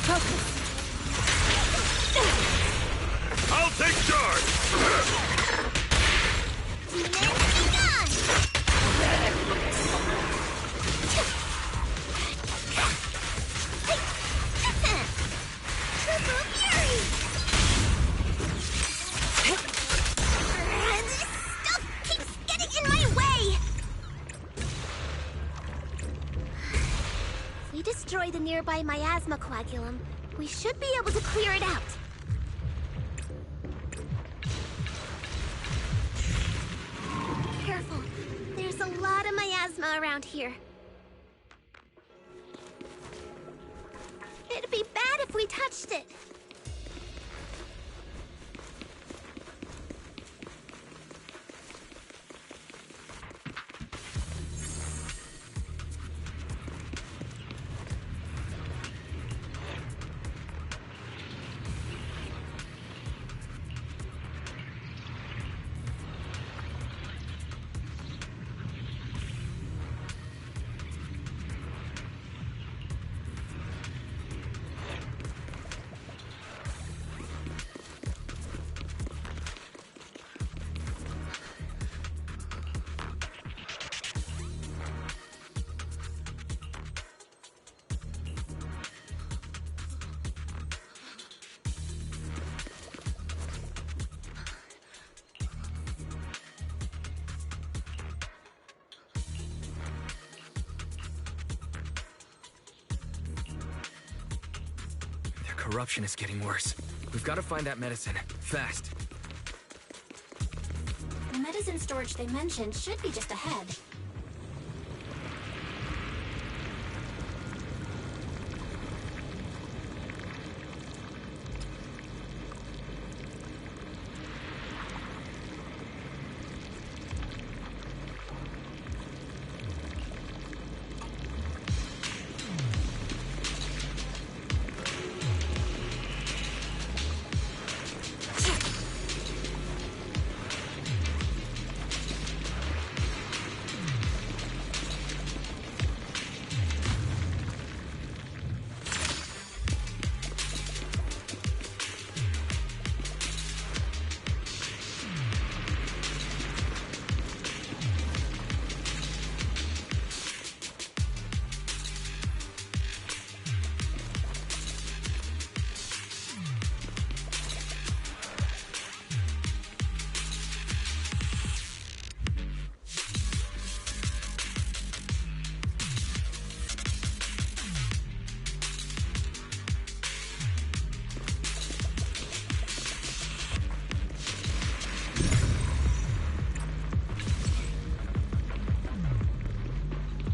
Speaker 9: Focus.
Speaker 8: I'll take charge!
Speaker 1: Destroy the nearby miasma coagulum, we should be able to clear it out. Careful. There's a lot of miasma around here. It'd be bad if we touched it.
Speaker 2: Corruption is getting worse. We've got to find that medicine. Fast.
Speaker 1: The medicine storage they mentioned should be just ahead.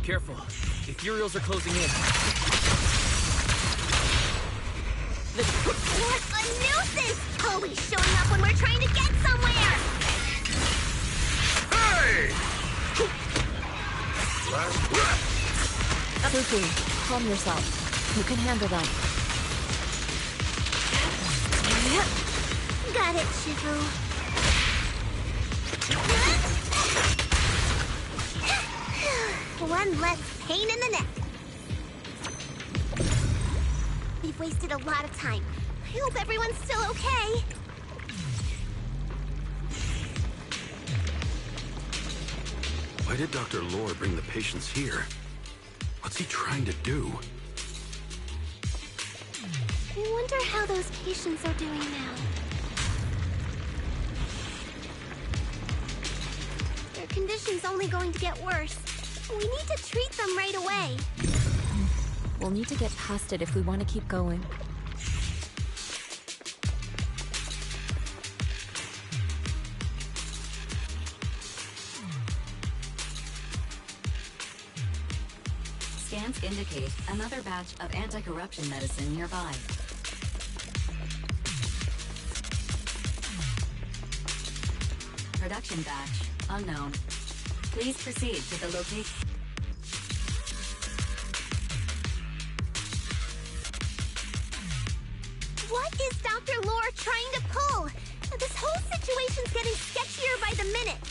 Speaker 2: Careful. Ethereals are closing in.
Speaker 1: What a nuisance! Always showing up when we're trying to get somewhere!
Speaker 8: Hey!
Speaker 9: Yunkui, calm yourself. You can handle them.
Speaker 1: Got it, Shifu. One less pain in the neck. We've wasted a lot of time. I hope everyone's still okay.
Speaker 8: Why did Dr. Lore bring the patients here? What's he trying to do?
Speaker 1: I wonder how those patients are doing now. Their condition's only going to get worse. We need to treat them right away.
Speaker 9: We'll need to get past it if we want to keep going.
Speaker 5: Scans indicate another batch of anti-corruption medicine nearby. Production batch unknown. Please proceed to the location.
Speaker 1: What is Dr. Lore trying to pull? This whole situation's getting sketchier by the minute.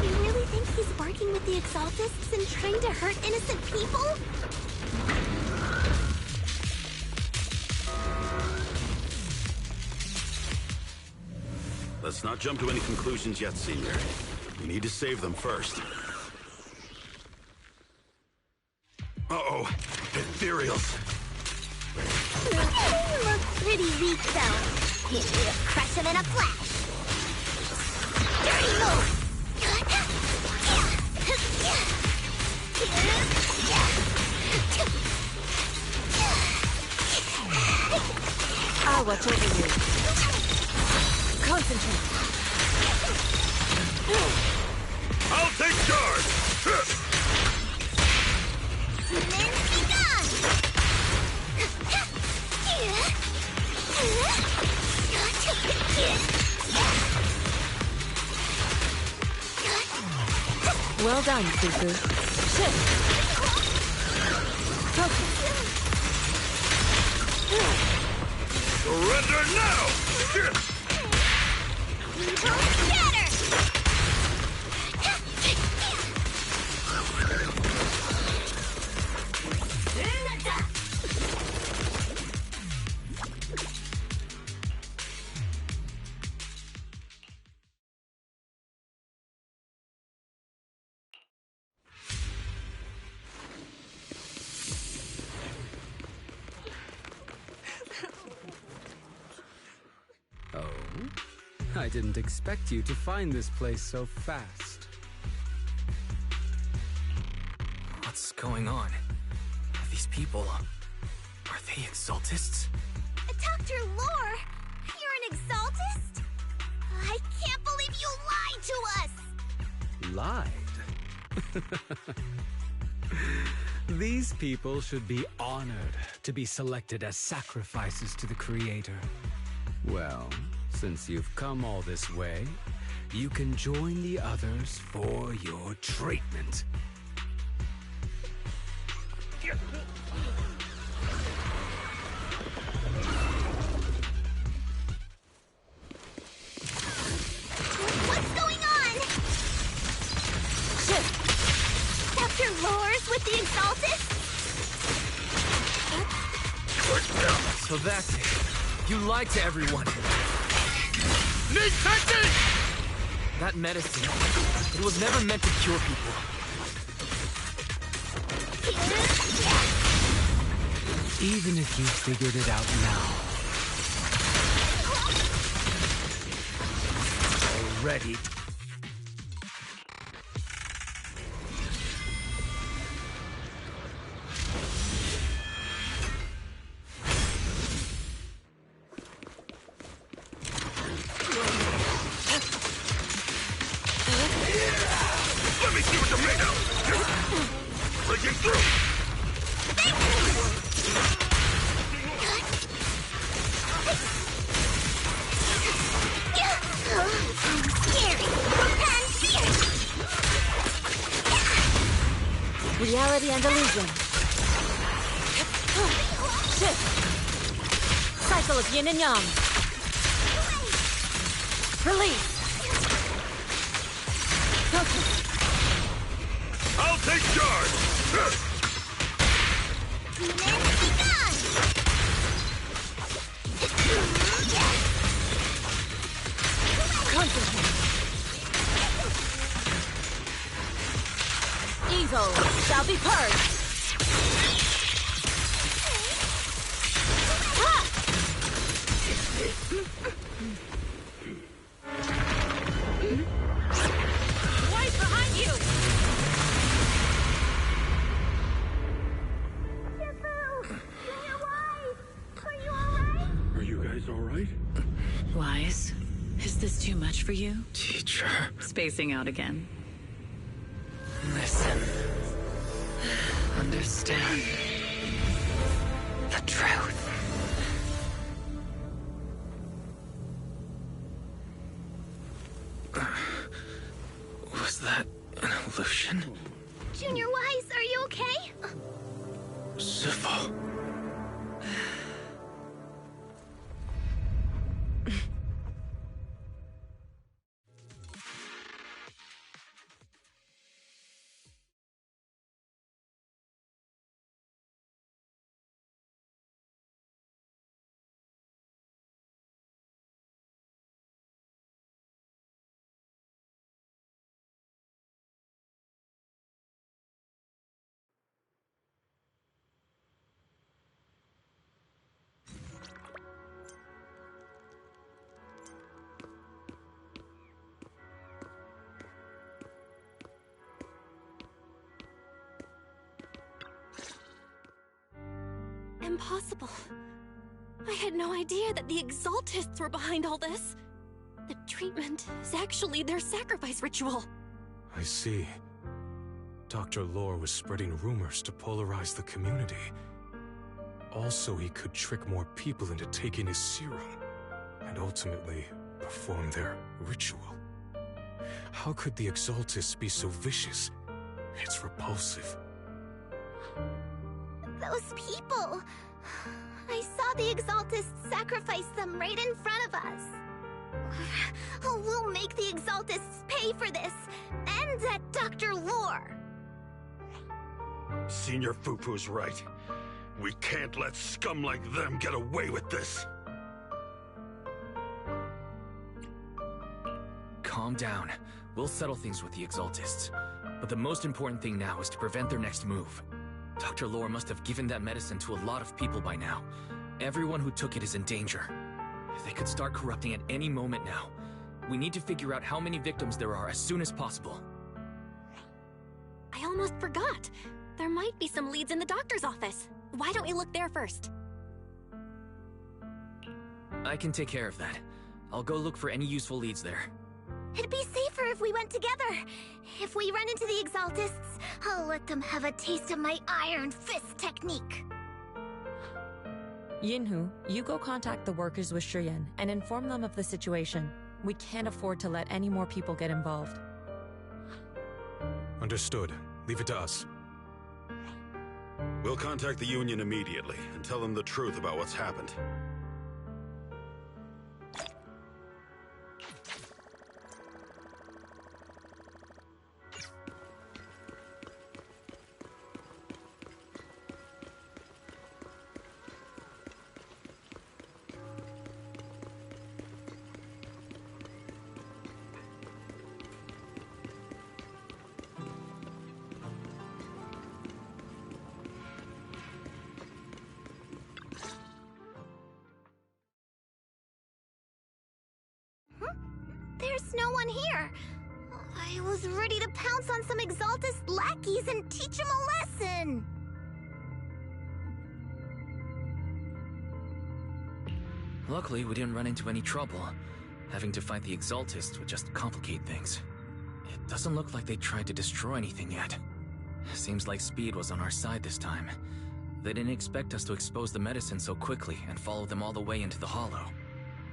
Speaker 1: You really think he's working with the Exaltists and trying to hurt innocent people?
Speaker 8: Let's not jump to any conclusions yet, Senior. We need to save them first. Uh-oh, ethereals.
Speaker 1: You look pretty weak, though. You'll crush him in a flash. Dirty move!
Speaker 9: I'll watch over you. Concentrate.
Speaker 8: I'll take charge!
Speaker 9: Well done, Fufu. Shift. Focus.
Speaker 8: Surrender now!
Speaker 1: Scatter!
Speaker 17: I didn't expect you to find this place so fast.
Speaker 2: What's going on? These people, are they Exaltists?
Speaker 1: Dr. Lore, you're an Exaltist? I can't believe you lied to us!
Speaker 17: Lied? These people should be honored to be selected as sacrifices to the Creator. Well, since you've come all this way, you can join the others for your treatment.
Speaker 1: What's going on? Shit! Dr. Lore's with the Exaltists?
Speaker 2: So that's it. You lied to everyone.
Speaker 6: Need technique!
Speaker 2: That medicine, it was never meant to cure people.
Speaker 17: Even if you figured it out now. Already.
Speaker 8: Let me see what you're made of! Breaking through!
Speaker 1: Scary!
Speaker 9: We Reality and illusion. Shift. Cycle of yin and yang. Release. Focus.
Speaker 8: I'll take charge!
Speaker 9: Concentrate. Evil shall be purged.
Speaker 3: Right behind you!
Speaker 19: Are you guys alright?
Speaker 4: Wise, is this too much for you?
Speaker 2: Teacher.
Speaker 4: Spacing out again.
Speaker 3: Listen. Understand. The truth.
Speaker 2: Was that an illusion?
Speaker 1: Junior Wise, are you okay?
Speaker 2: Sifu.
Speaker 21: Impossible. I had no idea that the Exaltists were behind all this. The treatment is actually their sacrifice ritual.
Speaker 12: I see. Dr. Lore was spreading rumors to polarize the community. Also, he could trick more people into taking his serum, and ultimately perform their ritual. How could the Exaltists be so vicious? It's repulsive.
Speaker 1: Those people. I saw the Exaltists sacrifice them right in front of us. We'll make the Exaltists pay for this. And that Dr. Lore.
Speaker 8: Senior Fufu's right. We can't let scum like them get away with this.
Speaker 2: Calm down. We'll settle things with the Exaltists. But the most important thing now is to prevent their next move. Dr. Lore must have given that medicine to a lot of people by now. Everyone who took it is in danger. They could start corrupting at any moment now. We need to figure out how many victims there are as soon as possible.
Speaker 21: I almost forgot. There might be some leads in the doctor's office. Why don't we look there first?
Speaker 2: I can take care of that. I'll go look for any useful leads there.
Speaker 1: It'd be safer if we went together. If we run into the Exaltists, I'll let them have a taste of my Iron Fist technique.
Speaker 9: Yinhu, you go contact the workers with Shiyan and inform them of the situation. We can't afford to let any more people get involved.
Speaker 12: Understood. Leave it to us.
Speaker 8: We'll contact the Union immediately and tell them the truth about what's happened.
Speaker 1: There's no one here. I was ready to pounce on some Exaltist lackeys and teach them a lesson.
Speaker 2: Luckily, we didn't run into any trouble. Having to fight the Exaltists would just complicate things. It doesn't look like they tried to destroy anything yet. Seems like speed was on our side this time. They didn't expect us to expose the medicine so quickly and follow them all the way into the hollow.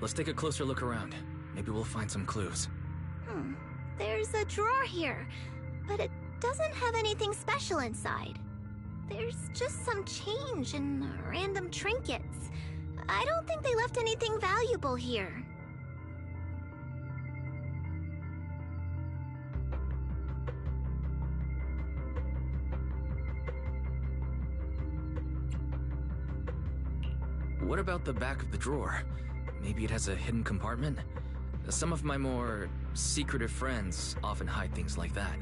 Speaker 2: Let's take a closer look around. Maybe we'll find some clues.
Speaker 1: There's a drawer here, but it doesn't have anything special inside. There's just some change and random trinkets. I don't think they left anything valuable here.
Speaker 2: What about the back of the drawer? Maybe it has a hidden compartment? Some of my more secretive friends often hide things like that.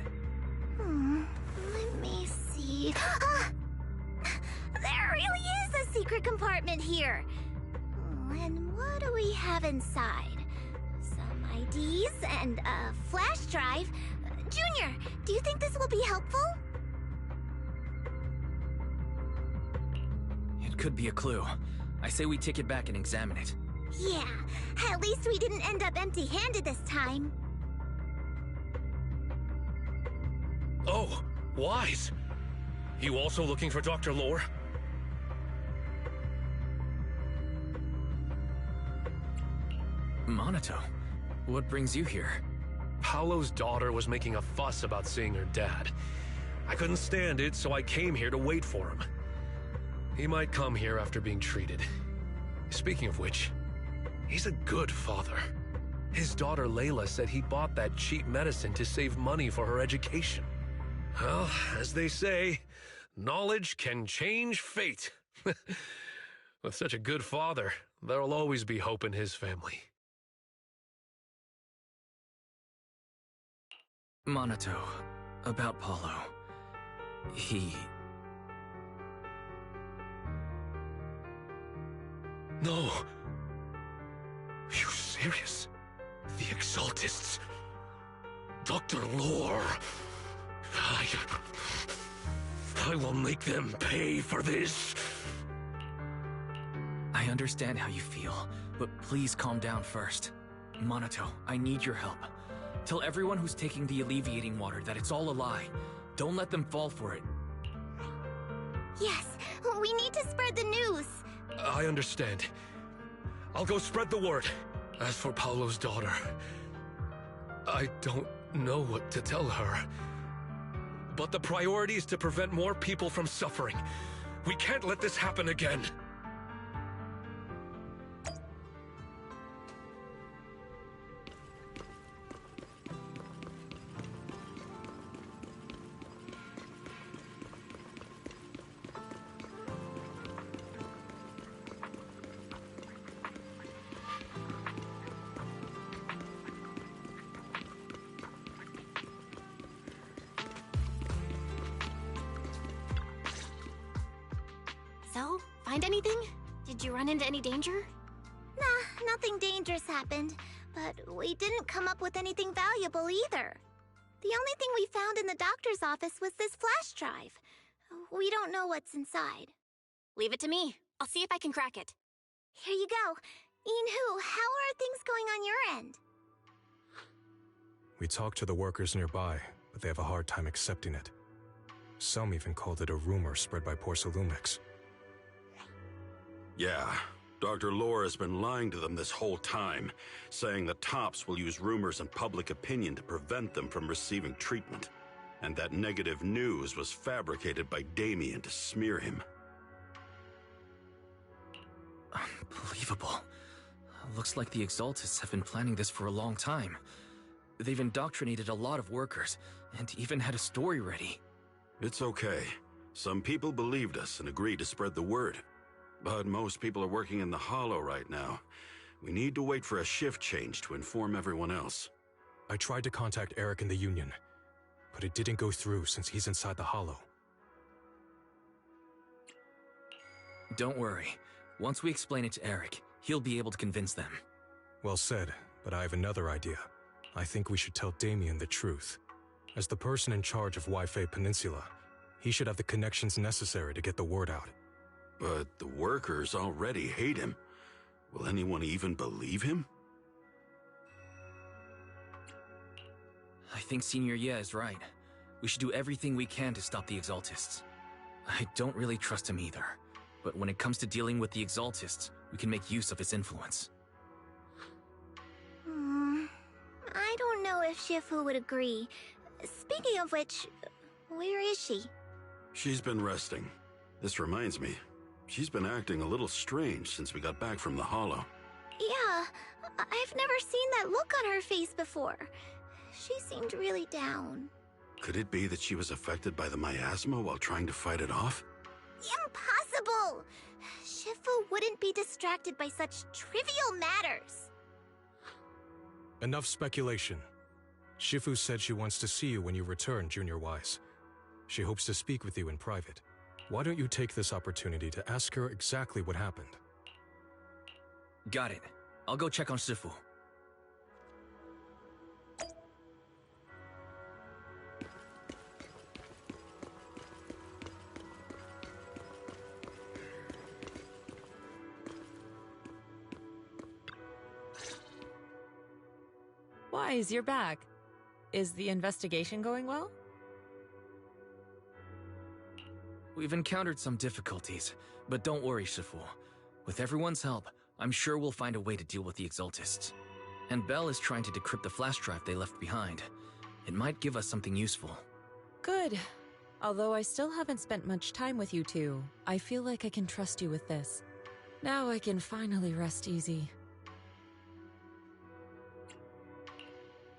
Speaker 1: Let me see. There really is a secret compartment here. And what do we have inside? Some IDs and a flash drive. Junior, do you think this will be helpful?
Speaker 2: It could be a clue. I say we take it back and examine it.
Speaker 1: Yeah, at least we didn't end up empty-handed this time.
Speaker 13: Oh, Wise! You also looking for Dr. Lore?
Speaker 2: Monato, what brings you here?
Speaker 13: Paolo's daughter was making a fuss about seeing her dad. I couldn't stand it, so I came here to wait for him. He might come here after being treated. Speaking of which, he's a good father. His daughter Layla said he bought that cheap medicine to save money for her education. Well, as they say, knowledge can change fate. With such a good father, there'll always be hope in his family.
Speaker 2: Monato, about Paulo. He...
Speaker 13: No. Are you serious? The Exaltists. Dr. Lore. I will make them pay for this.
Speaker 2: I understand how you feel, but please calm down first. Monato, I need your help. Tell everyone who's taking the alleviating water that it's all a lie. Don't let them fall for it.
Speaker 1: Yes, we need to spread the news.
Speaker 13: I understand. I'll go spread the word. As for Paolo's daughter, I don't know what to tell her. But the priority is to prevent more people from suffering. We can't let this happen again.
Speaker 21: So, find anything? Did you run into any danger?
Speaker 1: Nah, nothing dangerous happened, but we didn't come up with anything valuable either. The only thing we found in the doctor's office was this flash drive. We don't know what's inside.
Speaker 21: Leave it to me. I'll see if I can crack it.
Speaker 1: Here you go. Inhu, how are things going on your end?
Speaker 12: We talked to the workers nearby, but they have a hard time accepting it. Some even called it a rumor spread by Porcelumix.
Speaker 8: Yeah, Dr. Lore has been lying to them this whole time, saying that Tops will use rumors and public opinion to prevent them from receiving treatment, and that negative news was fabricated by Damien to smear him.
Speaker 2: Unbelievable. Looks like the Exaltists have been planning this for a long time. They've indoctrinated a lot of workers, and even had a story ready.
Speaker 8: It's okay. Some people believed us and agreed to spread the word. But most people are working in the Hollow right now. We need to wait for a shift change to inform everyone else.
Speaker 12: I tried to contact Eric in the Union, but it didn't go through since he's inside the Hollow.
Speaker 2: Don't worry. Once we explain it to Eric, he'll be able to convince them.
Speaker 12: Well said, but I have another idea. I think we should tell Damien the truth. As the person in charge of Wi-Fi Peninsula, he should have the connections necessary to get the word out.
Speaker 8: But the workers already hate him. Will anyone even believe him?
Speaker 2: I think Senior Ye is right. We should do everything we can to stop the Exaltists. I don't really trust him either. But when it comes to dealing with the Exaltists, we can make use of his influence.
Speaker 1: I don't know if Shifu would agree. Speaking of which, Where is she?
Speaker 8: She's been resting. This reminds me, she's been acting a little strange since we got back from the Hollow.
Speaker 1: Yeah, I've never seen that look on her face before. She seemed really down.
Speaker 8: Could it be that she was affected by the miasma while trying to fight it off?
Speaker 1: Impossible! Shifu wouldn't be distracted by such trivial matters.
Speaker 12: Enough speculation. Shifu said she wants to see you when you return, Junior Wise. She hopes to speak with you in private. Why don't you take this opportunity to ask her exactly what happened?
Speaker 2: Got it. I'll go check on Shifu.
Speaker 9: Wise, you're back. Is the investigation going well?
Speaker 2: We've encountered some difficulties, but don't worry, Shifu. With everyone's help, I'm sure we'll find a way to deal with the Exaltists. And Belle is trying to decrypt the flash drive they left behind. It might give us something useful.
Speaker 9: Good. Although I still haven't spent much time with you two, I feel like I can trust you with this. Now I can finally rest easy.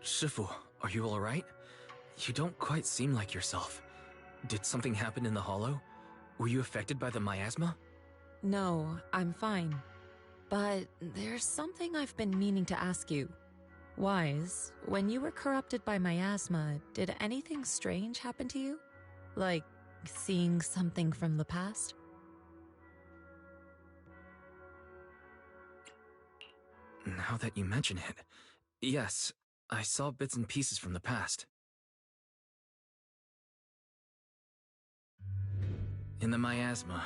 Speaker 2: Shifu, are you alright? You don't quite seem like yourself. Did something happen in the Hollow? Were you affected by the miasma?
Speaker 9: No, I'm fine. But there's something I've been meaning to ask you. Wise, when you were corrupted by miasma, did anything strange happen to you? Like, seeing something from the past?
Speaker 2: Now that you mention it, yes, I saw bits and pieces from the past. In the miasma,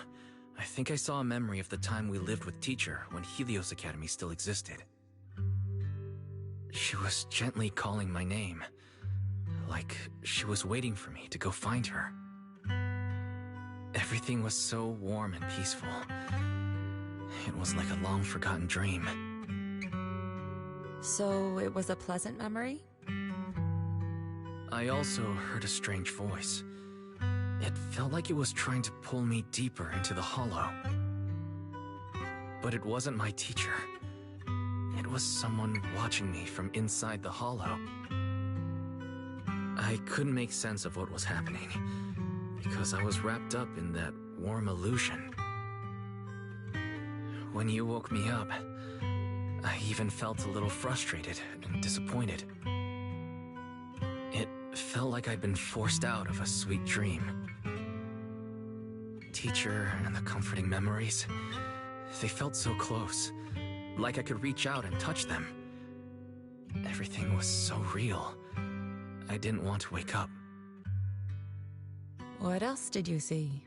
Speaker 2: I think I saw a memory of the time we lived with Teacher when Helios Academy still existed. She was gently calling my name, like she was waiting for me to go find her. Everything was so warm and peaceful. It was like a long-forgotten dream.
Speaker 9: So it was a pleasant memory?
Speaker 2: I also heard a strange voice. It felt like it was trying to pull me deeper into the Hollow. But it wasn't my teacher. It was someone watching me from inside the Hollow. I couldn't make sense of what was happening, because I was wrapped up in that warm illusion. When you woke me up, I even felt a little frustrated and disappointed. It felt like I'd been forced out of a sweet dream. Teacher and the comforting memories, they felt so close, like I could reach out and touch them. Everything was so real. I didn't want to wake up.
Speaker 9: What else did you see?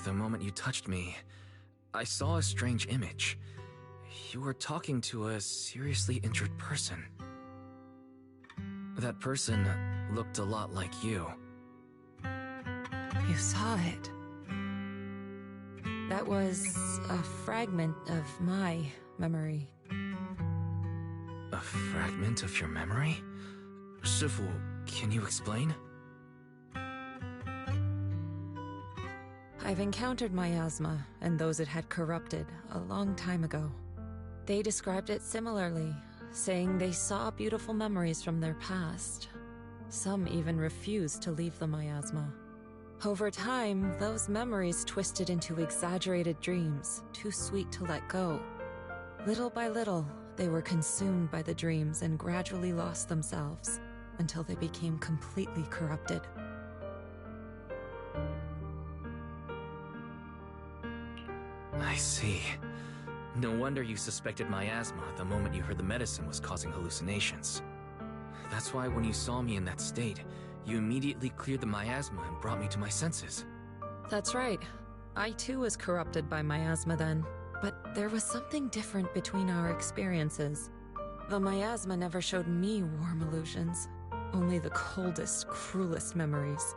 Speaker 2: The moment you touched me, I saw a strange image. You were talking to a seriously injured person. That person looked a lot like you.
Speaker 9: You saw it. That was a fragment of my memory.
Speaker 2: A fragment of your memory? Shifu, can you explain?
Speaker 9: I've encountered miasma and those it had corrupted a long time ago. They described it similarly, saying they saw beautiful memories from their past. Some even refused to leave the miasma. Over time, those memories twisted into exaggerated dreams, too sweet to let go. Little by little, they were consumed by the dreams and gradually lost themselves, until they became completely corrupted.
Speaker 2: I see. No wonder you suspected miasma the moment you heard the medicine was causing hallucinations. That's why when you saw me in that state, you immediately cleared the miasma and brought me to my senses.
Speaker 9: That's right. I too was corrupted by miasma then, but there was something different between our experiences. The miasma never showed me warm illusions, only the coldest, cruelest memories.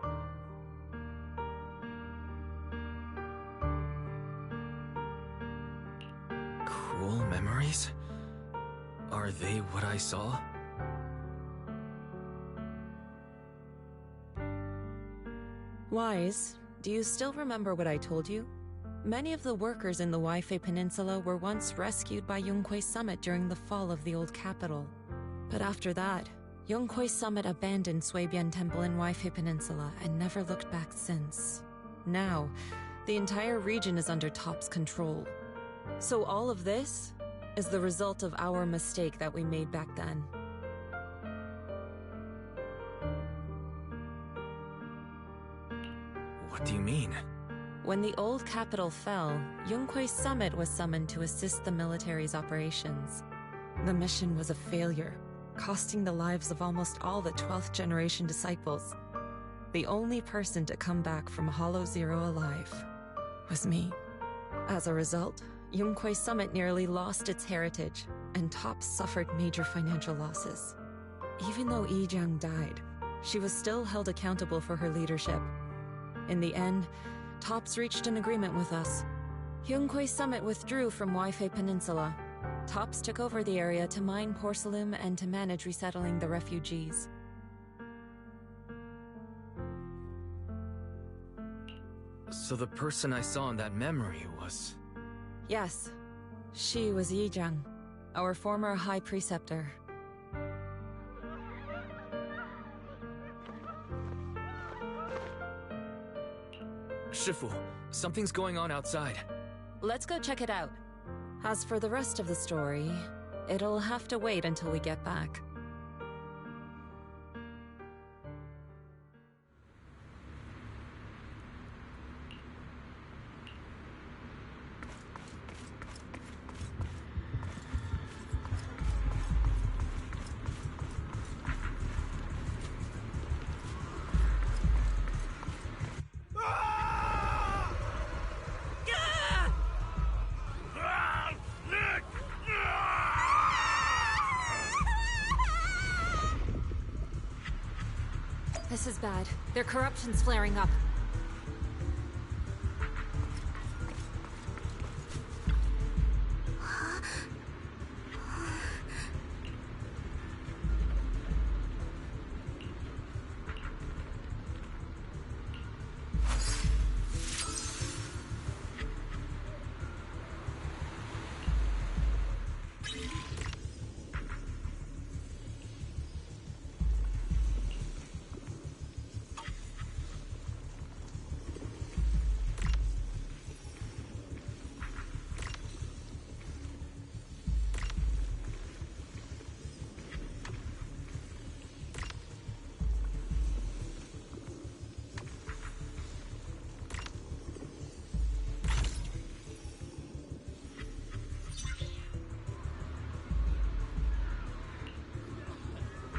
Speaker 2: Cruel memories? Are they what I saw?
Speaker 9: Wise, do you still remember what I told you? Many of the workers in the Waifei Peninsula were once rescued by Yunkui Summit during the fall of the old capital. But after that, Yunkui Summit abandoned Suibian Temple in Waifei Peninsula and never looked back since. Now, the entire region is under Top's control. So all of this is the result of our mistake that we made back then.
Speaker 2: What do you mean?
Speaker 9: When the old capital fell, Yunkui Summit was summoned to assist the military's operations. The mission was a failure, costing the lives of almost all the 12th generation disciples. The only person to come back from Hollow Zero alive was me. As a result, Yunkui Summit nearly lost its heritage, and Top suffered major financial losses. Even though Yijiang died, she was still held accountable for her leadership. In the end, Tops reached an agreement with us. Yunkui Summit withdrew from Waifei Peninsula. Tops took over the area to mine porcelain and to manage resettling the refugees.
Speaker 2: So the person I saw in that memory was...
Speaker 9: Yes, she was Yijiang, our former High Preceptor.
Speaker 2: Shifu, something's going on outside.
Speaker 9: Let's go check it out. As for the rest of the story, it'll have to wait until we get back.
Speaker 21: This is bad. Their corruption's flaring up.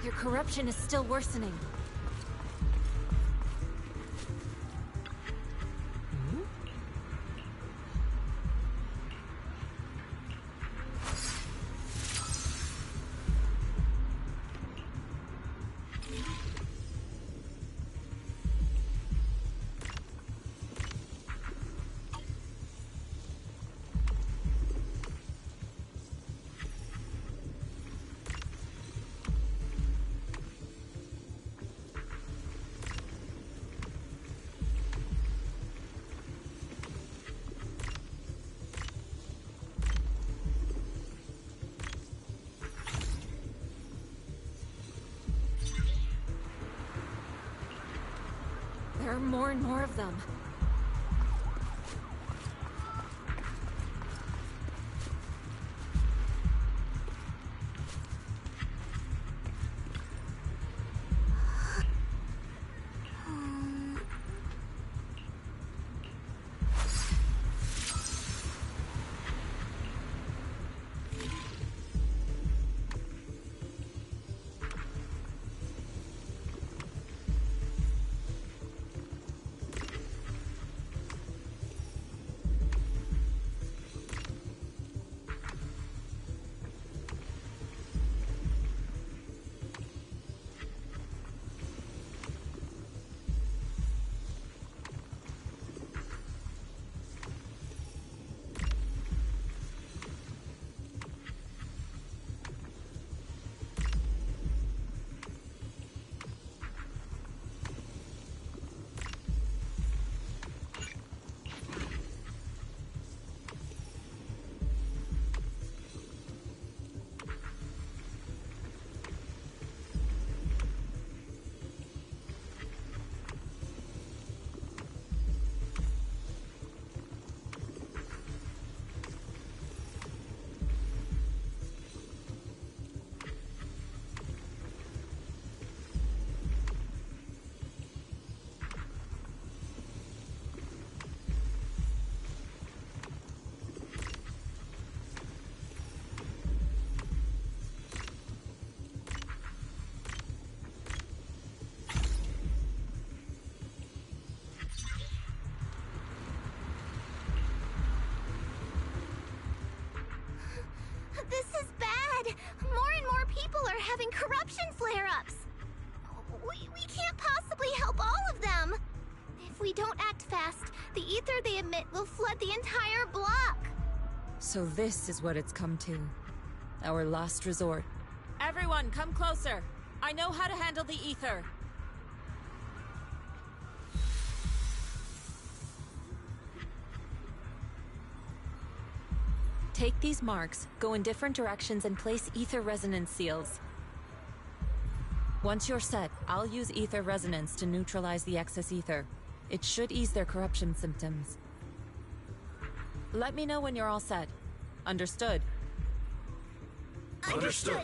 Speaker 21: Your corruption is still worsening. There are more and more of them.
Speaker 1: This is bad. More and more people are having corruption flare-ups. We can't possibly help all of them. If we don't act fast, the ether they emit will flood the entire block.
Speaker 9: So this is what it's come to. Our last resort. Everyone, come closer. I know how to handle the ether. Take these marks, go in different directions, and place ether resonance seals. Once you're set, I'll use ether resonance to neutralize the excess ether. It should ease their corruption symptoms. Let me know when you're all set. Understood?
Speaker 8: Understood.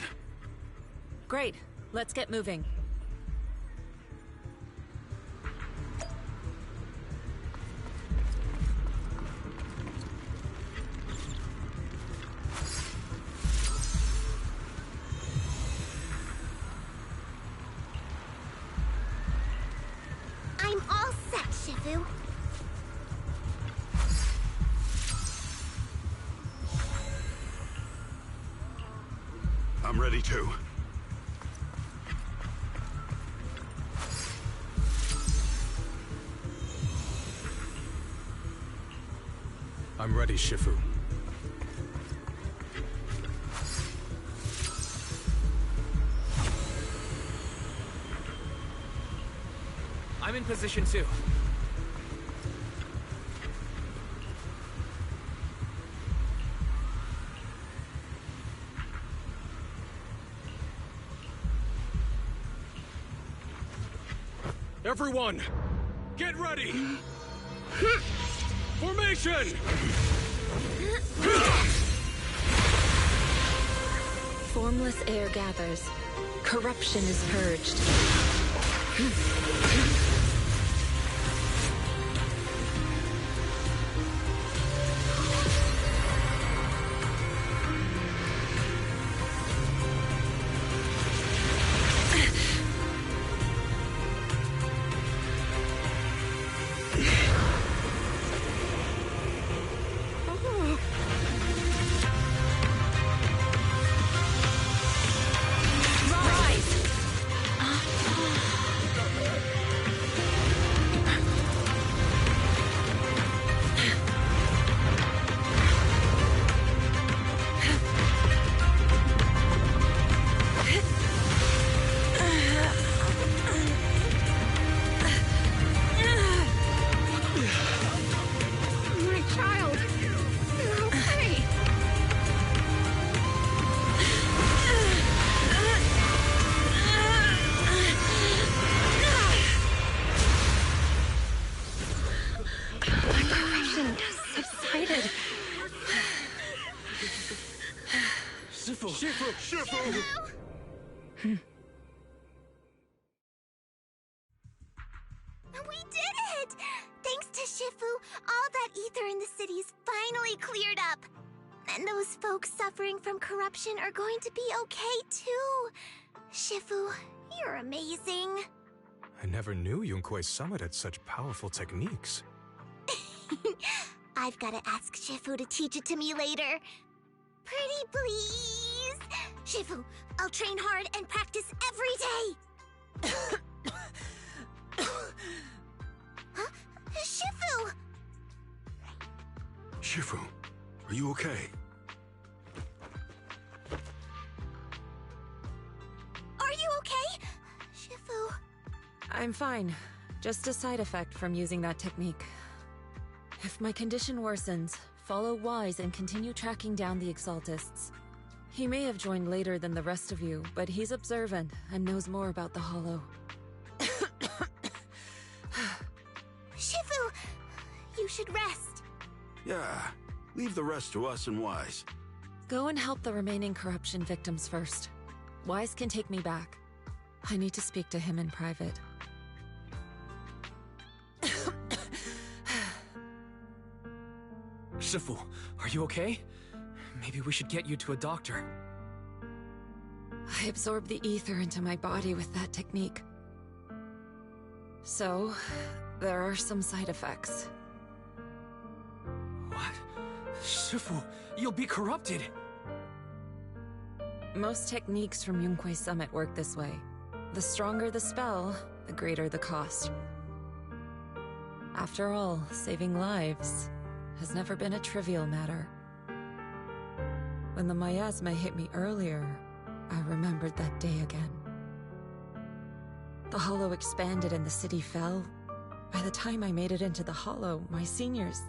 Speaker 9: Great. Let's get moving.
Speaker 1: I'm all set, Shifu.
Speaker 8: I'm ready too.
Speaker 12: I'm ready, Shifu.
Speaker 2: I'm in position too.
Speaker 19: Everyone, get ready! Formation!
Speaker 3: Formless air gathers. Corruption is purged.
Speaker 1: We did it! Thanks to Shifu, all that ether in the city's finally cleared up. And those folks suffering from corruption are going to be okay too. Shifu, you're amazing.
Speaker 12: I never knew Yunkui Summit had such powerful techniques.
Speaker 1: I've got to ask Shifu to teach it to me later. Pretty please? Shifu, I'll train hard and practice every day. Huh? Shifu!
Speaker 8: Shifu, are you okay?
Speaker 1: Are you okay? Shifu...
Speaker 9: I'm fine. Just a side effect from using that technique. If my condition worsens, follow Wise and continue tracking down the Exaltists. He may have joined later than the rest of you, but he's observant and knows more about the Hollow.
Speaker 1: Shifu! You should rest.
Speaker 8: Yeah, leave the rest to us and Wise.
Speaker 9: Go and help the remaining corruption victims first. Wise can take me back. I need to speak to him in private.
Speaker 2: Shifu, are you okay? Maybe we should get you to a doctor.
Speaker 9: I absorbed the ether into my body with that technique. So, there are some side effects.
Speaker 2: What? Shifu, you'll be corrupted!
Speaker 9: Most techniques from Yunkui Summit work this way. The stronger the spell, the greater the cost. After all, saving lives has never been a trivial matter. When the miasma hit me earlier, I remembered that day again. The hollow expanded and the city fell. By the time I made it into the hollow, my seniors,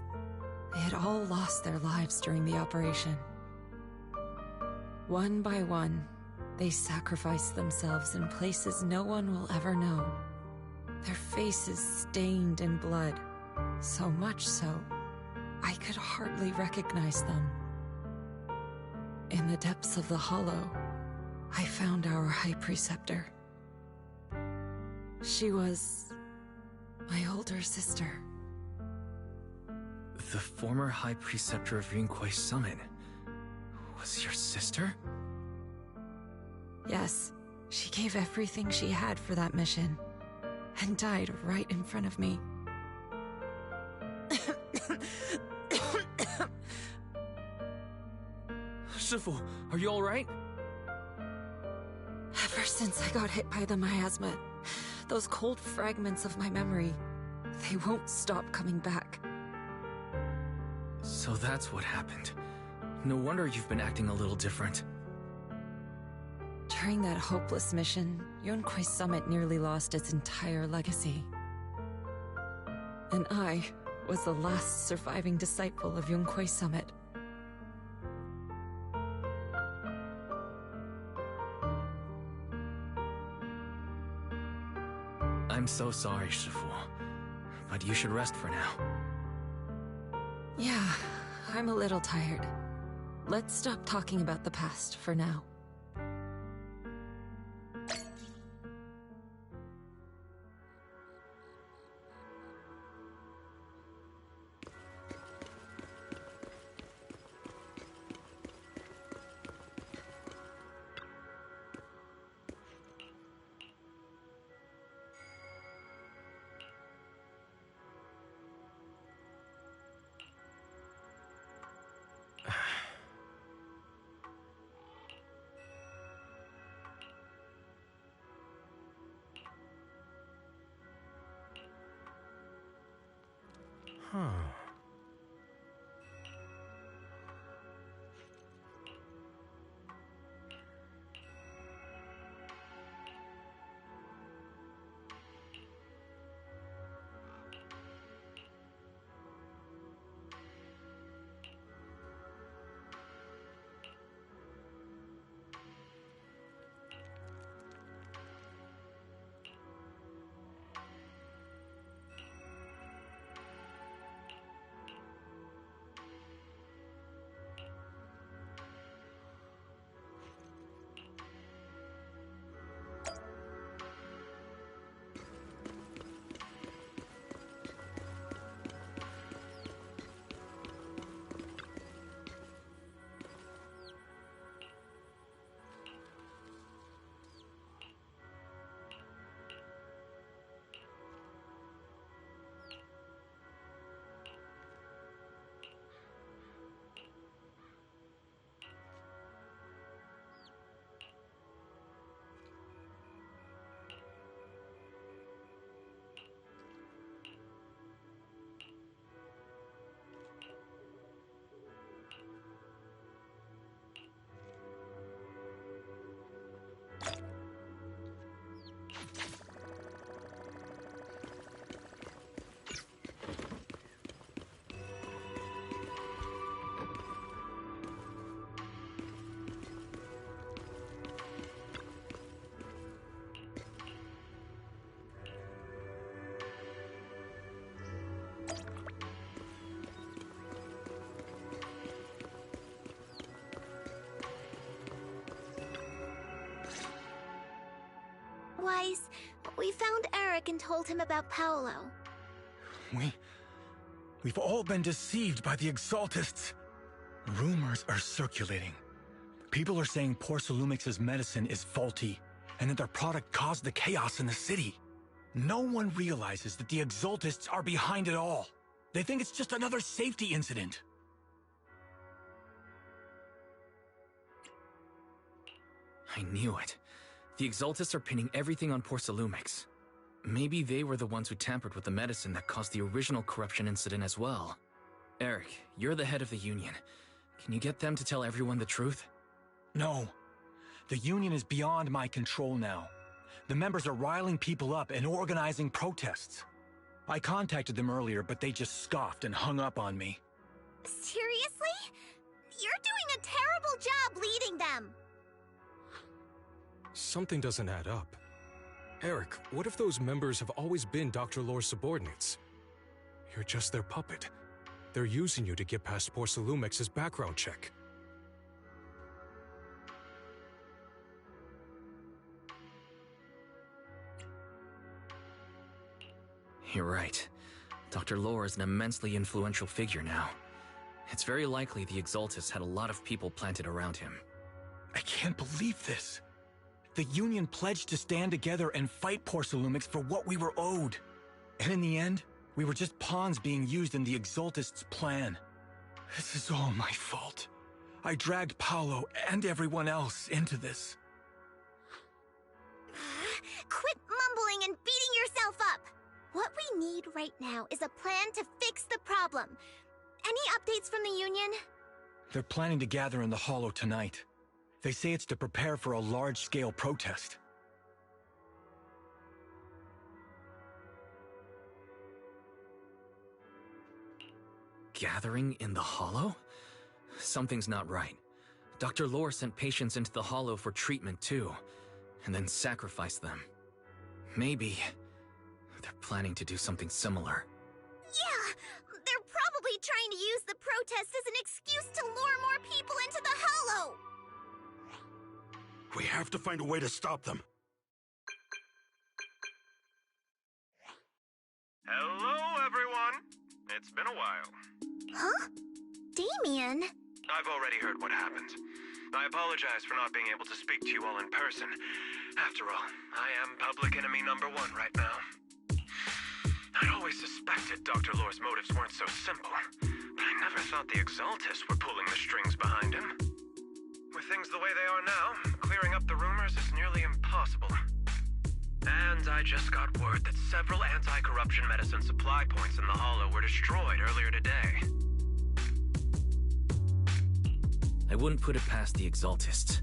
Speaker 9: they had all lost their lives during the operation. One by one, they sacrificed themselves in places no one will ever know. Their faces stained in blood, so much so, I could hardly recognize them. In the depths of the hollow, I found our High Preceptor. She was my older sister.
Speaker 2: The former High Preceptor of Yunkui Summit was your sister?
Speaker 9: Yes, she gave everything she had for that mission, and died right in front of me.
Speaker 2: Shifu, are you alright?
Speaker 9: Ever since I got hit by the miasma, those cold fragments of my memory, they won't stop coming back.
Speaker 2: So that's what happened. No wonder you've been acting a little different.
Speaker 9: During that hopeless mission, Yunkui Summit nearly lost its entire legacy. And I was the last surviving disciple of Yunkui Summit.
Speaker 2: I'm so sorry, Shifu, but you should rest for now.
Speaker 9: Yeah, I'm a little tired. Let's stop talking about the past for now.
Speaker 12: Huh.
Speaker 1: Wise, we found Eric and told him about Paolo.
Speaker 16: We've all been deceived by the Exaltists. Rumors are circulating. People are saying Porcelumix's medicine is faulty, and that their product caused the chaos in the city. No one realizes that the Exaltists are behind it all. They think it's just another safety incident.
Speaker 2: I knew it. The Exaltists are pinning everything on Porcelumix. Maybe they were the ones who tampered with the medicine that caused the original corruption incident as well. Eric, you're the head of the Union. Can you get them to tell everyone the truth?
Speaker 16: No. The Union is beyond my control now. The members are riling people up and organizing protests. I contacted them earlier, but they just scoffed and hung up on me.
Speaker 1: Seriously? You're doing a terrible job leading them!
Speaker 12: Something doesn't add up. Eric, what if those members have always been Dr. Lore's subordinates? You're just their puppet. They're using you to get past Porcelumix's background check.
Speaker 2: You're right. Dr. Lore is an immensely influential figure now. It's very likely the Exaltists had a lot of people planted around him.
Speaker 16: I can't believe this. The Union pledged to stand together and fight Porcelumix for what we were owed. And in the end, we were just pawns being used in the Exaltists' plan. This is all my fault. I dragged Paolo and everyone else into this.
Speaker 1: Quit mumbling and beating yourself up! What we need right now is a plan to fix the problem. Any updates from the Union?
Speaker 16: They're planning to gather in the Hollow tonight. They say it's to prepare for a large-scale protest.
Speaker 2: Gathering in the Hollow? Something's not right. Dr. Lore sent patients into the Hollow for treatment too, and then sacrificed them. Maybe they're planning to do something similar.
Speaker 1: Yeah! They're probably trying to use the protest as an excuse to lure more people into the Hollow!
Speaker 8: We have to find a way to stop them.
Speaker 13: Hello, everyone. It's been a while.
Speaker 1: Huh? Damien?
Speaker 13: I've already heard what happened. I apologize for not being able to speak to you all in person. After all, I am public enemy #1 right now. I'd always suspected Dr. Lore's motives weren't so simple, but I never thought the Exaltists were pulling the strings behind him. With things the way they are now, clearing up the rumors is nearly impossible. And I just got word that several anti-corruption medicine supply points in the Hollow were destroyed earlier today.
Speaker 2: I wouldn't put it past the Exaltists.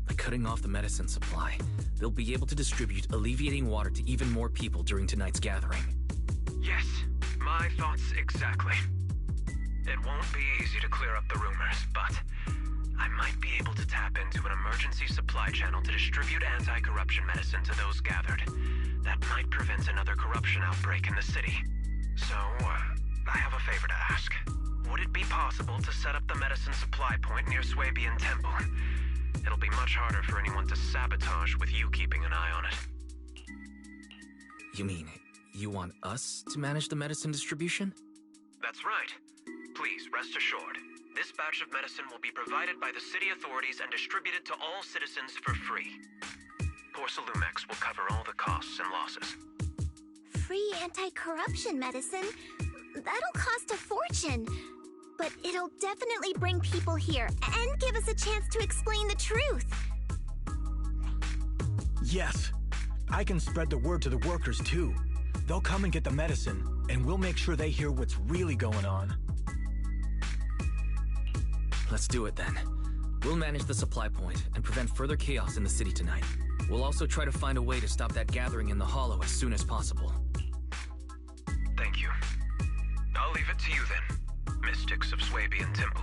Speaker 2: By cutting off the medicine supply, they'll be able to distribute alleviating water to even more people during tonight's gathering.
Speaker 13: Yes, my thoughts exactly. It won't be easy to clear up the rumors, but I might be able to tap into an emergency supply channel to distribute anti-corruption medicine to those gathered. That might prevent another corruption outbreak in the city. So, I have a favor to ask. Would it be possible to set up the medicine supply point near Swabian Temple? It'll be much harder for anyone to sabotage with you keeping an eye on it.
Speaker 2: You mean, you want us to manage the medicine distribution?
Speaker 13: That's right. Please, rest assured. This batch of medicine will be provided by the city authorities and distributed to all citizens for free. Porcelumix will cover all the costs and losses.
Speaker 1: Free anti-corruption medicine? That'll cost a fortune. But it'll definitely bring people here and give us a chance to explain the truth.
Speaker 16: Yes. I can spread the word to the workers too. They'll come and get the medicine, and we'll make sure they hear what's really going on.
Speaker 2: Let's do it then. We'll manage the supply point and prevent further chaos in the city tonight. We'll also try to find a way to stop that gathering in the Hollow as soon as possible.
Speaker 13: Thank you. I'll leave it to you then, mystics of Swabian Temple.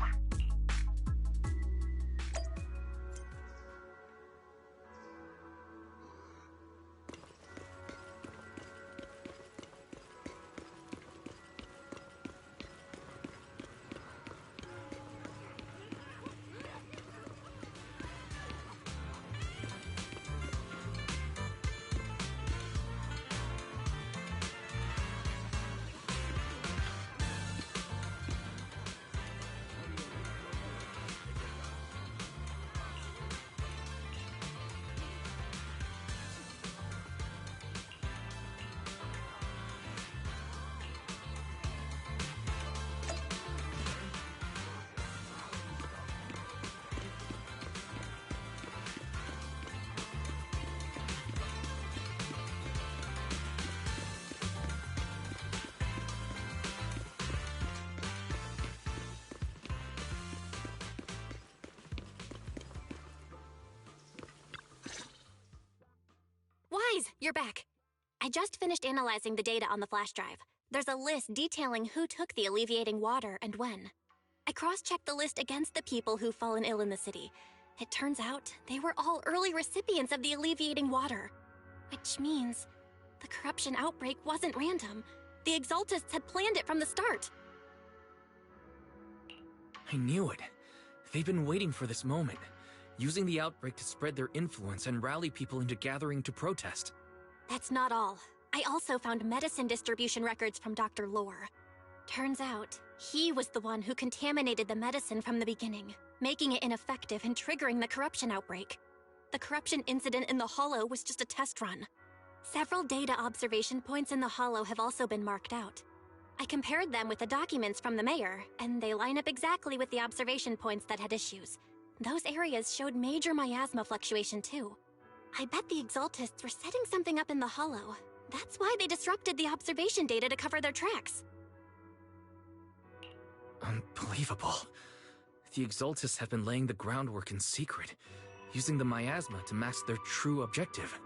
Speaker 21: you're back. I just finished analyzing the data on the flash drive. There's a list detailing who took the alleviating water and when. I cross-checked the list against the people who've fallen ill in the city. It turns out they were all early recipients of the alleviating water. Which means the corruption outbreak wasn't random. The Exaltists had planned it from the start.
Speaker 2: I knew it. They've been waiting for this moment, using the outbreak to spread their influence and rally people into gathering to protest.
Speaker 21: That's not all. I also found medicine distribution records from Dr. Lore. Turns out, he was the one who contaminated the medicine from the beginning, making it ineffective and triggering the corruption outbreak. The corruption incident in the Hollow was just a test run. Several data observation points in the Hollow have also been marked out. I compared them with the documents from the mayor, and they line up exactly with the observation points that had issues. Those areas showed major miasma fluctuation too. I bet the Exaltists were setting something up in the Hollow. That's why they disrupted the observation data to cover their tracks.
Speaker 2: Unbelievable. The Exaltists have been laying the groundwork in secret, using the miasma to mask their true objective.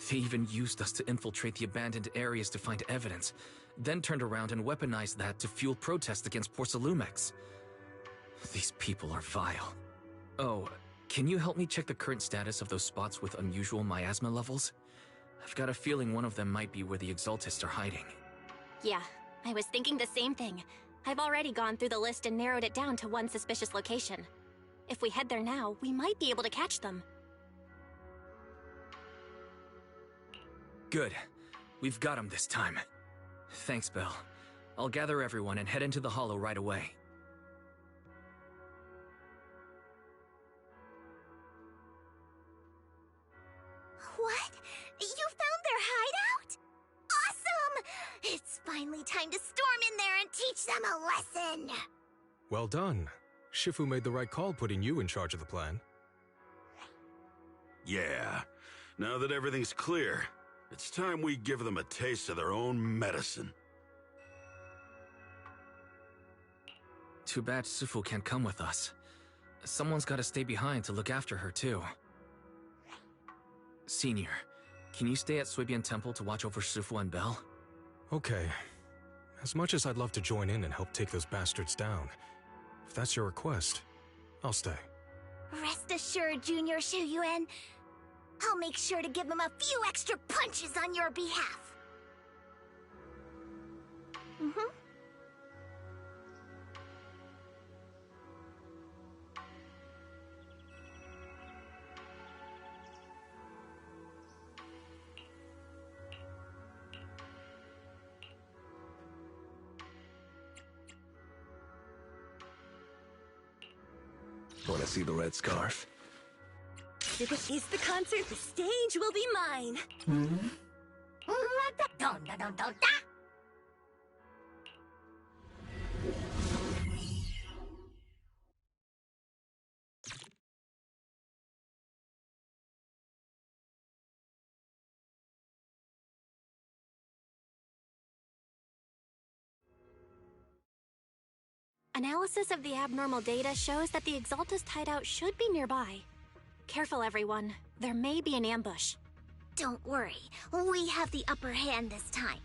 Speaker 2: They even used us to infiltrate the abandoned areas to find evidence, then turned around and weaponized that to fuel protests against Porcelumex. These people are vile. Oh, can you help me check the current status of those spots with unusual miasma levels? I've got a feeling one of them might be where the Exaltists are hiding.
Speaker 21: Yeah, I was thinking the same thing. I've already gone through the list and narrowed it down to one suspicious location. If we head there now, we might be able to catch them.
Speaker 2: Good. We've got them this time. Thanks, Belle. I'll gather everyone and head into the Hollow right away.
Speaker 1: What? You found their hideout? Awesome! It's finally time to storm in there and teach them a lesson!
Speaker 12: Well done. Shifu made the right call putting you in charge of the plan.
Speaker 8: Yeah. Now that everything's clear, it's time we give them a taste of their own medicine.
Speaker 2: Too bad Sufu can't come with us. Someone's gotta stay behind to look after her, too. Senior, can you stay at Suibian Temple to watch over Sufu and Belle?
Speaker 12: Okay. As much as I'd love to join in and help take those bastards down, if that's your request, I'll stay.
Speaker 1: Rest assured, Junior Shuyuan. I'll make sure to give them a few extra punches on your behalf.
Speaker 7: Wanna see the red scarf?
Speaker 1: If it is the concert, the stage will be mine.
Speaker 21: Analysis of the abnormal data shows that the Exaltist hideout should be nearby. Careful, everyone. There may be an ambush.
Speaker 1: Don't worry. We have the upper hand this time.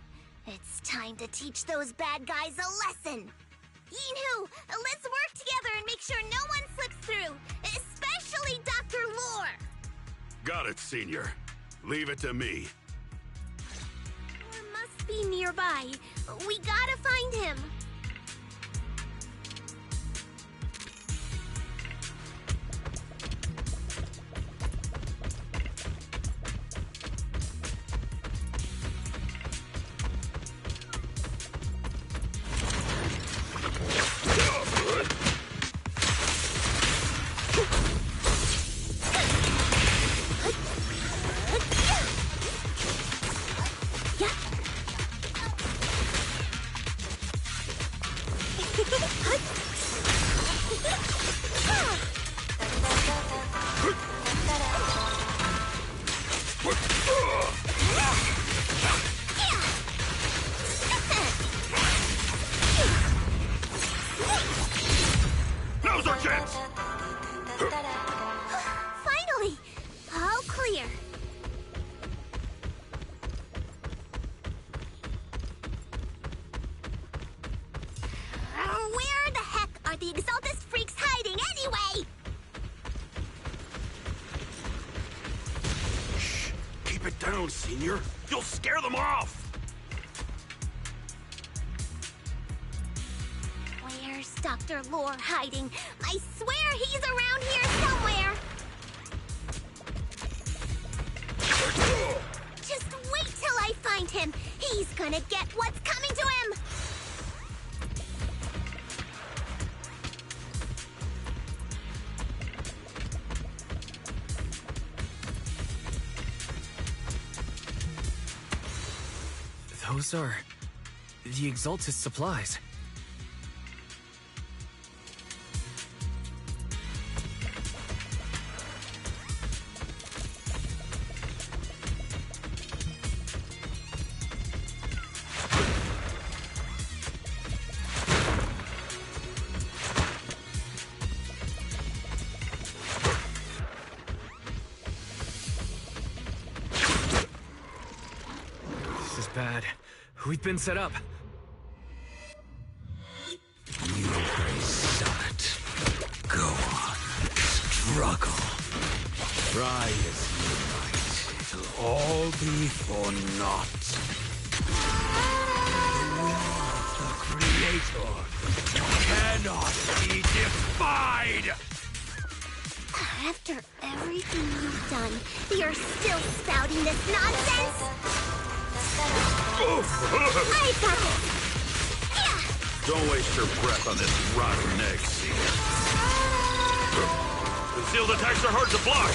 Speaker 1: It's time to teach those bad guys a lesson. Yinhu, let's work together and make sure no one slips through, especially Dr. Lore.
Speaker 8: Got it, Senior. Leave it to me.
Speaker 1: Lore must be nearby. We gotta find him.
Speaker 8: Keep it down, Senior. You'll scare them off!
Speaker 1: Where's Dr. Lore hiding? I swear he's around here somewhere! Just wait till I find him! He's gonna get what's coming to him!
Speaker 2: Those are the Exalted supplies. This is bad. We've been set up.
Speaker 19: Yunkui Summit. Go on. Struggle. Try as you might. It'll all be for naught. The will of the Creator cannot be defied!
Speaker 1: After everything you've done, you're still spouting this nonsense? I got it!
Speaker 8: Don't waste your breath on this rotten egg, Senior. Concealed attacks are hard to block.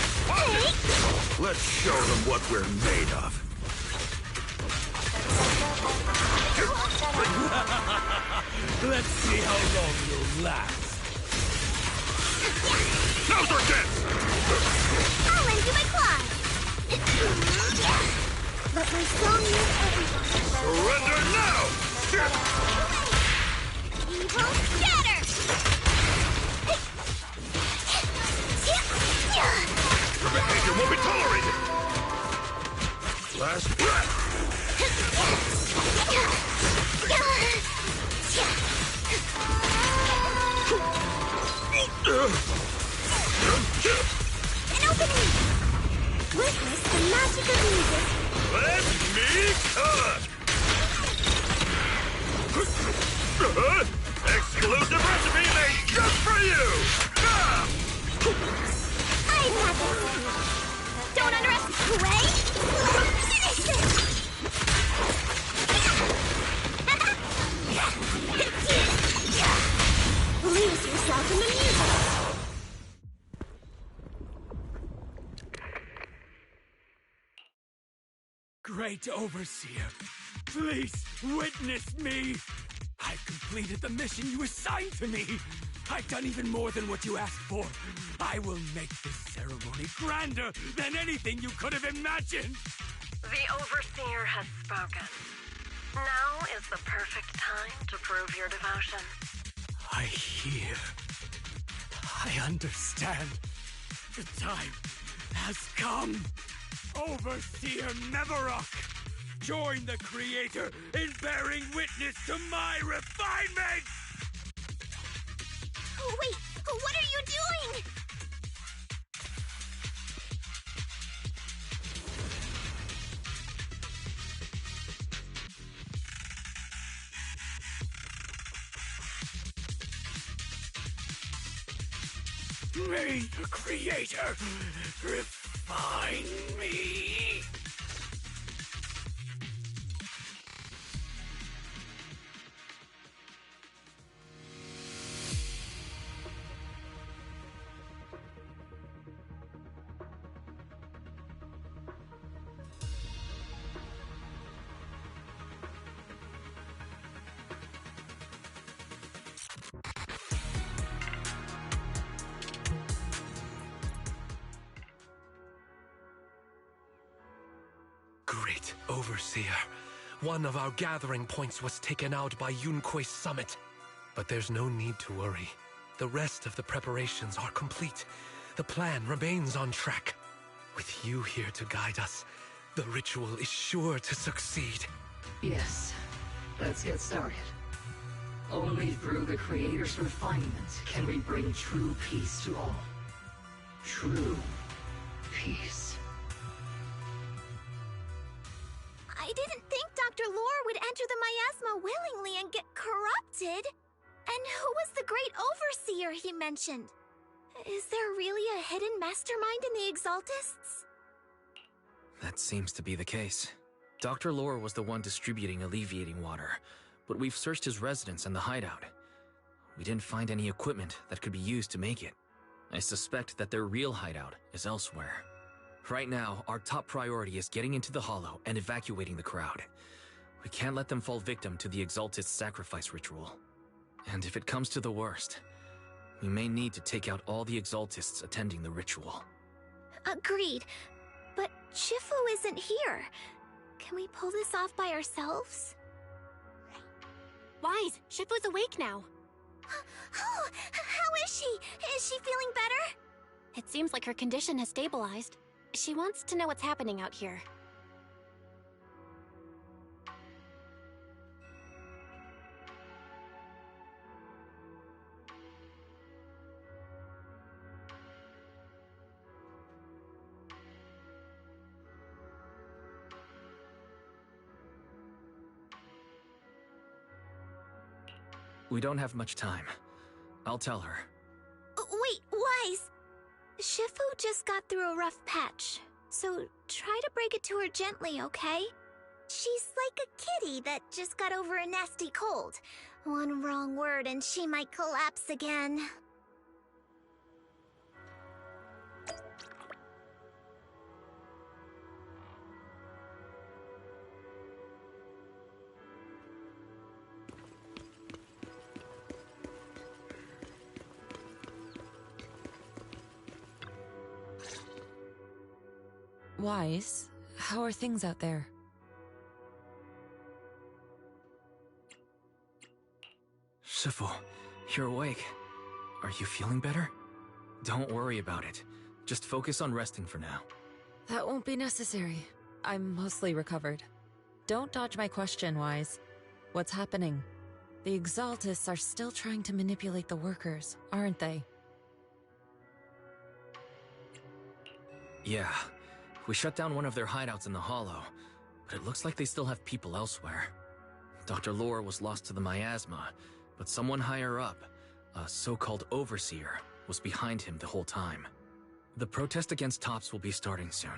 Speaker 8: Let's show them what we're made of.
Speaker 19: Let's see how long you'll last.
Speaker 8: Now's our chance!
Speaker 1: I'll lend you my claws! But we're still need everyone.
Speaker 8: Surrender now!
Speaker 1: Evil scatter!
Speaker 8: Your behavior won't be tolerated! Last breath!
Speaker 1: An opening! Witness the magic of music.
Speaker 8: Let me cut! Exclusive recipe made just for you!
Speaker 1: I got this! Don't underestimate Ray! Finish this! Lose yourself in the music!
Speaker 19: Great Overseer, please witness me! I've completed the mission you assigned to me! I've done even more than what you asked for! I will make this ceremony grander than anything you could have imagined!
Speaker 11: The Overseer has spoken. Now is the perfect time to prove your devotion.
Speaker 19: I hear. I understand. The time has come. Overseer Mevarok, join the Creator in bearing witness to my refinement!
Speaker 1: Oh, wait, what are you doing?
Speaker 19: May the Creator refine me!
Speaker 13: Great Overseer. One of our gathering points was taken out by Yunkui Summit. But there's no need to worry. The rest of the preparations are complete. The plan remains on track. With you here to guide us, the ritual is sure to succeed.
Speaker 22: Yes. Let's get started. Only through the Creator's refinement can we bring true peace to all. True peace.
Speaker 1: I didn't think Dr. Lore would enter the miasma willingly and get corrupted. And who was the great overseer he mentioned? Is there really a hidden mastermind in the Exaltists?
Speaker 2: That seems to be the case. Dr. Lore was the one distributing alleviating water, but we've searched his residence and the hideout. We didn't find any equipment that could be used to make it. I suspect that their real hideout is elsewhere. Right now, our top priority is getting into the Hollow and evacuating the crowd. We can't let them fall victim to the Exaltist sacrifice ritual. And if it comes to the worst, we may need to take out all the Exaltists attending the ritual.
Speaker 1: Agreed. But Shifu isn't here. Can we pull this off by ourselves?
Speaker 21: Wise, Shifu's awake now.
Speaker 1: Oh, how is she? Is she feeling better?
Speaker 21: It seems like her condition has stabilized. She wants to know what's happening out here.
Speaker 2: We don't have much time. I'll tell her.
Speaker 1: Wait, Wise! Shifu just got through a rough patch, so try to break it to her gently, okay? She's like a kitty that just got over a nasty cold. One wrong word and she might collapse again.
Speaker 9: Wise, how are things out there?
Speaker 2: Shifu, you're awake. Are you feeling better? Don't worry about it. Just focus on resting for now.
Speaker 9: That won't be necessary. I'm mostly recovered. Don't dodge my question, Wise. What's happening? The Exaltists are still trying to manipulate the workers, aren't they?
Speaker 2: Yeah. We shut down one of their hideouts in the Hollow, but it looks like they still have people elsewhere. Dr. Lore was lost to the miasma, but someone higher up, a so-called overseer, was behind him the whole time. The protest against Tops will be starting soon.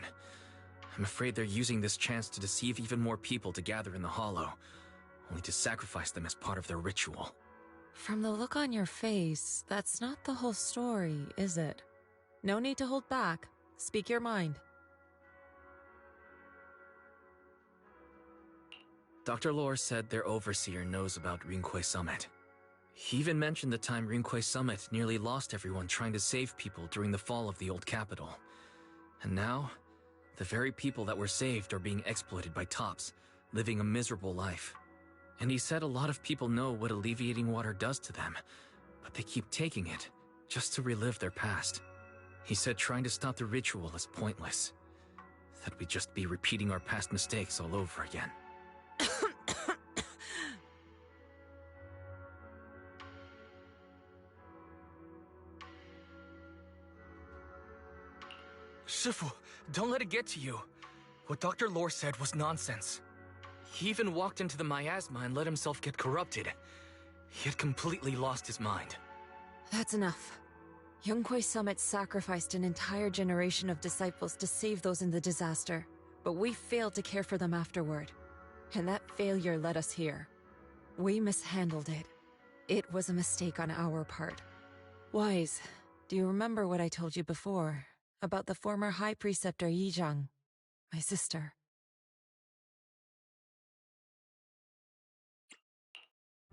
Speaker 2: I'm afraid they're using this chance to deceive even more people to gather in the Hollow, only to sacrifice them as part of their ritual.
Speaker 9: From the look on your face, that's not the whole story, is it? No need to hold back. Speak your mind.
Speaker 2: Dr. Lore said their overseer knows about Yunkui Summit. He even mentioned the time Yunkui Summit nearly lost everyone trying to save people during the fall of the old capital. And now, the very people that were saved are being exploited by Tops, living a miserable life. And he said a lot of people know what alleviating water does to them, but they keep taking it just to relive their past. He said trying to stop the ritual is pointless, that we'd just be repeating our past mistakes all over again.
Speaker 6: Shifu, don't let it get to you. What Dr. Lore said was nonsense.
Speaker 2: He even walked into the miasma and let himself get corrupted. He had completely lost his mind.
Speaker 9: That's enough. Yunkui Summit sacrificed an entire generation of disciples to save those in the disaster, but we failed to care for them afterward. And that failure led us here. We mishandled it. It was a mistake on our part. Wise, do you remember what I told you before about the former High Preceptor Yizhang, my sister?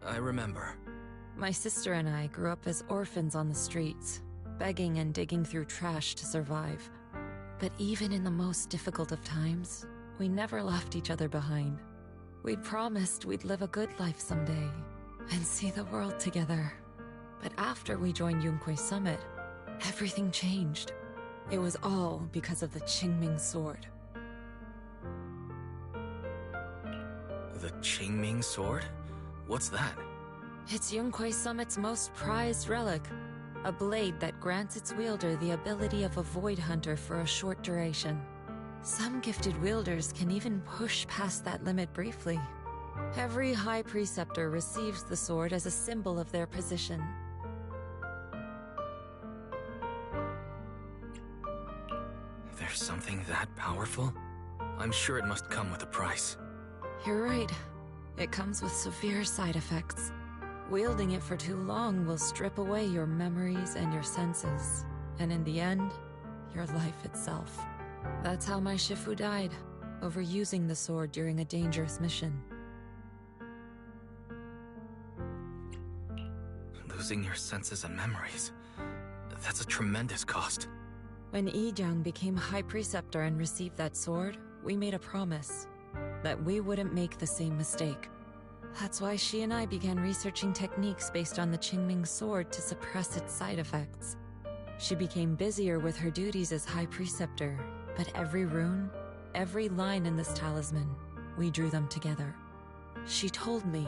Speaker 2: I remember.
Speaker 9: My sister and I grew up as orphans on the streets, begging and digging through trash to survive. But even in the most difficult of times, we never left each other behind. We promised we'd live a good life someday and see the world together. But after we joined Yunkui Summit, everything changed. It was all because of the Qingming sword.
Speaker 2: The Qingming sword? What's that?
Speaker 9: It's Yunkui Summit's most prized relic. A blade that grants its wielder the ability of a void hunter for a short duration. Some gifted wielders can even push past that limit briefly. Every High Preceptor receives the sword as a symbol of their position.
Speaker 2: There's something that powerful? I'm sure it must come with a price.
Speaker 9: You're right. It comes with severe side effects. Wielding it for too long will strip away your memories and your senses, and in the end, your life itself. That's how my Shifu died, overusing the sword during a dangerous mission.
Speaker 2: Losing your senses and memories. That's a tremendous cost.
Speaker 9: When Yijiang became High Preceptor and received that sword, we made a promise that we wouldn't make the same mistake. That's why she and I began researching techniques based on the Qingming sword to suppress its side effects. She became busier with her duties as High Preceptor, but every rune, every line in this talisman, we drew them together. She told me,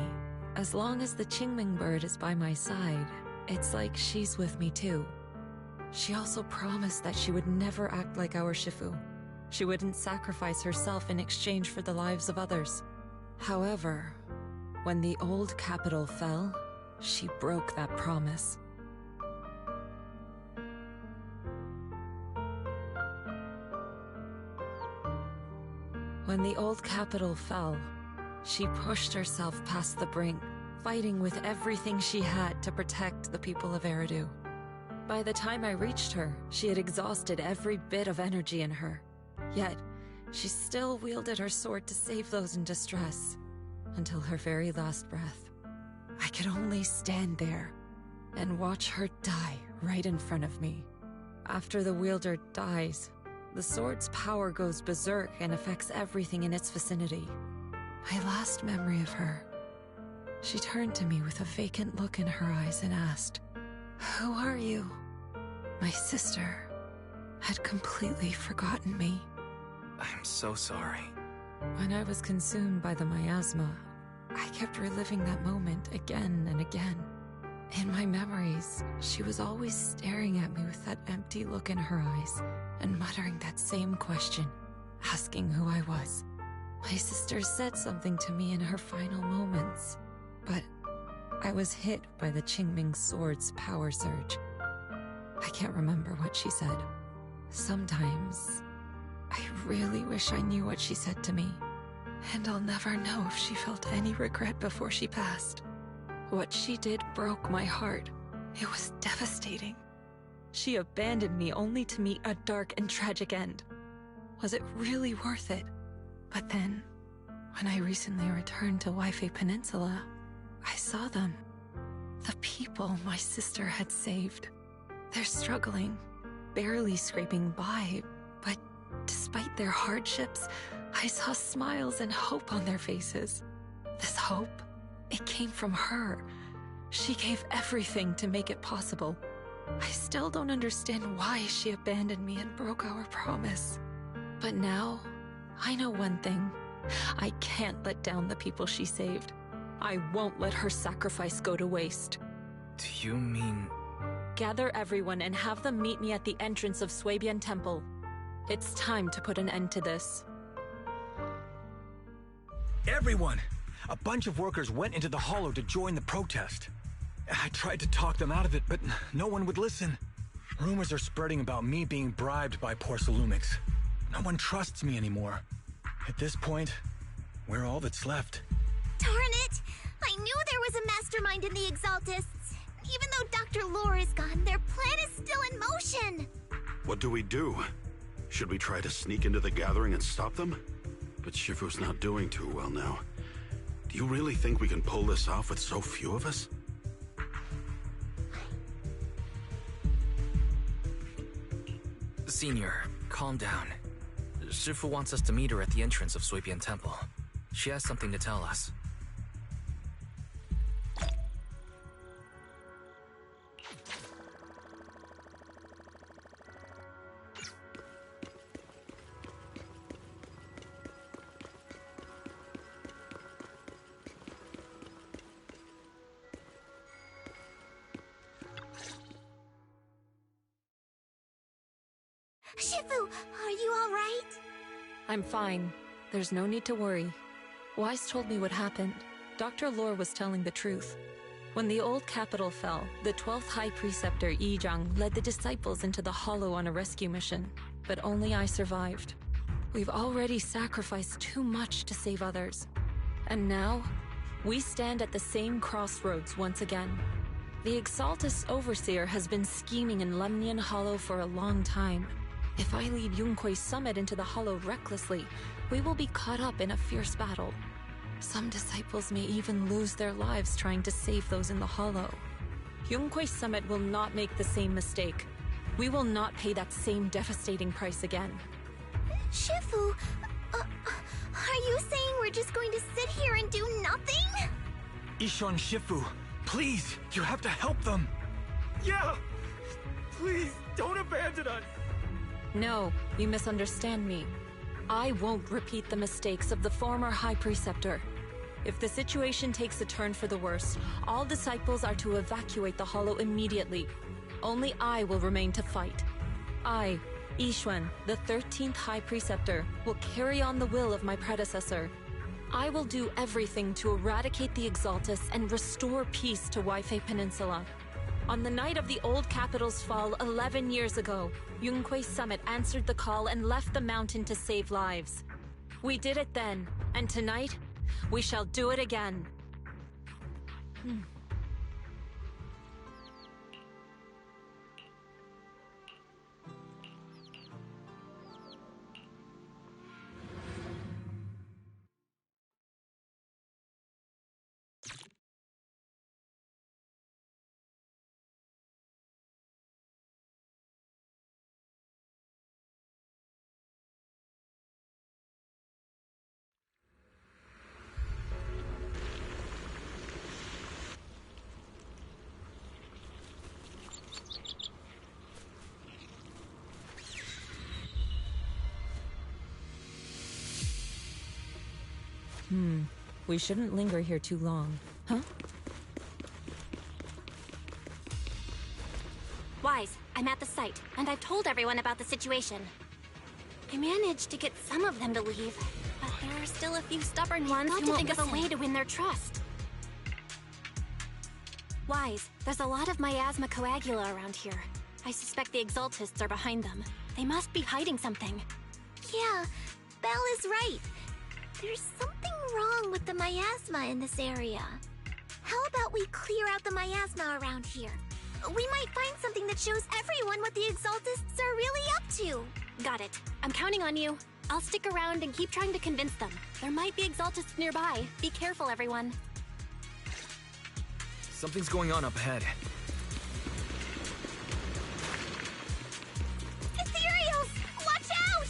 Speaker 9: as long as the Qingming bird is by my side, it's like she's with me too. She also promised that she would never act like our Shifu. She wouldn't sacrifice herself in exchange for the lives of others. However, when the old capital fell, she broke that promise. When the old capital fell, she pushed herself past the brink, fighting with everything she had to protect the people of Eridu. By the time I reached her, she had exhausted every bit of energy in her. Yet, she still wielded her sword to save those in distress, until her very last breath. I could only stand there and watch her die right in front of me. After the wielder dies, the sword's power goes berserk and affects everything in its vicinity. My last memory of her, she turned to me with a vacant look in her eyes and asked, "Who are you?" My sister had completely forgotten me.
Speaker 2: I'm so sorry.
Speaker 9: When I was consumed by the miasma, I kept reliving that moment again and again. In my memories, she was always staring at me with that empty look in her eyes and muttering that same question, asking who I was. My sister said something to me in her final moments, but I was hit by the Qingming sword's power surge. I can't remember what she said. Sometimes, I really wish I knew what she said to me, and I'll never know if she felt any regret before she passed. What she did broke my heart. It was devastating. She abandoned me only to meet a dark and tragic end. Was it really worth it? But then, when I recently returned to Waifei Peninsula, I saw them. The people my sister had saved. They're struggling, barely scraping by, but despite their hardships, I saw smiles and hope on their faces. This hope, it came from her. She gave everything to make it possible. I still don't understand why she abandoned me and broke our promise. But now, I know one thing. I can't let down the people she saved. I won't let her sacrifice go to waste.
Speaker 2: Do you mean...
Speaker 9: Gather everyone and have them meet me at the entrance of Suibian Temple. It's time to put an end to this.
Speaker 16: Everyone! A bunch of workers went into the hollow to join the protest. I tried to talk them out of it, but no one would listen. Rumors are spreading about me being bribed by Porcelumix. No one trusts me anymore. At this point, we're all that's left.
Speaker 1: Darn it! I knew there was a mastermind in the Exaltists. Even though Dr. Lore is gone, their plan is still in motion.
Speaker 8: What do we do? Should we try to sneak into the gathering and stop them? But Shifu's not doing too well now. Do you really think we can pull this off with so few of us?
Speaker 2: Senior, calm down. Shifu wants us to meet her at the entrance of Suibian Temple. She has something to tell us.
Speaker 1: Shifu, are you all right?
Speaker 3: I'm fine. There's no need to worry. Wise told me what happened. Dr. Lore was telling the truth. When the old capital fell, the 12th High Preceptor Yizhang led the disciples into the Hollow on a rescue mission, but only I survived. We've already sacrificed too much to save others. And now, we stand at the same crossroads once again. The Exaltus Overseer has been scheming in Lemnian Hollow for a long time. If I lead Yunkui Summit into the Hollow recklessly, we will be caught up in a fierce battle. Some disciples may even lose their lives trying to save those in the Hollow. Yunkui Summit will not make the same mistake. We will not pay that same devastating price again.
Speaker 1: Shifu, are you saying we're just going to sit here and do nothing?
Speaker 16: Yixuan, Shifu, please, you have to help them.
Speaker 19: Yeah! Please, don't abandon us!
Speaker 3: No, you misunderstand me. I won't repeat the mistakes of the former High Preceptor. If the situation takes a turn for the worse, all disciples are to evacuate the Hollow immediately. Only I will remain to fight. I, Yixuan, the 13th High Preceptor, will carry on the will of my predecessor. I will do everything to eradicate the Exaltus and restore peace to Waifei Peninsula. On the night of the old capital's fall 11 years ago, Yunkui Summit answered the call and left the mountain to save lives. We did it then, and tonight, we shall do it again. We shouldn't linger here too long. Huh?
Speaker 21: Wise, I'm at the site, and I've told everyone about the situation. I managed to get some of them to leave, but there are still a few stubborn ones who won't think of a way to win their trust. Wise, there's a lot of miasma coagula around here. I suspect the Exaltists are behind them. They must be hiding something.
Speaker 1: Yeah, Belle is right. There's something wrong with the miasma in this area. How about we clear out the miasma around here? We might find something that shows everyone what the Exaltists are really up to.
Speaker 21: Got it. I'm counting on you. I'll stick around and keep trying to convince them. There might be Exaltists nearby. Be careful, everyone.
Speaker 2: Something's going on up ahead.
Speaker 1: Ethereals! Watch out!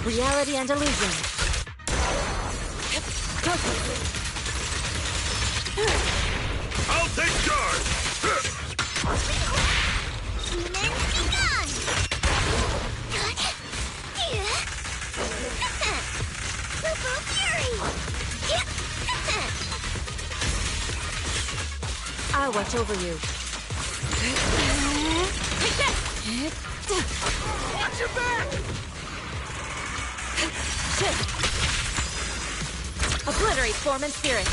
Speaker 21: Reality and illusion.
Speaker 8: I'll take charge!
Speaker 1: Humans begun! Super Fury!
Speaker 3: I'll watch over you.
Speaker 19: Watch your back!
Speaker 3: Obliterate form and spirit.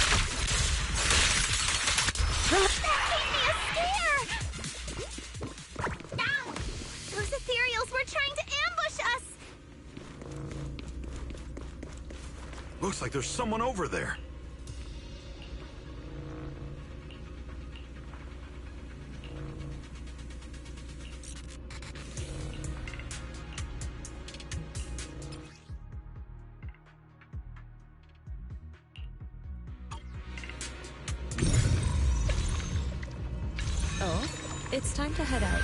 Speaker 1: That gave me a scare! Ow! Those ethereals were trying to ambush us!
Speaker 8: Looks like there's someone over there.
Speaker 3: Oh, it's time to head out.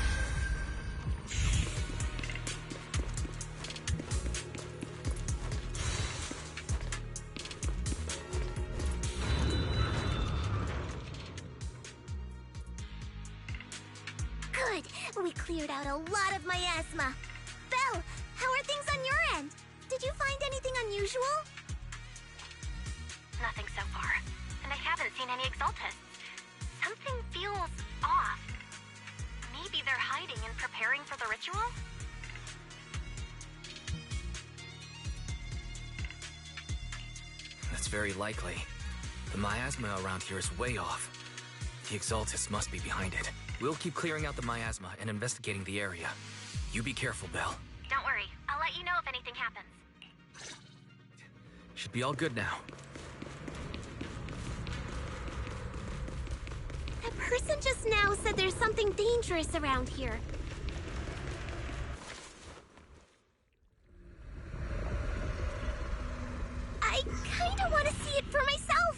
Speaker 1: Good. We cleared out a lot of miasma. Belle, how are things on your end? Did you find anything unusual?
Speaker 21: Nothing so far. And I haven't seen any Exaltists. Something feels off. Maybe they're hiding and preparing for the ritual?
Speaker 2: That's very likely. The miasma around here is way off. The Exaltists must be behind it. We'll keep clearing out the miasma and investigating the area. You be careful, Belle.
Speaker 21: Don't worry. I'll let you know if anything happens.
Speaker 2: Should be all good now.
Speaker 1: That person just now said there's something dangerous around here. I kinda want to see it for myself.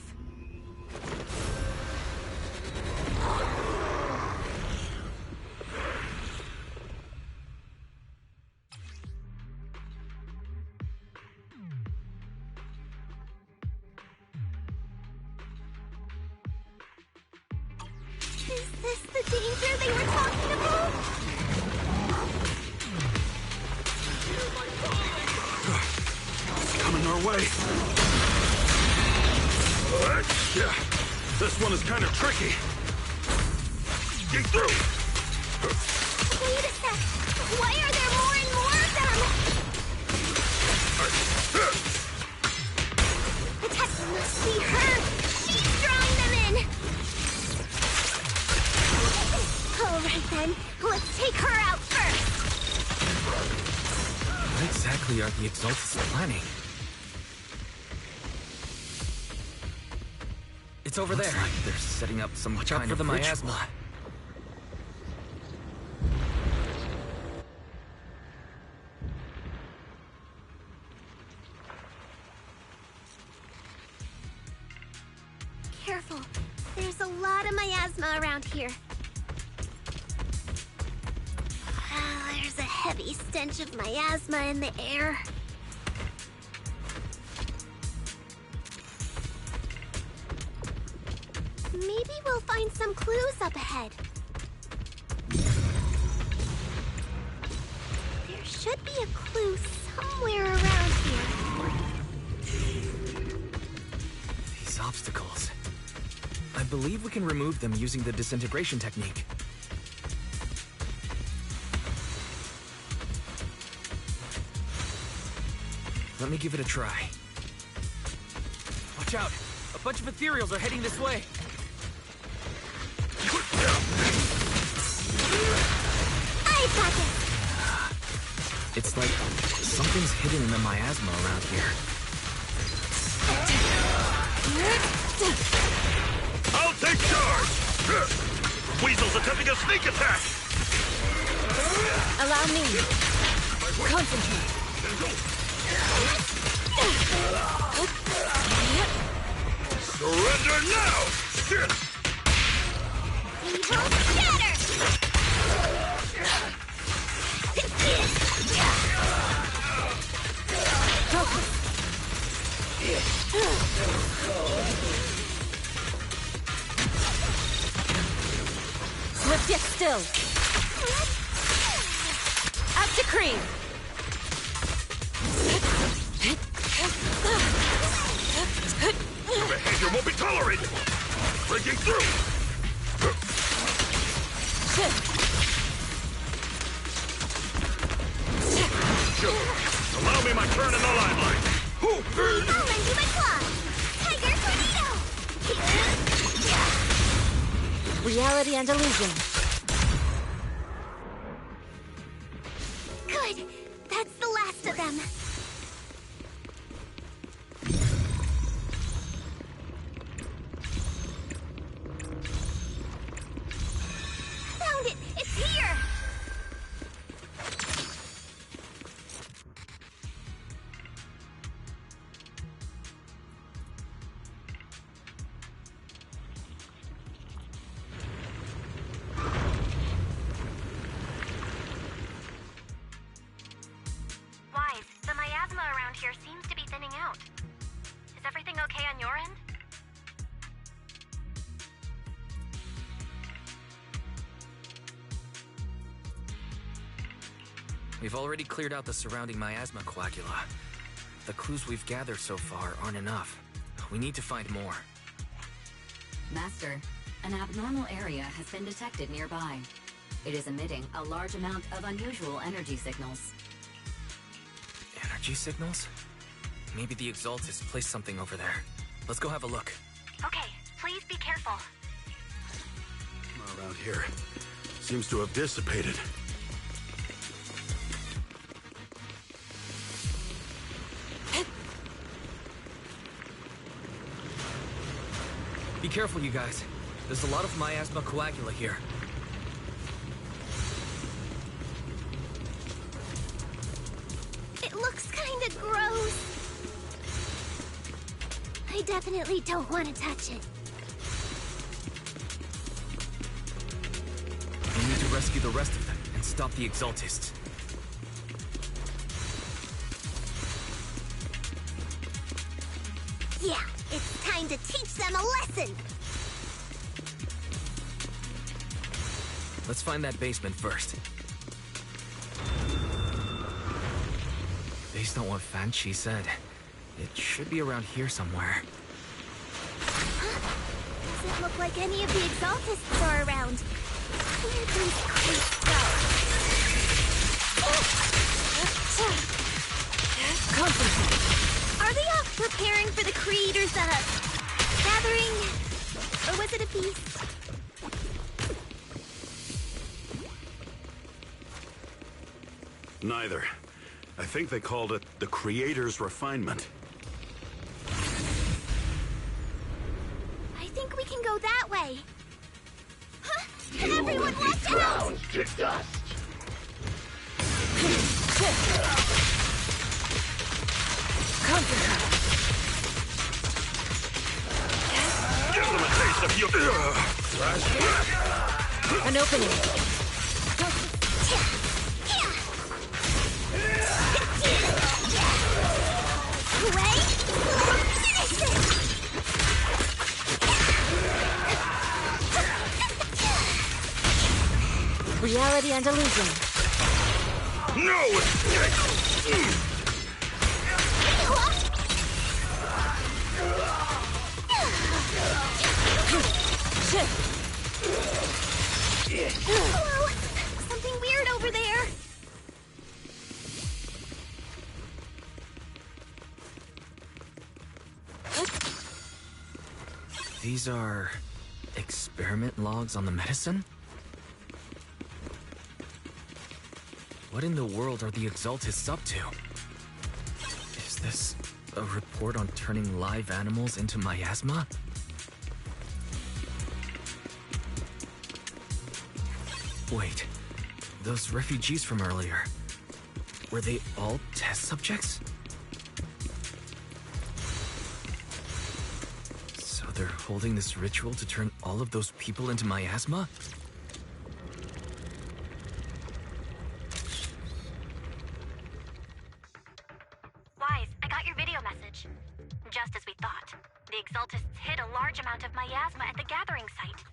Speaker 1: Is this the danger they were talking about?
Speaker 8: It's coming our way. Yeah, this one is kind of tricky. Get through!
Speaker 1: Wait a sec. Why are there more and more of them? That must be her. She's drawing them in. All right then, let's take her out first.
Speaker 2: What exactly are the Exaltists planning? It's over there. Like they're setting up some kind of miasma.
Speaker 1: Careful. There's a lot of miasma around here. There's a heavy stench of miasma in the air. Maybe we'll find some clues up ahead. There should be a clue somewhere around here.
Speaker 2: These obstacles. I believe we can remove them using the disintegration technique. Let me give it a try.
Speaker 6: Watch out! A bunch of ethereals are heading this way!
Speaker 1: I've got this!
Speaker 2: It's like something's hidden in the miasma around here.
Speaker 8: I'll take charge! Weasel's attempting a sneak attack!
Speaker 3: Allow me. Concentrate.
Speaker 8: Surrender now!
Speaker 1: Evil scatter!
Speaker 3: Swift yet still. Out to cream.
Speaker 8: Your behavior won't be tolerated! Breaking through! Sure. Allow me my turn in the limelight!
Speaker 1: I'll lend you my claw! Tiger tornado!
Speaker 3: Reality and illusion.
Speaker 1: Good! That's the last of them! Found it! It's here!
Speaker 2: We've already cleared out the surrounding miasma coagula. The clues we've gathered so far aren't enough. We need to find more.
Speaker 5: Master, an abnormal area has been detected nearby. It is emitting a large amount of unusual energy signals.
Speaker 2: Energy signals? Maybe the Exaltists placed something over there. Let's go have a look.
Speaker 21: Okay, please be careful.
Speaker 8: Around here. Seems to have dissipated.
Speaker 2: Be careful, you guys. There's a lot of miasma coagula here.
Speaker 1: It looks kinda gross. I definitely don't want to touch it.
Speaker 2: We need to rescue the rest of them and stop the Exaltists.
Speaker 1: Yeah, it's time to teach them a lesson!
Speaker 2: Let's find that basement first. Based on what Fan Chi said, it should be around here somewhere.
Speaker 1: Doesn't look like any of the Exaltists are around. Where'd these creeps go?
Speaker 21: Concentrate.
Speaker 1: Are they off preparing for the Creator's, gathering? Or was it a feast?
Speaker 8: Neither. I think they called it the Creator's Refinement.
Speaker 1: I think we can go that way. Huh? Everyone watch out!
Speaker 20: To dust.
Speaker 21: Concentrate.
Speaker 8: Give them a taste of your...
Speaker 21: An opening. Reality and illusion.
Speaker 8: No!
Speaker 1: Hello! Something weird over there!
Speaker 2: These are... experiment logs on the medicine? What in the world are the Exaltists up to? Is this a report on turning live animals into miasma? Wait, those refugees from earlier, were they all test subjects? So they're holding this ritual to turn all of those people into miasma?
Speaker 21: Wise, I got your video message. Just as we thought. The Exaltists hid a large amount of miasma at the gathering site.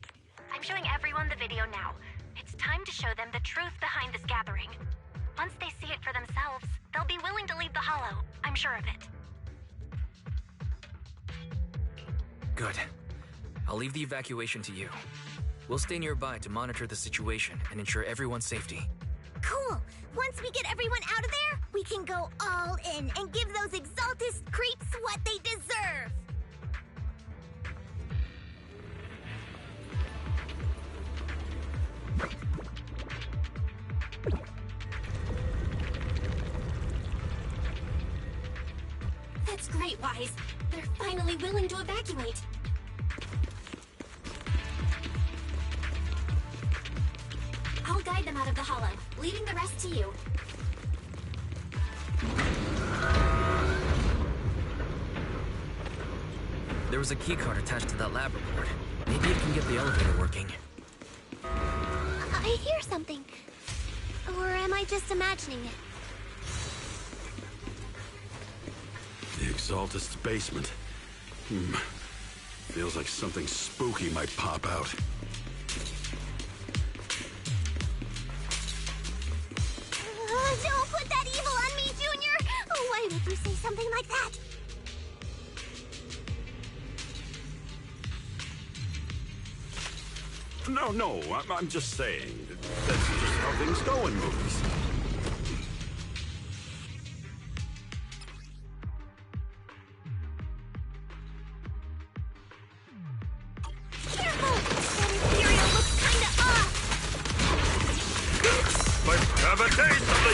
Speaker 21: I'm showing everyone the video now. It's time to show them the truth behind this gathering. Once they see it for themselves, they'll be willing to leave the Hollow. I'm sure of it.
Speaker 2: Good. I'll leave the evacuation to you. We'll stay nearby to monitor the situation and ensure everyone's safety.
Speaker 1: Cool! Once we get everyone out of there, we can go all in and give those Exaltist creeps what they deserve! That's great, Wise. They're finally willing to evacuate. I'll guide them out of the Hollow, leaving the rest to you.
Speaker 2: There was a keycard attached to that lab report. Maybe it can get the elevator working.
Speaker 1: I hear something. Or am I just imagining it?
Speaker 8: The Exaltist's basement. Feels like something spooky might pop out.
Speaker 1: Don't even if you say something like that.
Speaker 8: No, I'm just saying. That's just how things go in movies.
Speaker 1: Careful! That Ethereal looks kinda off!
Speaker 8: Let's have a taste of the...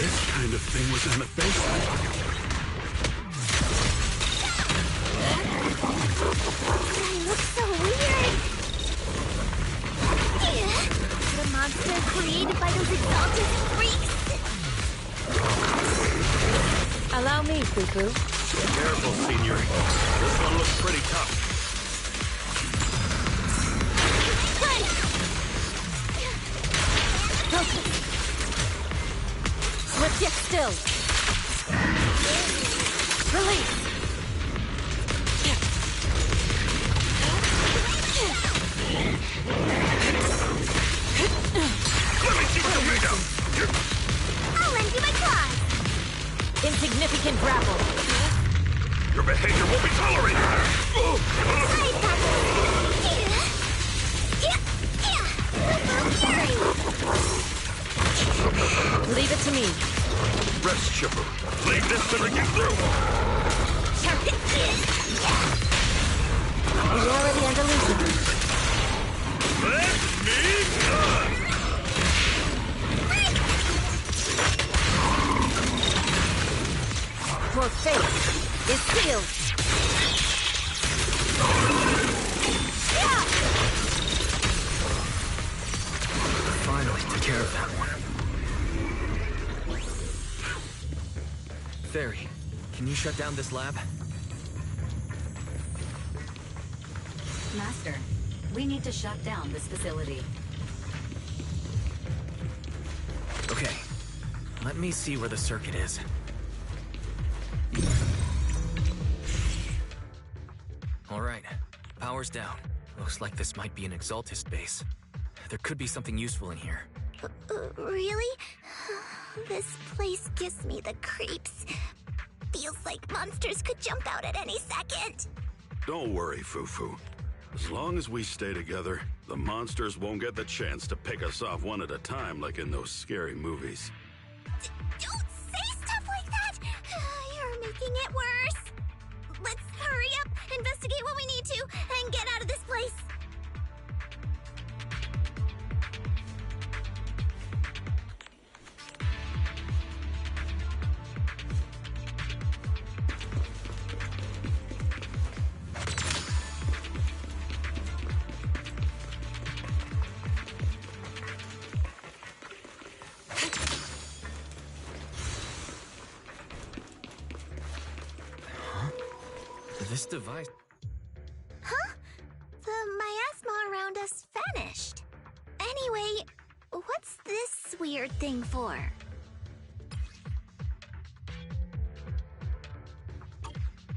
Speaker 8: This kind of thing was in the basement.
Speaker 1: They look so weird! The monster created by those exalted freaks!
Speaker 9: Allow me, Fufu.
Speaker 8: Careful, Senior. This one looks pretty tough.
Speaker 9: Focus. Swift yet still. Release.
Speaker 8: Let me see what you're made of!
Speaker 1: I'll lend you my claws!
Speaker 9: Insignificant grapple.
Speaker 8: Your behavior won't be tolerated!
Speaker 9: Leave it to me.
Speaker 8: Rest, Shipper. Leave this till we get through!
Speaker 9: You already Andalusian.
Speaker 8: Let me go!
Speaker 9: Your fate is sealed.
Speaker 2: Finally took care of that one. Fairy, can you shut down this lab?
Speaker 5: Master, we need to shut down this facility.
Speaker 2: Okay, let me see where the circuit is. Alright, power's down. Looks like this might be an Exaltist base. There could be something useful in here.
Speaker 1: Really? This place gives me the creeps. Feels like monsters could jump out at any second.
Speaker 8: Don't worry, Fufu. As long as we stay together, the monsters won't get the chance to pick us off one at a time like in those scary movies.
Speaker 1: Don't say stuff like that! You're making it worse. Let's hurry up, investigate what we need to, and get out of this place.
Speaker 2: This device...
Speaker 1: Huh? The miasma around us vanished. Anyway, what's this weird thing for?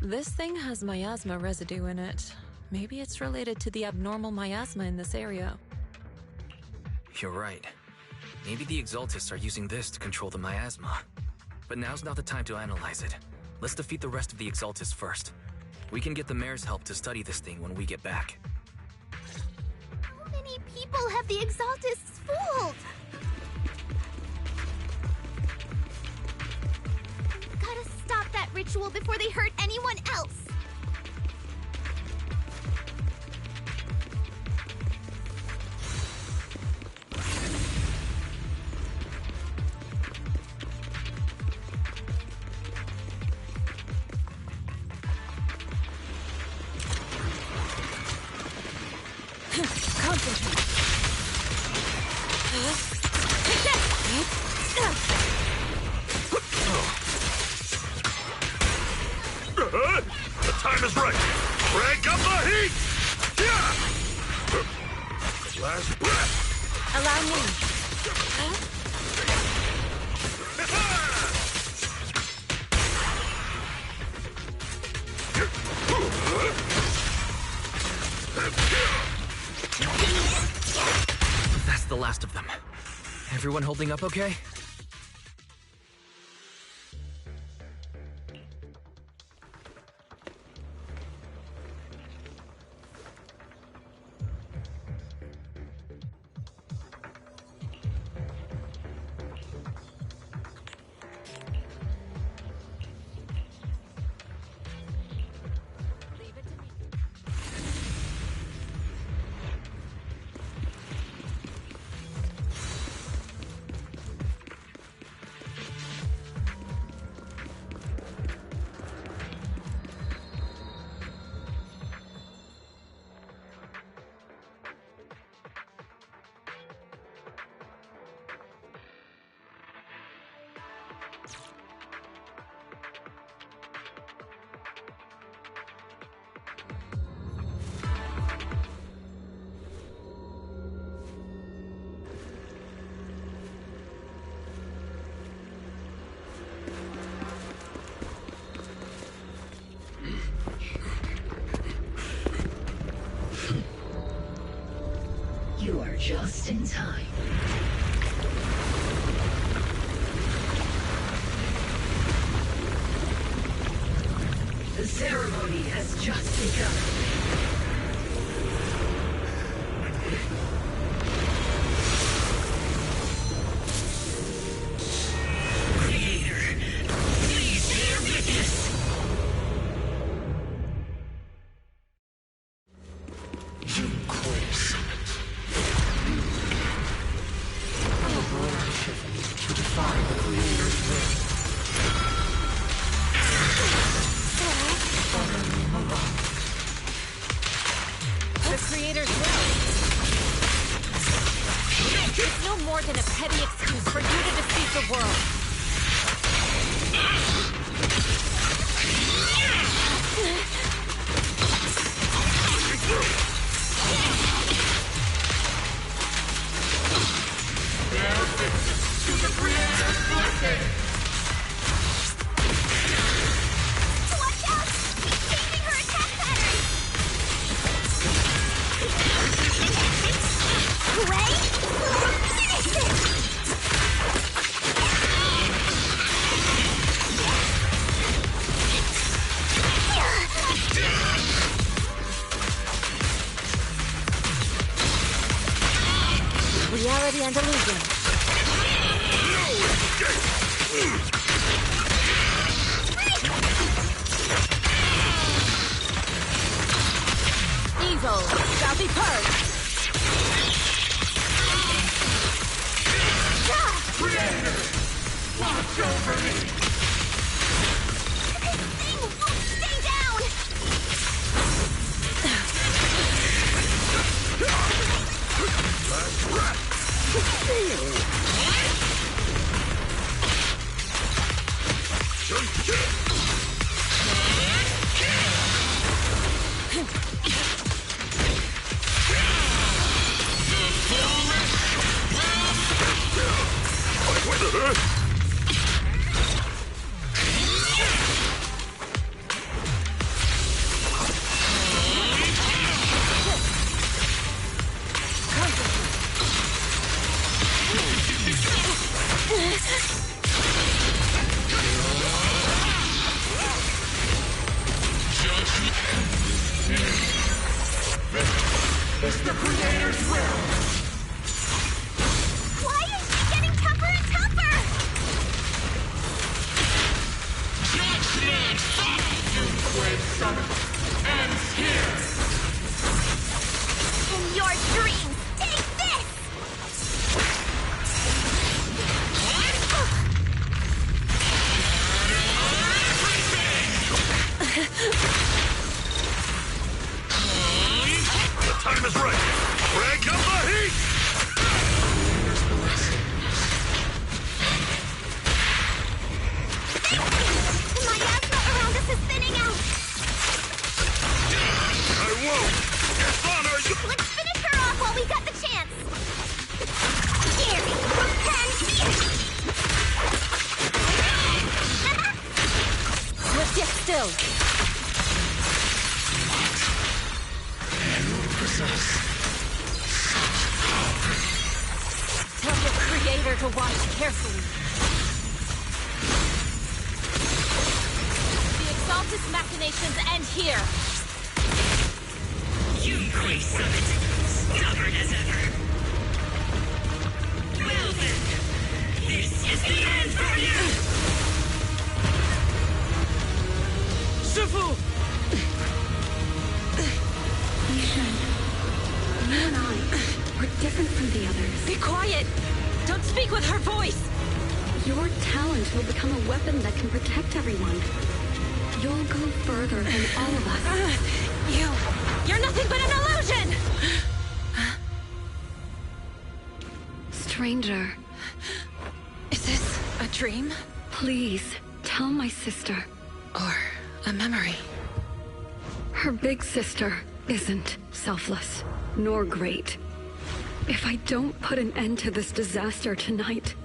Speaker 9: This thing has miasma residue in it. Maybe it's related to the abnormal miasma in this area.
Speaker 2: You're right. Maybe the Exaltists are using this to control the miasma. But now's not the time to analyze it. Let's defeat the rest of the Exaltists first. We can get the mayor's help to study this thing when we get back.
Speaker 1: How many people have the Exaltists fooled? Gotta stop that ritual before they hurt anyone else.
Speaker 8: The time is right! Crank up the heat! Yeah! Last breath!
Speaker 9: Allow me.
Speaker 2: That's the last of them. Everyone holding up okay?
Speaker 22: just in time. The ceremony has just begun.
Speaker 9: Reality and illusion. Evil shall be purged.
Speaker 19: Creator, watch over me.
Speaker 1: This thing won't stay down.
Speaker 19: It's the Creator's will.
Speaker 1: Why is she getting tougher and tougher?
Speaker 19: Judgment! Yunkui Summit ends here.
Speaker 1: In your dreams, take this!
Speaker 8: The time is right. Crank up the heat!
Speaker 1: The miasma around us is thinning out.
Speaker 8: I won't! Dishonor you!
Speaker 1: Let's finish her off while we got the chance. Here, and here.
Speaker 9: Swift yet still. Tell your creator to watch carefully. The Exaltus machinations end here.
Speaker 22: Yunkui Summit, stubborn as ever. Well then, this is the end for you!
Speaker 19: Shifu!
Speaker 10: Yixuan, you and I are different from the others.
Speaker 9: Be quiet! Don't speak with her voice!
Speaker 10: Your talent will become a weapon that can protect everyone. You'll go further than all of us.
Speaker 9: You're nothing but an illusion!
Speaker 10: Stranger.
Speaker 9: Is this a dream?
Speaker 10: Please, tell my sister.
Speaker 9: Or a memory?
Speaker 10: Her big sister isn't selfless, nor great. If I don't put an end to this disaster tonight,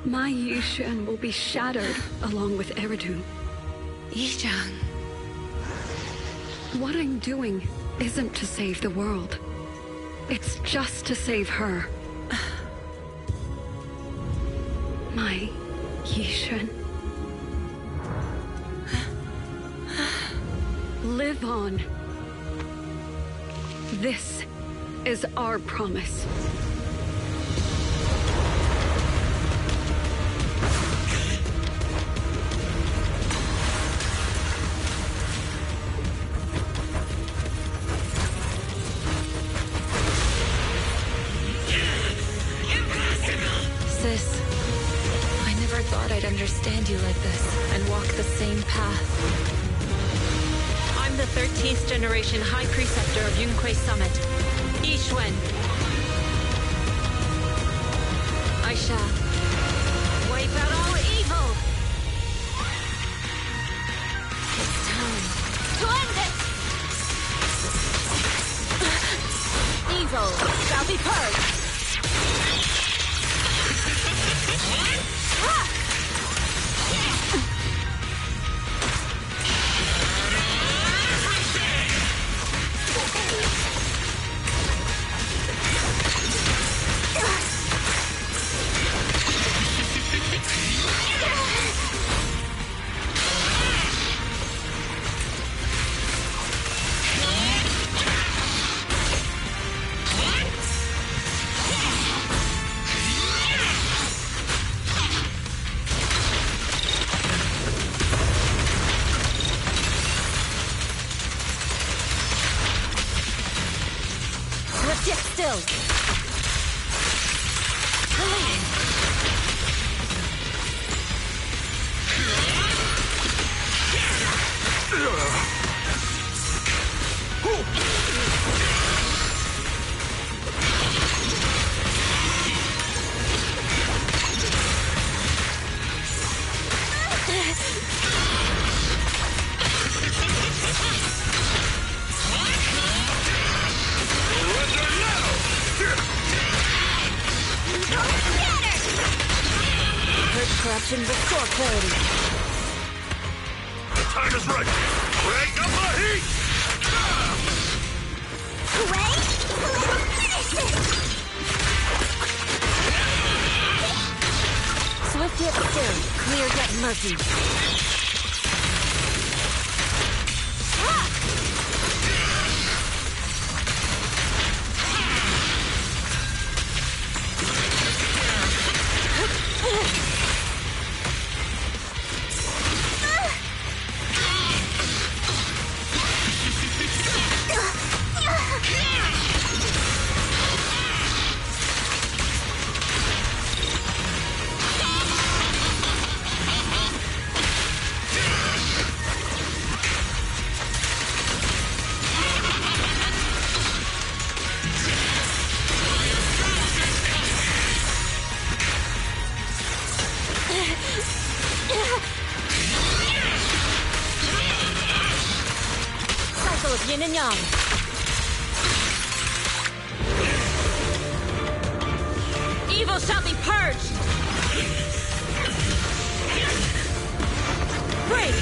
Speaker 10: my Yixuan will be shattered along with Eridu. It's just to save her. My Yixuan. Live on. This is our promise.
Speaker 3: Sis, I never thought I'd understand you like this and walk the same path. I'm the 13th generation High Preceptor of Yunkui Summit, Yixuan. I shall wipe out all evil. It's time to end it! Evil shall be purged!
Speaker 21: Sit still. Corruption restore clarity.
Speaker 8: The time is right. Break up the heat!
Speaker 1: Wait! Let's finish this!
Speaker 21: Swift yet still, clear yet murky. Cycle of yin and yang. Evil shall be purged. Break.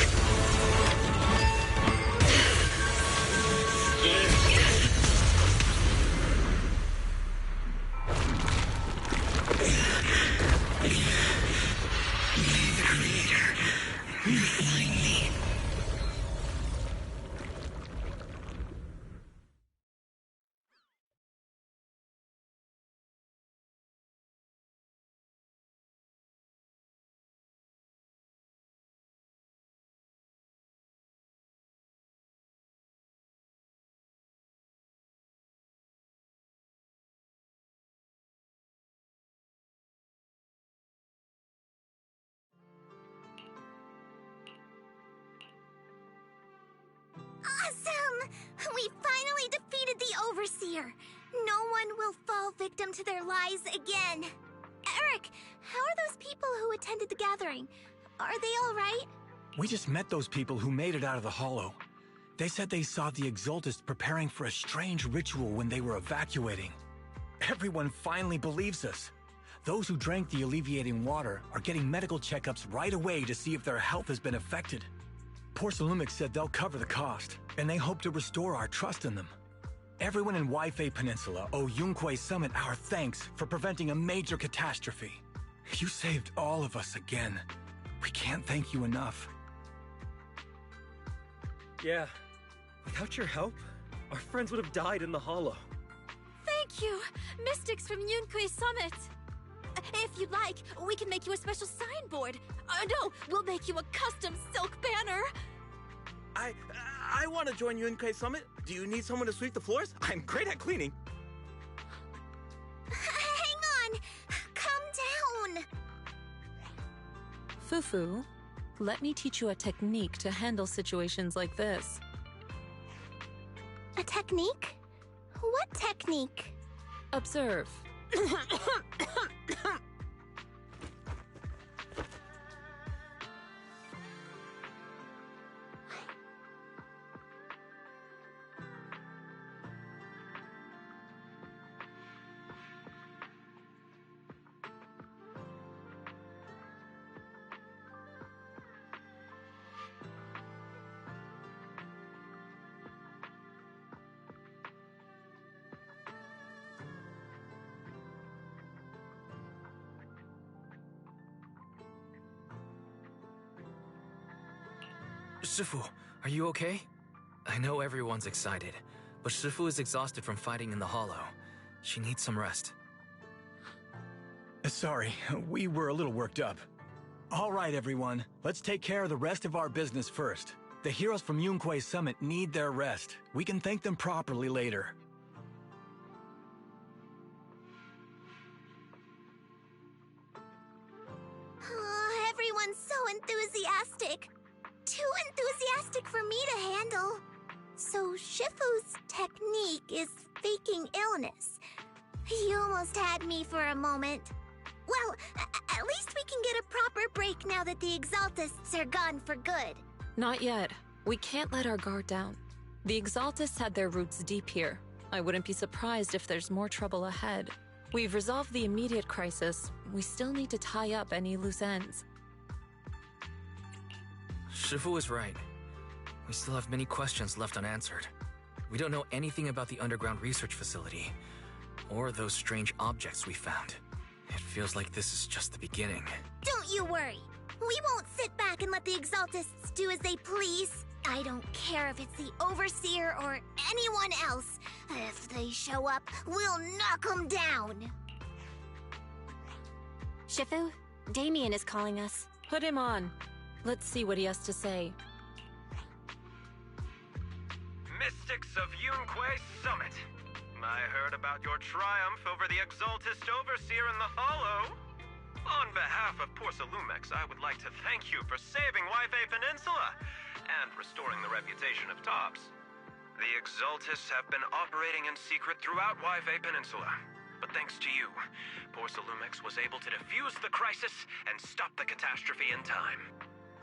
Speaker 1: Awesome! We finally defeated the Overseer. No one will fall victim to their lies again. Eric, how are those people who attended the gathering? Are they all right?
Speaker 16: We just met those people who made it out of the Hollow. They said they saw the Exaltists preparing for a strange ritual when they were evacuating. Everyone finally believes us. Those who drank the alleviating water are getting medical checkups right away to see if their health has been affected. Porcelumic said they'll cover the cost, and they hope to restore our trust in them. Everyone in Waifei Peninsula owe Yunkui Summit our thanks for preventing a major catastrophe. You saved all of us again. We can't thank you enough.
Speaker 14: Yeah. Without your help, our friends would have died in the hollow.
Speaker 18: Thank you, Mystics from Yunkui Summit. If you'd like, we can make you a special signboard. No, we'll make you a custom silk banner.
Speaker 23: I want to join Yunkui Summit. Do you need someone to sweep the floors? I'm great at cleaning.
Speaker 1: Hang on! Calm down!
Speaker 9: Fufu, let me teach you a technique to handle situations like this.
Speaker 1: A technique? What technique?
Speaker 9: Observe.
Speaker 2: Shifu, are you okay? I know everyone's excited, but Shifu is exhausted from fighting in the hollow. She needs some rest.
Speaker 16: Sorry, we were a little worked up. All right, everyone. Let's take care of the rest of our business first. The heroes from Yunkui Summit need their rest. We can thank them properly later.
Speaker 1: Oh, everyone's so enthusiastic. Too enthusiastic for me to handle. So Shifu's technique is faking illness. You almost had me for a moment. Well, at least we can get a proper break now that the Exaltists are gone for good.
Speaker 9: Not yet. We can't let our guard down. The Exaltists had their roots deep here. I wouldn't be surprised if there's more trouble ahead. We've resolved the immediate crisis. We still need to tie up any loose ends.
Speaker 2: Shifu is right. We still have many questions left unanswered. We don't know anything about the underground research facility, or those strange objects we found. It feels like this is just the beginning.
Speaker 1: Don't you worry. We won't sit back and let the Exaltists do as they please. I don't care if it's the Overseer or anyone else. If they show up, we'll knock them down.
Speaker 21: Shifu, Damien is calling us.
Speaker 9: Put him on. Let's see what he has to say.
Speaker 13: Mystics of Yunkui Summit. I heard about your triumph over the Exaltist Overseer in the Hollow. On behalf of Porcelumex, I would like to thank you for saving Waifei Peninsula and restoring the reputation of Tops. The Exaltists have been operating in secret throughout Waifei Peninsula, but thanks to you, Porcelumex was able to defuse the crisis and stop the catastrophe in time.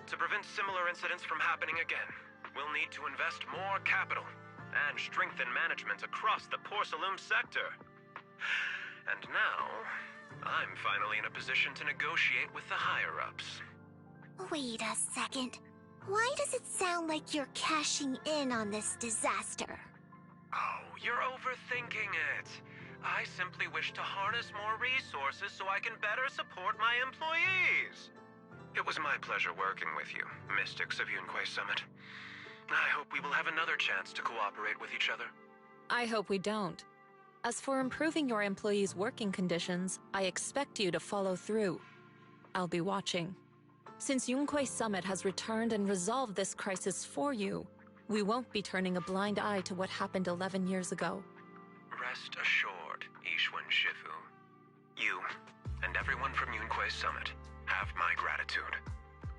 Speaker 13: To prevent similar incidents from happening again, we'll need to invest more capital and strengthen management across the Porcelume sector. And now, I'm finally in a position to negotiate with the higher-ups.
Speaker 1: Wait a second. Why does it sound like you're cashing in on this disaster?
Speaker 13: Oh, you're overthinking it. I simply wish to harness more resources so I can better support my employees. It was my pleasure working with you, Mystics of Yunkui Summit. I hope we will have another chance to cooperate with each other.
Speaker 9: I hope we don't. As for improving your employees' working conditions, I expect you to follow through. I'll be watching. Since Yunkui Summit has returned and resolved this crisis for you, we won't be turning a blind eye to what happened 11 years ago.
Speaker 13: Rest assured, Yixuan Shifu. You, and everyone from Yunkui Summit, have my gratitude.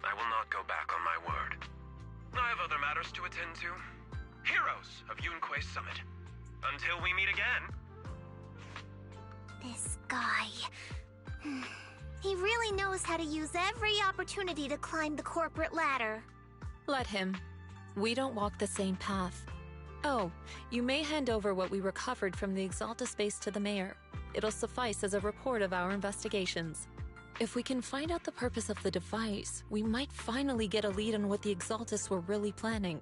Speaker 13: I will not go back on my word. I have other matters to attend to. Heroes of Yunkui Summit. Until we meet again.
Speaker 1: This guy... He really knows how to use every opportunity to climb the corporate ladder.
Speaker 9: Let him. We don't walk the same path. Oh, you may hand over what we recovered from the Exalta space to the mayor. It'll suffice as a report of our investigations. If we can find out the purpose of the device, we might finally get a lead on what the Exaltists were really planning.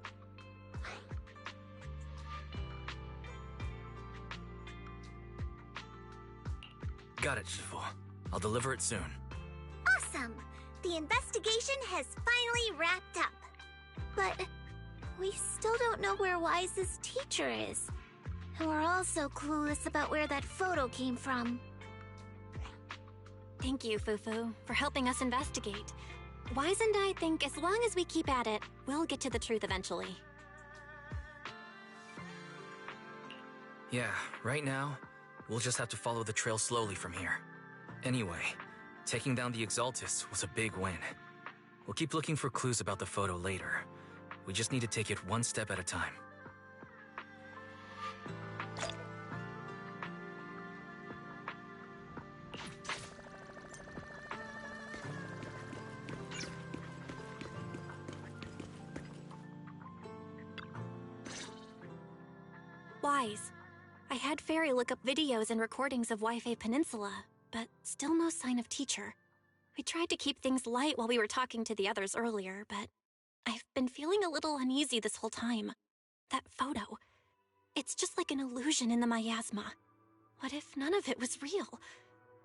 Speaker 2: Got it, Shifu. I'll deliver it soon.
Speaker 1: Awesome! The investigation has finally wrapped up. But we still don't know where Wise's teacher is. And we're also clueless about where that photo came from.
Speaker 21: Thank you, Fufu, for helping us investigate. Wise and I think as long as we keep at it, we'll get to the truth eventually.
Speaker 2: Yeah, right now, we'll just have to follow the trail slowly from here. Anyway, taking down the Exaltists was a big win. We'll keep looking for clues about the photo later. We just need to take it one step at a time.
Speaker 21: Wise. I had Fairy look up videos and recordings of Wi-Fi Peninsula, but still no sign of teacher. We tried to keep things light while we were talking to the others earlier, but I've been feeling a little uneasy this whole time. That photo. It's just like an illusion in the miasma. What if none of it was real?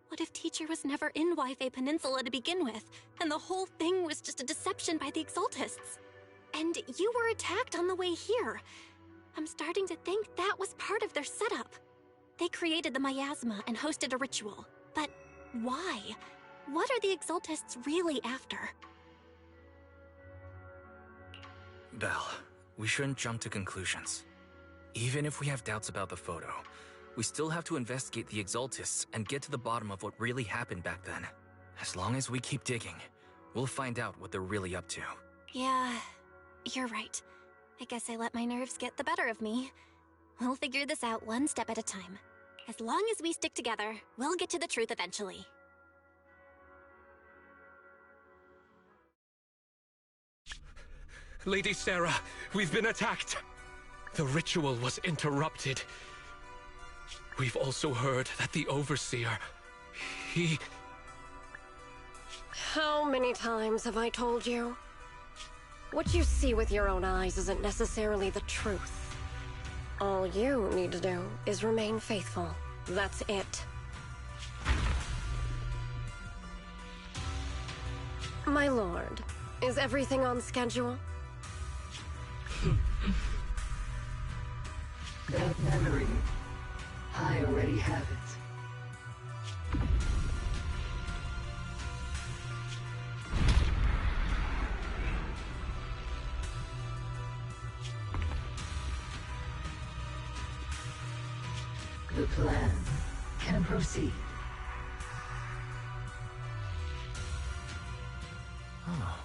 Speaker 21: What if teacher was never in Wi-Fi Peninsula to begin with, and the whole thing was just a deception by the Exaltists? And you were attacked on the way here. I'm starting to think that was part of their setup. They created the miasma and hosted a ritual. But why? What are the Exaltists really after?
Speaker 2: Belle, we shouldn't jump to conclusions. Even if we have doubts about the photo, we still have to investigate the Exaltists and get to the bottom of what really happened back then. As long as we keep digging, we'll find out what they're really up to.
Speaker 21: Yeah, you're right. I guess I let my nerves get the better of me. We'll figure this out one step at a time. As long as we stick together, we'll get to the truth eventually.
Speaker 13: Lady Sarah, we've been attacked. The ritual was interrupted. We've also heard that the Overseer, he...
Speaker 11: How many times have I told you? What you see with your own eyes isn't necessarily the truth. All you need to do is remain faithful. That's it. My lord, is everything on schedule?
Speaker 22: That memory, I already have it. The plan can proceed.
Speaker 2: Oh.